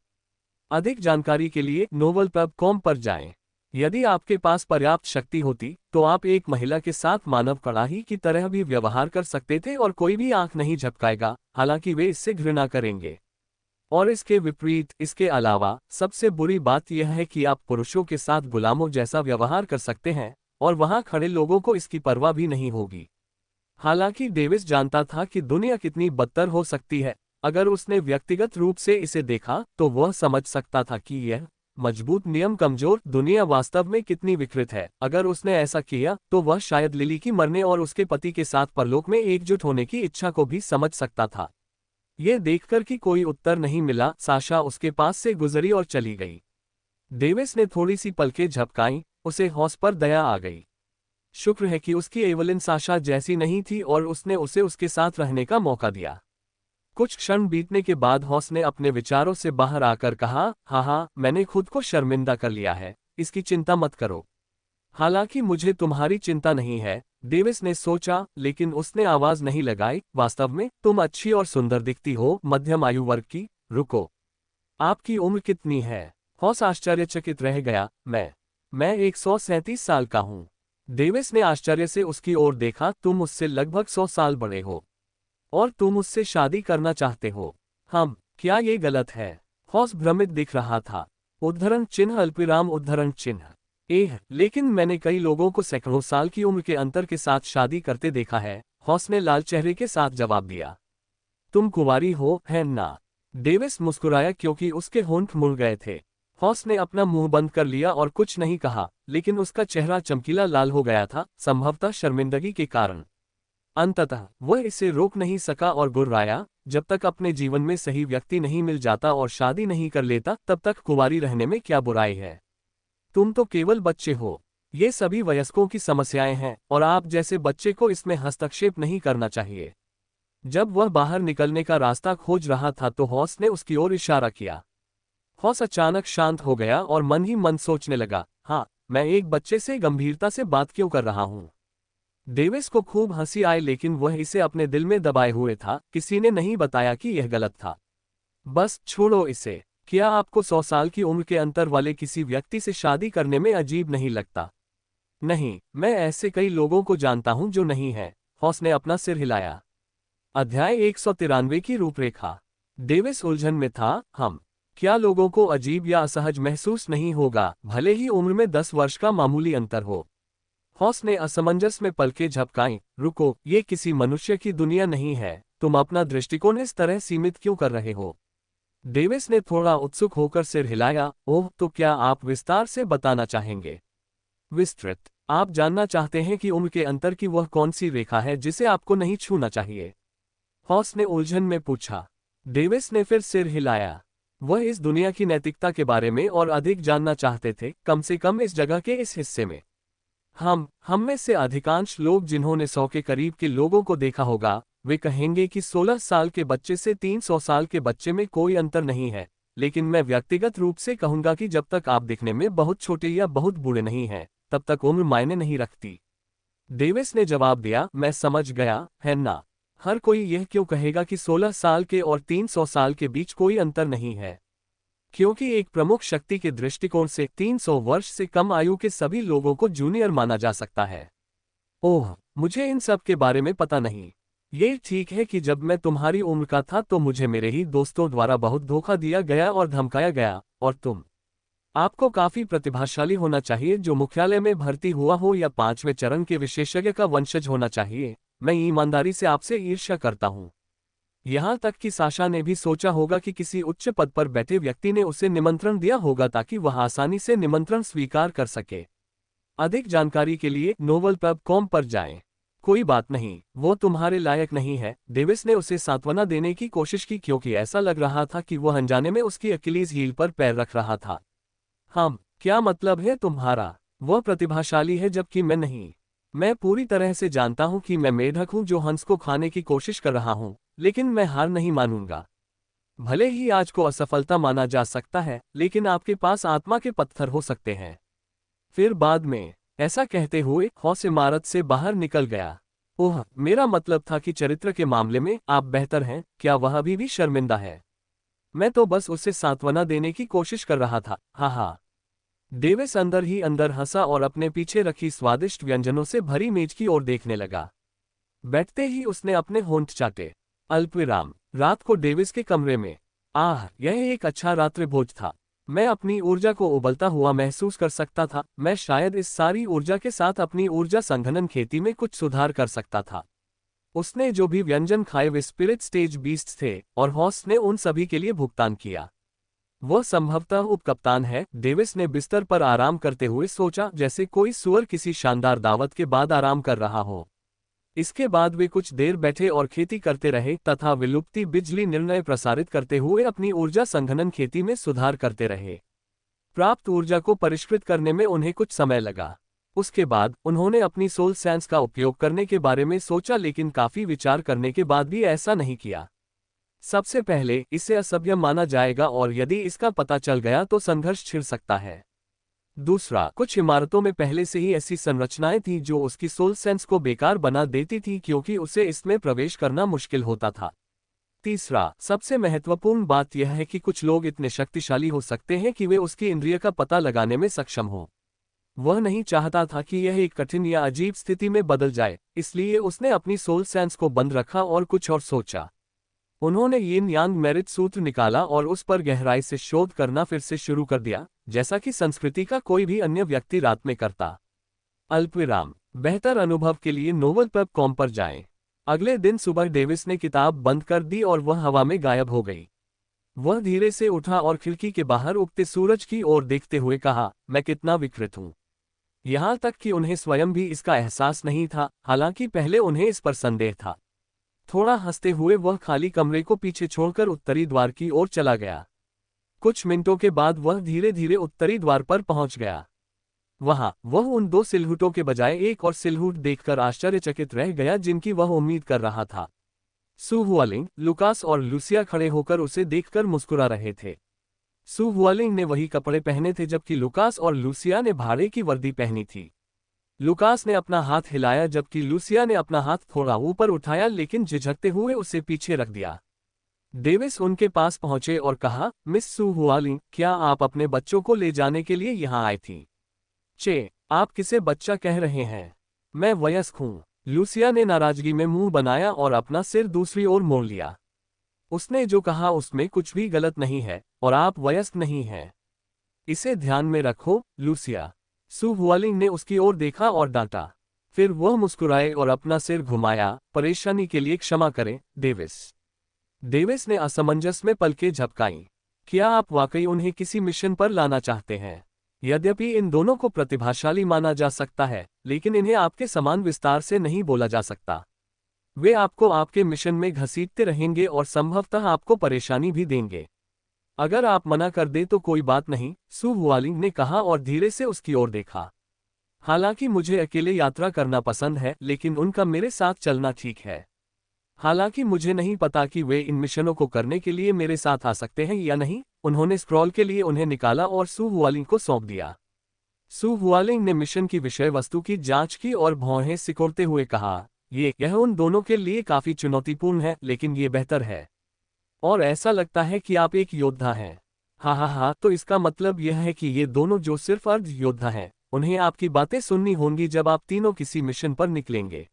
Speaker 1: अधिक जानकारी के लिए novelpub.com पर जाएं। यदि आपके पास पर्याप्त शक्ति होती तो आप एक महिला के साथ मानव कड़ाही की तरह भी व्यवहार कर सकते थे और कोई भी आंख नहीं झपकाएगा, हालांकि वे इससे घृणा करेंगे। और इसके विपरीत, इसके अलावा सबसे बुरी बात यह है कि आप पुरुषों के साथ गुलामों जैसा व्यवहार कर सकते हैं और वहां खड़े लोगों को इसकी परवाह भी नहीं होगी। हालांकि डेविस जानता था कि दुनिया कितनी बदतर हो सकती है। अगर उसने व्यक्तिगत रूप से इसे देखा तो वह समझ सकता था कि यह मजबूत नियम कमजोर दुनिया वास्तव में कितनी विकृत है। अगर उसने ऐसा किया तो वह शायद लिली की मरने और उसके पति के साथ परलोक में एकजुट होने की इच्छा को भी समझ सकता था। ये देखकर कि कोई उत्तर नहीं मिला, साशा उसके पास से गुजरी और चली गई। डेविस ने थोड़ी सी पलकें झपकाईं, उसे हॉस पर दया आ गई। शुक्र है कि उसकी एवलिन साशा जैसी नहीं थी और उसने उसे उसके साथ रहने का मौका दिया। कुछ क्षण बीतने के बाद हॉस ने अपने विचारों से बाहर आकर कहा, हाँ, मैंने खुद को शर्मिंदा कर लिया है, इसकी चिंता मत करो। हालांकि मुझे तुम्हारी चिंता नहीं है, डेविस ने सोचा, लेकिन उसने आवाज नहीं लगाई। वास्तव में तुम अच्छी और सुंदर दिखती हो, मध्यम आयु वर्ग की। रुको, आपकी उम्र कितनी है? हॉस आश्चर्यचकित रह गया। मैं 137 साल का हूं। डेविस ने आश्चर्य से उसकी ओर देखा। तुम उससे लगभग 100 साल बड़े हो और तुम उससे शादी करना चाहते हो? क्या ये गलत है? हॉस भ्रमित दिख रहा था। उद्धरण चिन्ह अल्पविराम उद्धरण चिन्ह। लेकिन मैंने कई लोगों को सैकड़ों साल की उम्र के अंतर के साथ शादी करते देखा है, हॉस ने लाल चेहरे के साथ जवाब दिया। तुम कुंवारी हो, है ना? डेविस मुस्कुराया क्योंकि उसके होंठ मुड़ गए थे। हॉस ने अपना मुंह बंद कर लिया और कुछ नहीं कहा, लेकिन उसका चेहरा चमकीला लाल हो गया था, संभवतः शर्मिंदगी के कारण। अंततः वह इसे रोक नहीं सका और गुर्राया, जब तक अपने जीवन में सही व्यक्ति नहीं मिल जाता और शादी नहीं कर लेता तब तक कुंवारी रहने में क्या बुराई है? तुम तो केवल बच्चे हो। ये सभी वयस्कों की समस्याएं हैं और आप जैसे बच्चे को इसमें हस्तक्षेप नहीं करना चाहिए। जब वह बाहर निकलने का रास्ता खोज रहा था तो हॉस ने उसकी ओर इशारा किया। हॉस अचानक शांत हो गया और मन ही मन सोचने लगा, मैं एक बच्चे से गंभीरता से बात क्यों कर रहा हूं? डेविस को खूब हंसी आई, लेकिन वह इसे अपने दिल में दबाए हुए था। किसी ने नहीं बताया कि यह गलत था। बस छोड़ो इसे। क्या आपको 100 साल की उम्र के अंतर वाले किसी व्यक्ति से शादी करने में अजीब नहीं लगता? नहीं, मैं ऐसे कई लोगों को जानता हूं जो नहीं है। हॉस ने अपना सिर हिलाया। अध्याय 193 की रूपरेखा। डेविस उलझन में था। क्या लोगों को अजीब या असहज महसूस नहीं होगा, भले ही उम्र में 10 वर्ष का मामूली अंतर हो? हॉस ने असमंजस में पलकें झपकाईं। रुको, ये किसी मनुष्य की दुनिया नहीं है। तुम अपना दृष्टिकोण इस तरह सीमित क्यों कर रहे हो? डेविस ने थोड़ा उत्सुक होकर सिर हिलाया। ओह, तो क्या आप विस्तार से बताना चाहेंगे? विस्तृत। आप जानना चाहते हैं कि उम्र के अंतर की वह कौन सी रेखा है जिसे आपको नहीं छूना चाहिए? हॉस ने उलझन में पूछा। डेविस ने फिर सिर हिलाया। वह इस दुनिया की नैतिकता के बारे में और अधिक जानना चाहते थे, कम से कम इस जगह के इस हिस्से में। हम में से अधिकांश लोग जिन्होंने 100 के करीब के लोगों को देखा होगा, वे कहेंगे कि 16 साल के बच्चे से 300 साल के बच्चे में कोई अंतर नहीं है, लेकिन मैं व्यक्तिगत रूप से कहूंगा कि जब तक आप दिखने में बहुत छोटे या बहुत बूढ़े नहीं हैं, तब तक उम्र मायने नहीं रखती। डेविस ने जवाब दिया, मैं समझ गया, है ना? हर कोई यह क्यों कहेगा कि 16 साल के और 300 साल के बीच कोई अंतर नहीं है? क्योंकि एक प्रमुख शक्ति के दृष्टिकोण से 300 वर्ष से कम आयु के सभी लोगों को जूनियर माना जा सकता है। ओह, मुझे इन सब के बारे में पता नहीं। ये ठीक है कि जब मैं तुम्हारी उम्र का था तो मुझे मेरे ही दोस्तों द्वारा बहुत धोखा दिया गया और धमकाया गया, और आपको काफी प्रतिभाशाली होना चाहिए जो मुख्यालय में भर्ती हुआ हो या 5वें चरण के विशेषज्ञ का वंशज होना चाहिए। मैं ईमानदारी से आपसे ईर्ष्या करता हूं। यहां तक कि साशा ने भी सोचा होगा कि किसी उच्च पद पर बैठे व्यक्ति ने उसे निमंत्रण दिया होगा ताकि वह आसानी से निमंत्रण स्वीकार कर सके। अधिक जानकारी के लिए novelpub.com पर जाएं। कोई बात नहीं, वो तुम्हारे लायक नहीं है। डेविस ने उसे सांत्वना देने की कोशिश की क्योंकि ऐसा लग रहा था कि वह अनजाने में उसकी अकीलीज हील पर पैर रख रहा था। क्या मतलब है तुम्हारा? वह प्रतिभाशाली है जबकि मैं नहीं। मैं पूरी तरह से जानता हूं कि मैं मेढक हूं जो हंस को खाने की कोशिश कर रहा हूं, लेकिन मैं हार नहीं मानूंगा। भले ही आज को असफलता माना जा सकता है, लेकिन आपके पास आत्मा के पत्थर हो सकते हैं। फिर बाद में, ऐसा कहते हुए हॉस इमारत से बाहर निकल गया। ओह, मेरा मतलब था कि चरित्र के मामले में आप बेहतर हैं। क्या वह अभी भी शर्मिंदा है? मैं तो बस उसे सांत्वना देने की कोशिश कर रहा था। हाँ। डेविस अंदर ही अंदर हंसा और अपने पीछे रखी स्वादिष्ट व्यंजनों से भरी मेज की ओर देखने लगा। बैठते ही उसने अपने होंठ चाटे। अल्पविराम। रात को डेविस के कमरे में। यह एक अच्छा रात्रिभोज था। मैं अपनी ऊर्जा को उबलता हुआ महसूस कर सकता था। मैं शायद इस सारी ऊर्जा के साथ अपनी ऊर्जा संघनन खेती में कुछ सुधार कर सकता था। उसने जो भी व्यंजन खाए वे स्पिरिट स्टेज बीस्ट थे, और हॉस ने उन सभी के लिए भुगतान किया। वह संभवतः उपकप्तान है। डेविस ने बिस्तर पर आराम करते हुए सोचा, जैसे कोई सुअर किसी शानदार दावत के बाद आराम कर रहा हो। इसके बाद वे कुछ देर बैठे और खेती करते रहे तथा विलुप्ति बिजली निर्णय प्रसारित करते हुए अपनी ऊर्जा संघनन खेती में सुधार करते रहे। प्राप्त ऊर्जा को परिष्कृत करने में उन्हें कुछ समय लगा। उसके बाद उन्होंने अपनी सोल सेंस का उपयोग करने के बारे में सोचा, लेकिन काफी विचार करने के बाद भी ऐसा नहीं किया। सबसे पहले, इसे असभ्य माना जाएगा और यदि इसका पता चल गया तो संघर्ष छिड़ सकता है। दूसरा, कुछ इमारतों में पहले से ही ऐसी संरचनाएं थीं जो उसकी सोल सेंस को बेकार बना देती थी क्योंकि उसे इसमें प्रवेश करना मुश्किल होता था। तीसरा, सबसे महत्वपूर्ण बात यह है कि कुछ लोग इतने शक्तिशाली हो सकते हैं कि वे उसकी इंद्रिय का पता लगाने में सक्षम हों। वह नहीं चाहता था कि यह एक कठिन या अजीब स्थिति में बदल जाए, इसलिए उसने अपनी सोल सेंस को बंद रखा और कुछ और सोचा। उन्होंने यिन यांग मेरिट सूत्र निकाला और उस पर गहराई से शोध करना फिर से शुरू कर दिया, जैसा कि संस्कृति का कोई भी अन्य व्यक्ति रात में करता। अल्पविराम। बेहतर अनुभव के लिए novelpub.com पर जाएं। अगले दिन सुबह डेविस ने किताब बंद कर दी और वह हवा में गायब हो गई। वह धीरे से उठा और खिड़की के बाहर उगते सूरज की ओर देखते हुए कहा, मैं कितना विकृत हूं। यहां तक कि उन्हें स्वयं भी इसका एहसास नहीं था, हालांकि पहले उन्हें इस पर संदेह था। थोड़ा हंसते हुए वह खाली कमरे को पीछे छोड़कर उत्तरी द्वार की ओर चला गया। कुछ मिनटों के बाद वह धीरे धीरे उत्तरी द्वार पर पहुंच गया। वहां वह उन दो सिलहुटों के बजाय एक और सिलहुट देखकर आश्चर्यचकित रह गया जिनकी वह उम्मीद कर रहा था। सु हुआलिंग, लुकास और लूसिया खड़े होकर उसे देखकर मुस्कुरा रहे थे। सु हुआलिंग ने वही कपड़े पहने थे जबकि लुकास और लूसिया ने भाड़े की वर्दी पहनी थी। लुकास ने अपना हाथ हिलाया जबकि लूसिया ने अपना हाथ थोड़ा ऊपर उठाया, लेकिन झिझकते हुए उसे पीछे रख दिया। डेविस उनके पास पहुंचे और कहा, मिस सु हुआलिंग, क्या आप अपने बच्चों को ले जाने के लिए यहां आई थी? आप किसे बच्चा कह रहे हैं? मैं वयस्क हूं। लूसिया ने नाराजगी में मुंह बनाया और अपना सिर दूसरी ओर मोड़ लिया। उसने जो कहा उसमें कुछ भी गलत नहीं है, और आप वयस्क नहीं हैं। इसे ध्यान में रखो, लूसिया। सु हुआलिंग ने उसकी ओर देखा और डांटा। फिर वह मुस्कुराए और अपना सिर घुमाया। परेशानी के लिए क्षमा करें, डेविस। डेविस ने असमंजस में पलकें झपकाईं। क्या आप वाकई उन्हें किसी मिशन पर लाना चाहते हैं? यद्यपि इन दोनों को प्रतिभाशाली माना जा सकता है, लेकिन इन्हें आपके समान विस्तार से नहीं बोला जा सकता। वे आपको आपके मिशन में घसीटते रहेंगे और संभवतः आपको परेशानी भी देंगे। अगर आप मना कर दें तो कोई बात नहीं, सु हुआलिंग ने कहा और धीरे से उसकी ओर देखा। हालांकि मुझे अकेले यात्रा करना पसंद है, लेकिन उनका मेरे साथ चलना ठीक है। हालांकि मुझे नहीं पता कि वे इन मिशनों को करने के लिए मेरे साथ आ सकते हैं या नहीं। उन्होंने स्क्रॉल के लिए उन्हें निकाला और सु हुआलिंग को सौंप दिया। सु हुआलिंग ने मिशन की विषय वस्तु की जांच की और भौहें सिकोड़ते हुए कहा, यह उन दोनों के लिए काफी चुनौतीपूर्ण है, लेकिन ये बेहतर है। और ऐसा लगता है कि आप एक योद्धा हैं। हाँ, तो इसका मतलब यह है कि ये दोनों जो सिर्फ अर्ध योद्धा हैं, उन्हें आपकी बातें सुननी होंगी जब आप तीनों किसी मिशन पर निकलेंगे।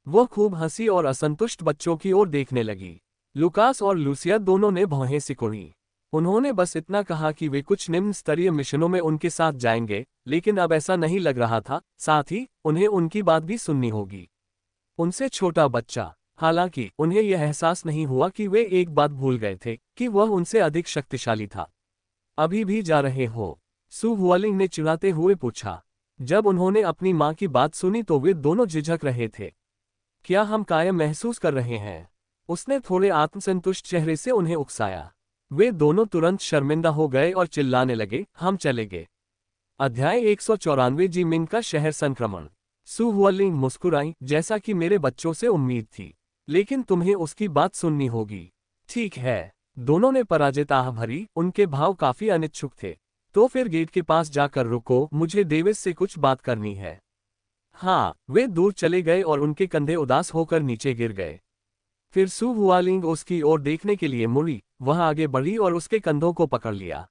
Speaker 1: वह खूब हंसी और असंतुष्ट बच्चों की ओर देखने लगी। लुकास और लूसिया दोनों ने भौहें सिकोड़ी। उन्होंने बस इतना कहा कि वे कुछ निम्न स्तरीय मिशनों में उनके साथ जाएंगे, लेकिन अब ऐसा नहीं लग रहा था। साथ ही उन्हें उनकी बात भी सुननी होगी। उनसे छोटा बच्चा। हालांकि उन्हें यह एहसास नहीं हुआ कि वे एक बात भूल गए थे कि वह उनसे अधिक शक्तिशाली था। अभी भी जा रहे हो? सु हुआलिंग ने चिढ़ाते हुए पूछा। जब उन्होंने अपनी मां की बात सुनी तो वे दोनों झिझक रहे थे। क्या हम कायम महसूस कर रहे हैं? उसने थोड़े आत्मसंतुष्ट चेहरे से उन्हें उकसाया। वे दोनों तुरंत शर्मिंदा हो गए और चिल्लाने लगे, हम चलेंगे। अध्याय 194 जी मिंग का शहर संक्रमण। सु हुआलिंग मुस्कुराई, जैसा कि मेरे बच्चों से उम्मीद थी। लेकिन तुम्हें उसकी बात सुननी होगी। ठीक है। दोनों ने पराजित आह भरी, उनके भाव काफी अनिच्छुक थे। तो फिर गेट के पास जाकर रुको, मुझे डेविस से कुछ बात करनी है। हाँ, वे दूर चले गए और उनके कंधे उदास होकर नीचे गिर गए। फिर सु हुआलिंग उसकी ओर देखने के लिए मुड़ी, वह आगे बढ़ी और उसके कंधों को पकड़ लिया।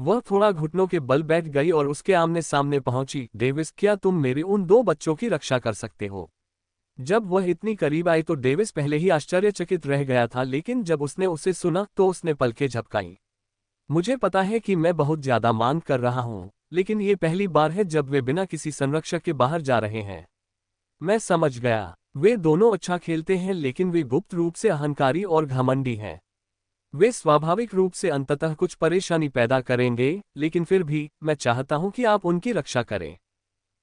Speaker 1: वह थोड़ा घुटनों के बल बैठ गई और उसके आमने सामने पहुंची। डेविस, क्या तुम मेरे उन दो बच्चों की रक्षा कर सकते हो? जब वह इतनी करीब आई तो डेविस पहले ही आश्चर्यचकित रह गया था, लेकिन जब उसने उसे सुना तो उसने पलकें झपकाईं। मुझे पता है कि मैं बहुत ज्यादा मांग कर रहा हूं, लेकिन ये पहली बार है जब वे बिना किसी संरक्षक के बाहर जा रहे हैं। मैं समझ गया। वे दोनों अच्छा खेलते हैं, लेकिन वे गुप्त रूप से अहंकारी और घमंडी हैं। वे स्वाभाविक रूप से अंततः कुछ परेशानी पैदा करेंगे, लेकिन फिर भी मैं चाहता हूं कि आप उनकी रक्षा करें।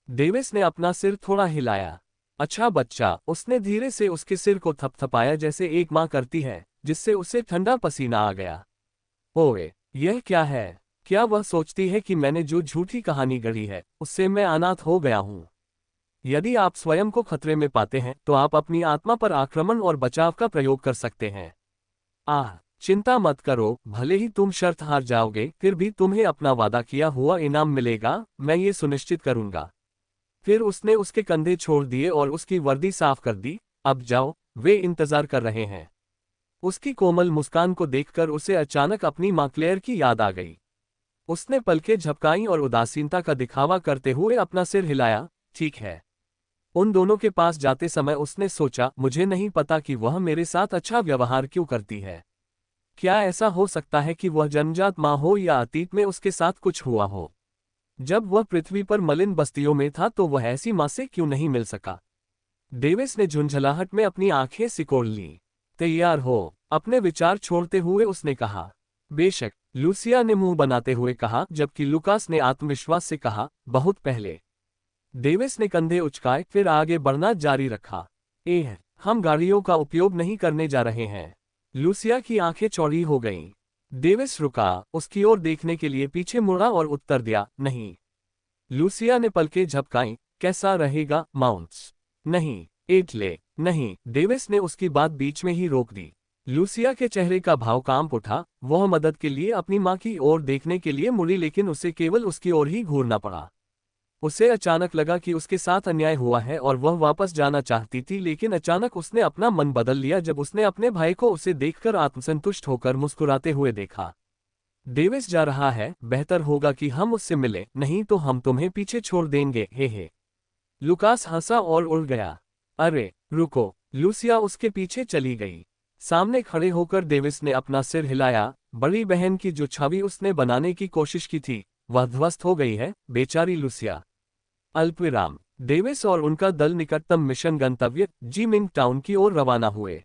Speaker 1: डेविस ने अपना सिर थोड़ा हिलाया। अच्छा बच्चा, उसने धीरे से उसके सिर को थपथपाया जैसे एक मां करती है, जिससे उसे ठंडा पसीना आ गया। ओए, यह क्या है? क्या वह सोचती है कि मैंने जो झूठी कहानी गढ़ी है उससे मैं अनाथ हो गया हूं? यदि आप स्वयं को खतरे में पाते हैं तो आप अपनी आत्मा पर आक्रमण और बचाव का प्रयोग कर सकते हैं। चिंता मत करो, भले ही तुम शर्त हार जाओगे, फिर भी तुम्हें अपना वादा किया हुआ इनाम मिलेगा, मैं ये सुनिश्चित करूंगा। फिर उसने उसके कंधे छोड़ दिए और उसकी वर्दी साफ कर दी। अब जाओ, वे इंतजार कर रहे हैं। उसकी कोमल मुस्कान को देखकर उसे अचानक अपनी मां क्लेयर की याद आ गई। उसने पलकें झपकाईं और उदासीनता का दिखावा करते हुए अपना सिर हिलाया। ठीक है। उन दोनों के पास जाते समय उसने सोचा, मुझे नहीं पता कि वह मेरे साथ अच्छा व्यवहार क्यों करती है। क्या ऐसा हो सकता है कि वह जन्मजात मां हो या अतीत में उसके साथ कुछ हुआ हो? जब वह पृथ्वी पर मलिन बस्तियों में था तो वह ऐसी मां से क्यों नहीं मिल सका? डेविस ने झुंझलाहट में अपनी आंखें सिकोड़ लीं। तैयार हो? अपने विचार छोड़ते हुए उसने कहा। बेशक, लूसिया ने मुंह बनाते हुए कहा, जबकि लुकास ने आत्मविश्वास से कहा, बहुत पहले। डेविस ने कंधे उचकाए, फिर आगे बढ़ना जारी रखा। हम गाड़ियों का उपयोग नहीं करने जा रहे हैं। लूसिया की आंखें चौड़ी हो गईं। डेविस रुका, उसकी ओर देखने के लिए पीछे मुड़ा और उत्तर दिया, नहीं। लूसिया ने पलकें झपकाईं। कैसा रहेगा, माउंट्स? नहीं। एटले? नहीं। डेविस ने उसकी बात बीच में ही रोक दी। लूसिया के चेहरे का भाव कांप उठा। वह मदद के लिए अपनी मां की ओर देखने के लिए मुड़ी, लेकिन उसे केवल उसकी ओर ही घूरना पड़ा। उसे अचानक लगा कि उसके साथ अन्याय हुआ है और वह वापस जाना चाहती थी, लेकिन अचानक उसने अपना मन बदल लिया जब उसने अपने भाई को उसे देखकर आत्मसंतुष्ट होकर मुस्कुराते हुए देखा। डेविस जा रहा है, बेहतर होगा कि हम उससे मिलें, नहीं तो हम तुम्हें पीछे छोड़ देंगे। हे। लुकास हंसा और उड़ गया। अरे रुको! लूसिया उसके पीछे चली गई। सामने खड़े होकर डेविस ने अपना सिर हिलाया। बड़ी बहन की जो छवि उसने बनाने की कोशिश की थी वह ध्वस्त हो गई है, बेचारी लूसिया। अल्पविराम। डेविस और उनका दल निकटतम मिशन गंतव्य जी मिंग टाउन की ओर रवाना हुए।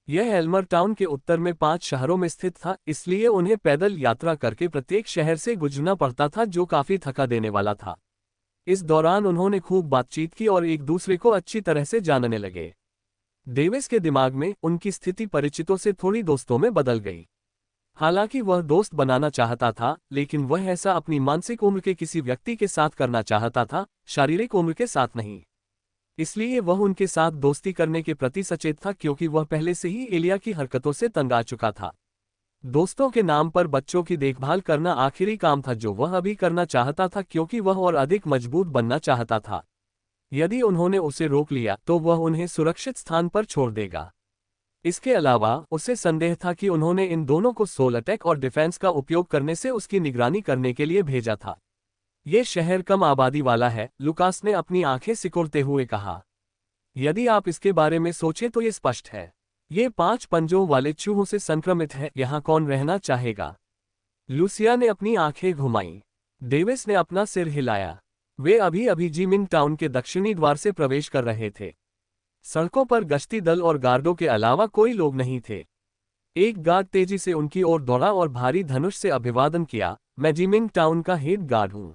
Speaker 1: यह एल्मर टाउन के उत्तर में 5 शहरों में स्थित था, इसलिए उन्हें पैदल यात्रा करके प्रत्येक शहर से गुजरना पड़ता था, जो काफी थका देने वाला था। इस दौरान उन्होंने खूब बातचीत की और एक दूसरे को अच्छी तरह से जानने लगे। डेविस के दिमाग में उनकी स्थिति परिचितों से थोड़ी दोस्तों में बदल गई। हालांकि वह दोस्त बनाना चाहता था, लेकिन वह ऐसा अपनी मानसिक उम्र के किसी व्यक्ति के साथ करना चाहता था, शारीरिक उम्र के साथ नहीं। इसलिए वह उनके साथ दोस्ती करने के प्रति सचेत था, क्योंकि वह पहले से ही एलिया की हरकतों से तंग आ चुका था। दोस्तों के नाम पर बच्चों की देखभाल करना आखिरी काम था जो वह अभी करना चाहता था, क्योंकि वह और अधिक मजबूत बनना चाहता था। यदि उन्होंने उसे रोक लिया तो वह उन्हें सुरक्षित स्थान पर छोड़ देगा। इसके अलावा उसे संदेह था कि उन्होंने इन दोनों को सोल अटैक और डिफेंस का उपयोग करने से उसकी निगरानी करने के लिए भेजा था। ये शहर कम आबादी वाला है, लुकास ने अपनी आंखें सिकुड़ते हुए कहा। यदि आप इसके बारे में सोचें तो ये स्पष्ट है। ये 5 पंजों वाले चूहों से संक्रमित है, यहाँ कौन रहना चाहेगा? लूसिया ने अपनी आंखें घुमाईं। डेविस ने अपना सिर हिलाया। वे अभी अभी जिमिंग टाउन के दक्षिणी द्वार से प्रवेश कर रहे थे। सड़कों पर गश्ती दल और गार्डों के अलावा कोई लोग नहीं थे। एक गार्ड तेजी से उनकी ओर दौड़ा और भारी धनुष से अभिवादन किया। मैं जिमिंग टाउन का हेड गार्ड हूं।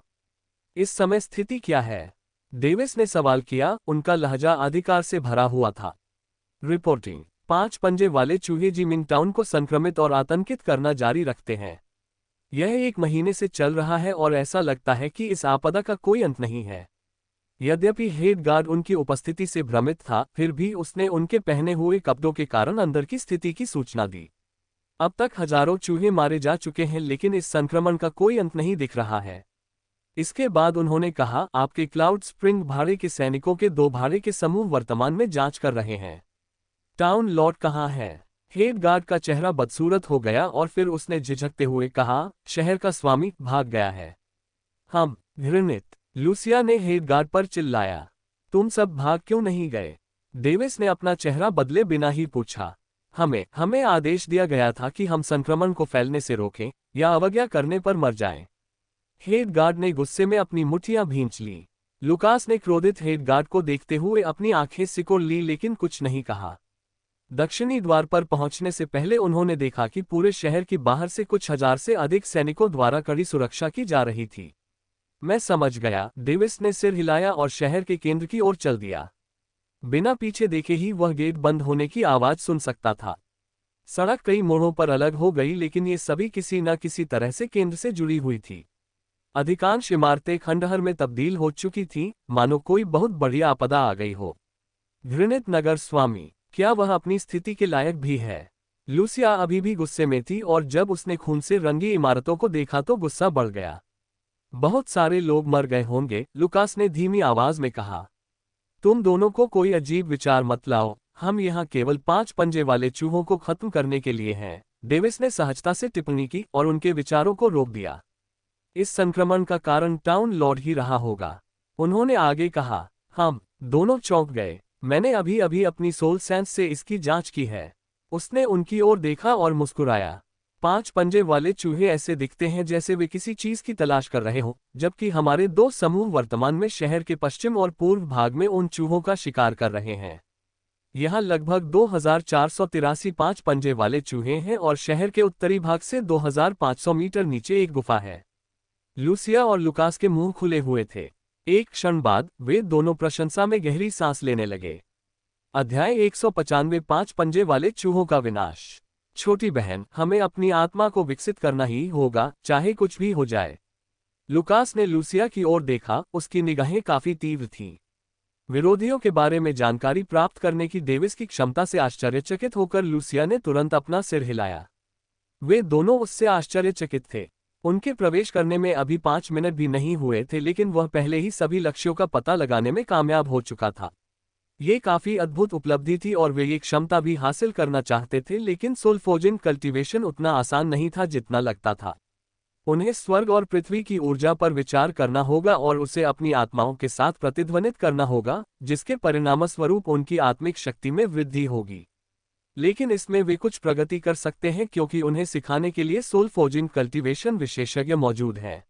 Speaker 1: इस समय स्थिति क्या है? डेविस ने सवाल किया, उनका लहजा अधिकार से भरा हुआ था। रिपोर्टिंग। 5 पंजे वाले चूहे जिमिंग टाउन को संक्रमित और आतंकित करना जारी रखते हैं। यह 1 महीने से चल रहा है और ऐसा लगता है कि इस आपदा का कोई अंत नहीं है। यद्यपि हेड गार्ड उनकी उपस्थिति से भ्रमित था, फिर भी उसने उनके पहने हुए कपड़ों के कारण अंदर की स्थिति की सूचना दी। अब तक हजारों चूहे मारे जा चुके हैं, लेकिन इस संक्रमण का कोई अंत नहीं दिख रहा है। इसके बाद उन्होंने कहा, आपके क्लाउड स्प्रिंग भाड़े के सैनिकों के 2 भाड़े के समूह वर्तमान में जांच कर रहे हैं। टाउन लॉर्ड कहाँ है? हेड गार्ड का चेहरा बदसूरत हो गया और फिर उसने झिझकते हुए कहा, शहर का स्वामी भाग गया है। हम घृणित, लूसिया ने हेड गार्ड पर चिल्लाया। तुम सब भाग क्यों नहीं गए? डेविस ने अपना चेहरा बदले बिना ही पूछा। हमें आदेश दिया गया था कि हम संक्रमण को फैलने से रोकें या अवज्ञा करने पर मर जाएं। हेड गार्ड ने गुस्से में अपनी मुट्ठियां भींच ली। लुकास ने क्रोधित हेड गार्ड को देखते हुए अपनी आंखें सिकोड़ ली, लेकिन कुछ नहीं कहा। दक्षिणी द्वार पर पहुंचने से पहले उन्होंने देखा कि पूरे शहर के बाहर से कुछ हजार से अधिक सैनिकों द्वारा कड़ी सुरक्षा की जा रही थी। मैं समझ गया, डेविस ने सिर हिलाया और शहर के केंद्र की ओर चल दिया। बिना पीछे देखे ही वह गेट बंद होने की आवाज सुन सकता था। सड़क कई मोड़ों पर अलग हो गई, लेकिन ये सभी किसी न किसी तरह से केंद्र से जुड़ी हुई थी। अधिकांश इमारतें खंडहर में तब्दील हो चुकी थीं, मानो कोई बहुत बड़ी आपदा आ गई हो। घृणित नगर स्वामी, क्या वह अपनी स्थिति के लायक भी है? लूसिया अभी भी गुस्से में थी और जब उसने खून से रंगी इमारतों को देखा तो गुस्सा बढ़ गया। बहुत सारे लोग मर गए होंगे, लुकास ने धीमी आवाज में कहा। तुम दोनों को कोई अजीब विचार मत लाओ, हम यहाँ केवल 5 पंजे वाले चूहों को खत्म करने के लिए हैं। डेविस ने सहजता से टिप्पणी की और उनके विचारों को रोक दिया। इस संक्रमण का कारण टाउन लॉर्ड ही रहा होगा, उन्होंने आगे कहा। हम दोनों चौंक गए। मैंने अभी अभी अपनी सोल सेंस से इसकी जांच की है। उसने उनकी ओर देखा और मुस्कुराया। 5 पंजे वाले चूहे ऐसे दिखते हैं जैसे वे किसी चीज की तलाश कर रहे हों, जबकि हमारे 2 समूह वर्तमान में शहर के पश्चिम और पूर्व भाग में उन चूहों का शिकार कर रहे हैं। यहाँ लगभग 2483 5 पंजे वाले चूहे हैं और शहर के उत्तरी भाग से 2500 मीटर नीचे एक गुफा है। लूसिया और लुकास के मुंह खुले हुए थे। एक क्षण बाद वे दोनों प्रशंसा में गहरी सांस लेने लगे। अध्याय 195 5 पंजे वाले चूहों का विनाश। छोटी बहन, हमें अपनी आत्मा को विकसित करना ही होगा, चाहे कुछ भी हो जाए। लुकास ने लूसिया की ओर देखा, उसकी निगाहें काफी तीव्र थीं। विरोधियों के बारे में जानकारी प्राप्त करने की डेविस की क्षमता से आश्चर्यचकित होकर लूसिया ने तुरंत अपना सिर हिलाया। वे दोनों उससे आश्चर्यचकित थे। उनके प्रवेश करने में अभी 5 मिनट भी नहीं हुए थे, लेकिन वह पहले ही सभी लक्ष्यों का पता लगाने में कामयाब हो चुका था। ये काफी अद्भुत उपलब्धि थी और वे ये क्षमता भी हासिल करना चाहते थे, लेकिन सोल्फोजिन कल्टीवेशन उतना आसान नहीं था जितना लगता था। उन्हें स्वर्ग और पृथ्वी की ऊर्जा पर विचार करना होगा और उसे अपनी आत्माओं के साथ प्रतिध्वनित करना होगा, जिसके परिणामस्वरूप उनकी आत्मिक शक्ति में वृद्धि होगी। लेकिन इसमें वे कुछ प्रगति कर सकते हैं क्योंकि उन्हें सिखाने के लिए सोल्फोजिन कल्टीवेशन विशेषज्ञ मौजूद हैं।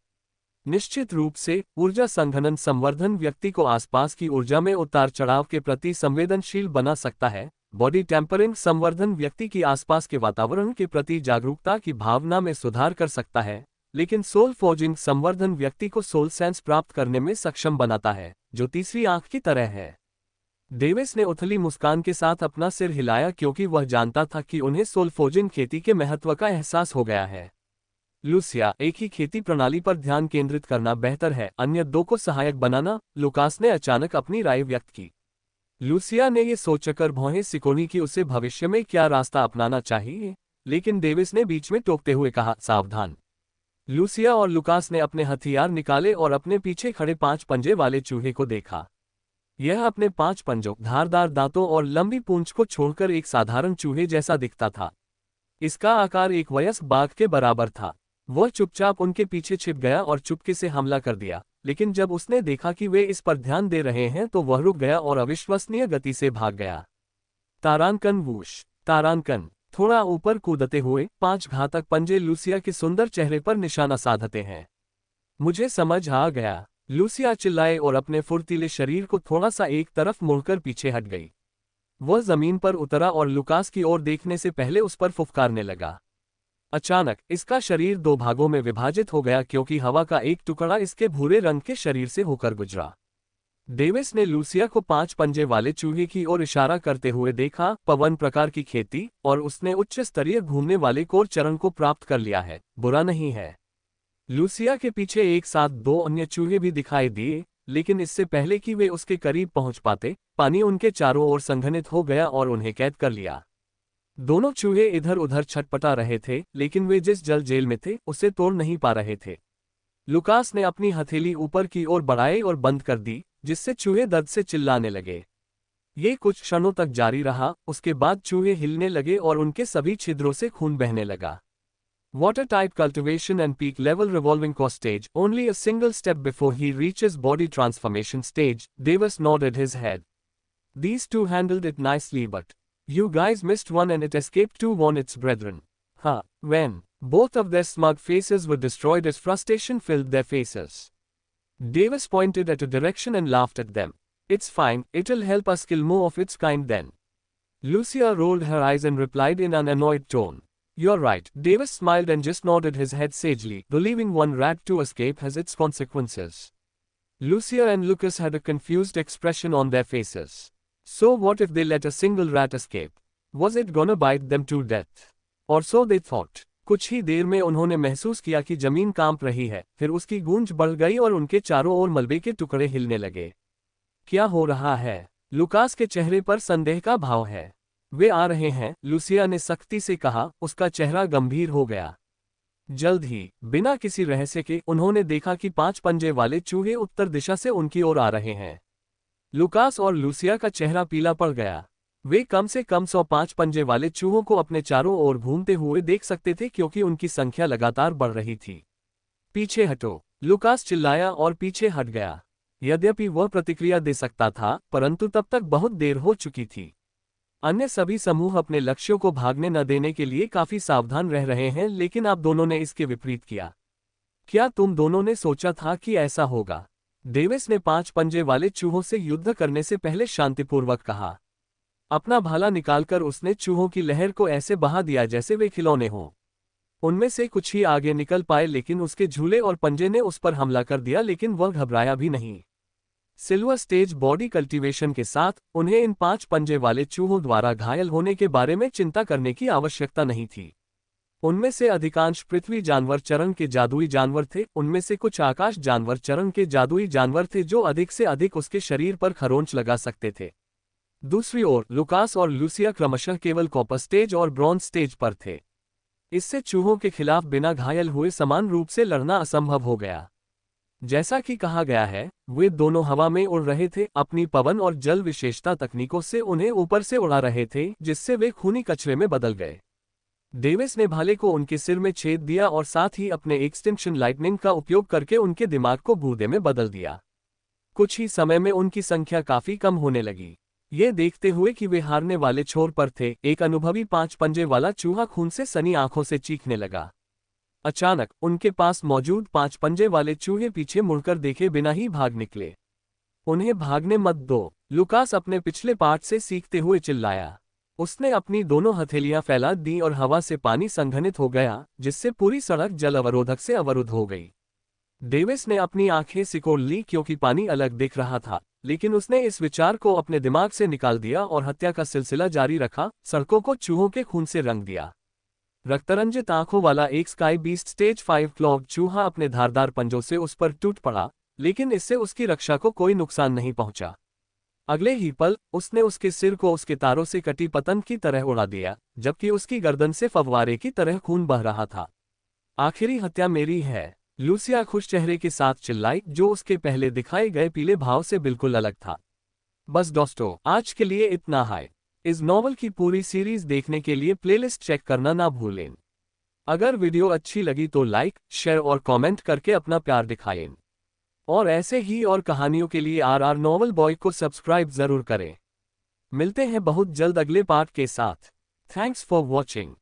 Speaker 1: निश्चित रूप से ऊर्जा संघनन संवर्धन व्यक्ति को आसपास की ऊर्जा में उतार चढ़ाव के प्रति संवेदनशील बना सकता है, बॉडी टेम्परिंग संवर्धन व्यक्ति की आसपास के वातावरण के प्रति जागरूकता की भावना में सुधार कर सकता है, लेकिन सोल फोर्जिंग संवर्धन व्यक्ति को सोल सेंस प्राप्त करने में सक्षम बनाता है, जो तीसरी आंख की तरह है। डेविस ने उथली मुस्कान के साथ अपना सिर हिलाया क्योंकि वह जानता था कि उन्हें सोल फोर्जिंग खेती के महत्व का एहसास हो गया है। लूसिया, एक ही खेती प्रणाली पर ध्यान केंद्रित करना बेहतर है, अन्य दो को सहायक बनाना, लुकास ने अचानक अपनी राय व्यक्त की। लूसिया ने ये सोचकर भौहें सिकोड़ी कि उसे भविष्य में क्या रास्ता अपनाना चाहिए, लेकिन डेविस ने बीच में टोकते हुए कहा, सावधान। लूसिया और लुकास ने अपने हथियार निकाले और अपने पीछे खड़े 5 पंजे वाले चूहे को देखा। यह अपने 5 पंजों, धारदार दांतों और लंबी पूंछ को छोड़कर एक साधारण चूहे जैसा दिखता था। इसका आकार एक वयस्क बाघ के बराबर था। वह चुपचाप उनके पीछे छिप गया और चुपके से हमला कर दिया, लेकिन जब उसने देखा कि वे इस पर ध्यान दे रहे हैं तो वह रुक गया और अविश्वसनीय गति से भाग गया। तारांकन वूश। तारांकन। थोड़ा ऊपर कूदते हुए 5 घातक पंजे लूसिया के सुंदर चेहरे पर निशाना साधते हैं। मुझे समझ आ गया, लूसिया चिल्लाए और अपने फुर्तीले शरीर को थोड़ा सा एक तरफ मुड़कर पीछे हट गई। वह जमीन पर उतरा और लुकास की ओर देखने से पहले उस पर फुफकारने लगा। अचानक इसका शरीर 2 भागों में विभाजित हो गया क्योंकि हवा का एक टुकड़ा इसके भूरे रंग के शरीर से होकर गुजरा। डेविस ने लूसिया को 5 पंजे वाले चूहे की ओर इशारा करते हुए देखा, पवन प्रकार की खेती, और उसने उच्च स्तरीय घूमने वाले कोर चरण को प्राप्त कर लिया है, बुरा नहीं है। लूसिया के पीछे एक साथ 2 अन्य चूहे भी दिखाई दिए, लेकिन इससे पहले कि वे उसके करीब पहुंच पाते, पानी उनके चारों ओर संघनित हो गया और उन्हें कैद कर लिया। दोनों चूहे इधर उधर छटपटा रहे थे, लेकिन वे जिस जल जेल में थे उसे तोड़ नहीं पा रहे थे। लुकास ने अपनी हथेली ऊपर की ओर बढ़ाई और बंद कर दी, जिससे चूहे दर्द से चिल्लाने लगे। ये कुछ क्षणों तक जारी रहा, उसके बाद चूहे हिलने लगे और उनके सभी छिद्रों से खून बहने लगा। Water type cultivation and peak level revolving core stage, only a single step before he reaches body transformation stage, Davis nodded his head. These two handled it nicely, but you guys missed one and it escaped to warn its brethren. Huh, when both of their smug faces were destroyed as frustration filled their faces. Davis pointed at a direction and laughed at them. It's fine, it'll help us kill more of its kind then. Lucia rolled her eyes and replied in an annoyed tone. You're right. Davis smiled and just nodded his head sagely. Believing one rat to escape has its consequences. Lucia and Lucas had a confused expression on their faces. So what if they let a single rat escape? Was it gonna bite them to death? Or so they thought. कुछ ही देर में उन्होंने महसूस किया कि जमीन कांप रही है, फिर उसकी गूंज बढ़ गई और उनके चारों ओर मलबे के टुकड़े हिलने लगे। क्या हो रहा है? लुकास के चेहरे पर संदेह का भाव है। वे आ रहे हैं, लूसिया ने सख्ती से कहा, उसका चेहरा गंभीर हो गया। जल्द ही, बिना किसी रहस्य के, उन्होंने देखा कि 5 पंजे वाले चूहे उत्तर दिशा से उनकी ओर आ रहे हैं। लुकास और लूसिया का चेहरा पीला पड़ गया। वे कम से कम 105 पंजे वाले चूहों को अपने चारों ओर घूमते हुए देख सकते थे क्योंकि उनकी संख्या लगातार बढ़ रही थी। पीछे हटो, लुकास चिल्लाया और पीछे हट गया। यद्यपि वह प्रतिक्रिया दे सकता था, परंतु तब तक बहुत देर हो चुकी थी। अन्य सभी समूह अपने लक्ष्यों को भागने न देने के लिए काफी सावधान रह रहे हैं, लेकिन आप दोनों ने इसके विपरीत किया। क्या तुम दोनों ने सोचा था कि ऐसा होगा? डेविस ने 5 पंजे वाले चूहों से युद्ध करने से पहले शांतिपूर्वक कहा। अपना भाला निकालकर उसने चूहों की लहर को ऐसे बहा दिया जैसे वे खिलौने हों। उनमें से कुछ ही आगे निकल पाए, लेकिन उसके झूले और पंजे ने उस पर हमला कर दिया, लेकिन वह घबराया भी नहीं। सिल्वर स्टेज बॉडी कल्टीवेशन के साथ, उन्हें इन 5 पंजे वाले चूहों द्वारा घायल होने के बारे में चिंता करने की आवश्यकता नहीं थी। उनमें से अधिकांश पृथ्वी जानवर चरण के जादुई जानवर थे, उनमें से कुछ आकाश जानवर चरण के जादुई जानवर थे जो अधिक से अधिक उसके शरीर पर खरोंच लगा सकते थे। दूसरी ओर, लुकास और लूसिया क्रमशः केवल कॉपर स्टेज और ब्रॉन्ज स्टेज पर थे। इससे चूहों के खिलाफ बिना घायल हुए समान रूप से लड़ना असंभव हो गया। जैसा कि कहा गया है, वे दोनों हवा में उड़ रहे थे, अपनी पवन और जल विशेषता तकनीकों से उन्हें ऊपर से उड़ा रहे थे, जिससे वे खूनी कचरे में बदल गए। डेविस ने भाले को उनके सिर में छेद दिया और साथ ही अपने एक्सटिंक्शन लाइटनिंग का उपयोग करके उनके दिमाग को गूदे में बदल दिया। कुछ ही समय में उनकी संख्या काफी कम होने लगी। ये देखते हुए कि वे हारने वाले छोर पर थे, एक अनुभवी 5 पंजे वाला चूहा खून से सनी आंखों से चीखने लगा। अचानक उनके पास मौजूद 5 पंजे वाले चूहे पीछे मुड़कर देखे बिना ही भाग निकले। उन्हें भागने मत दो, लुकास अपने पिछले पार्ट से सीखते हुए चिल्लाया। उसने अपनी दोनों हथेलियां फैला दी और हवा से पानी संघनित हो गया, जिससे पूरी सड़क जल अवरोधक से अवरुद्ध हो गई। डेविस ने अपनी आंखें सिकोड़ ली क्योंकि पानी अलग दिख रहा था, लेकिन उसने इस विचार को अपने दिमाग से निकाल दिया और हत्या का सिलसिला जारी रखा, सड़कों को चूहों के खून से रंग दिया। रक्तरंजित आंखों वाला एक स्काई बीस्ट स्टेज 5 क्लॉग चूहा अपने धारदार पंजों से उस पर टूट पड़ा, लेकिन इससे उसकी रक्षा को कोई नुकसान नहीं पहुंचा। अगले ही पल उसने उसके सिर को उसके तारों से कटी पतंग की तरह उड़ा दिया, जबकि उसकी गर्दन से फव्वारे की तरह खून बह रहा था। आखिरी हत्या मेरी है, लूसिया खुश चेहरे के साथ चिल्लाई, जो उसके पहले दिखाए गए पीले भाव से बिल्कुल अलग था। बस दोस्तों, आज के लिए इतना है। इस नॉवल की पूरी सीरीज देखने के लिए प्लेलिस्ट चेक करना ना भूलें। अगर वीडियो अच्छी लगी तो लाइक, शेयर और कमेंट करके अपना प्यार दिखाएं। और ऐसे ही और कहानियों के लिए RR नॉवल बॉय को सब्सक्राइब जरूर करें। मिलते हैं बहुत जल्द अगले पार्ट के साथ। Thanks for watching.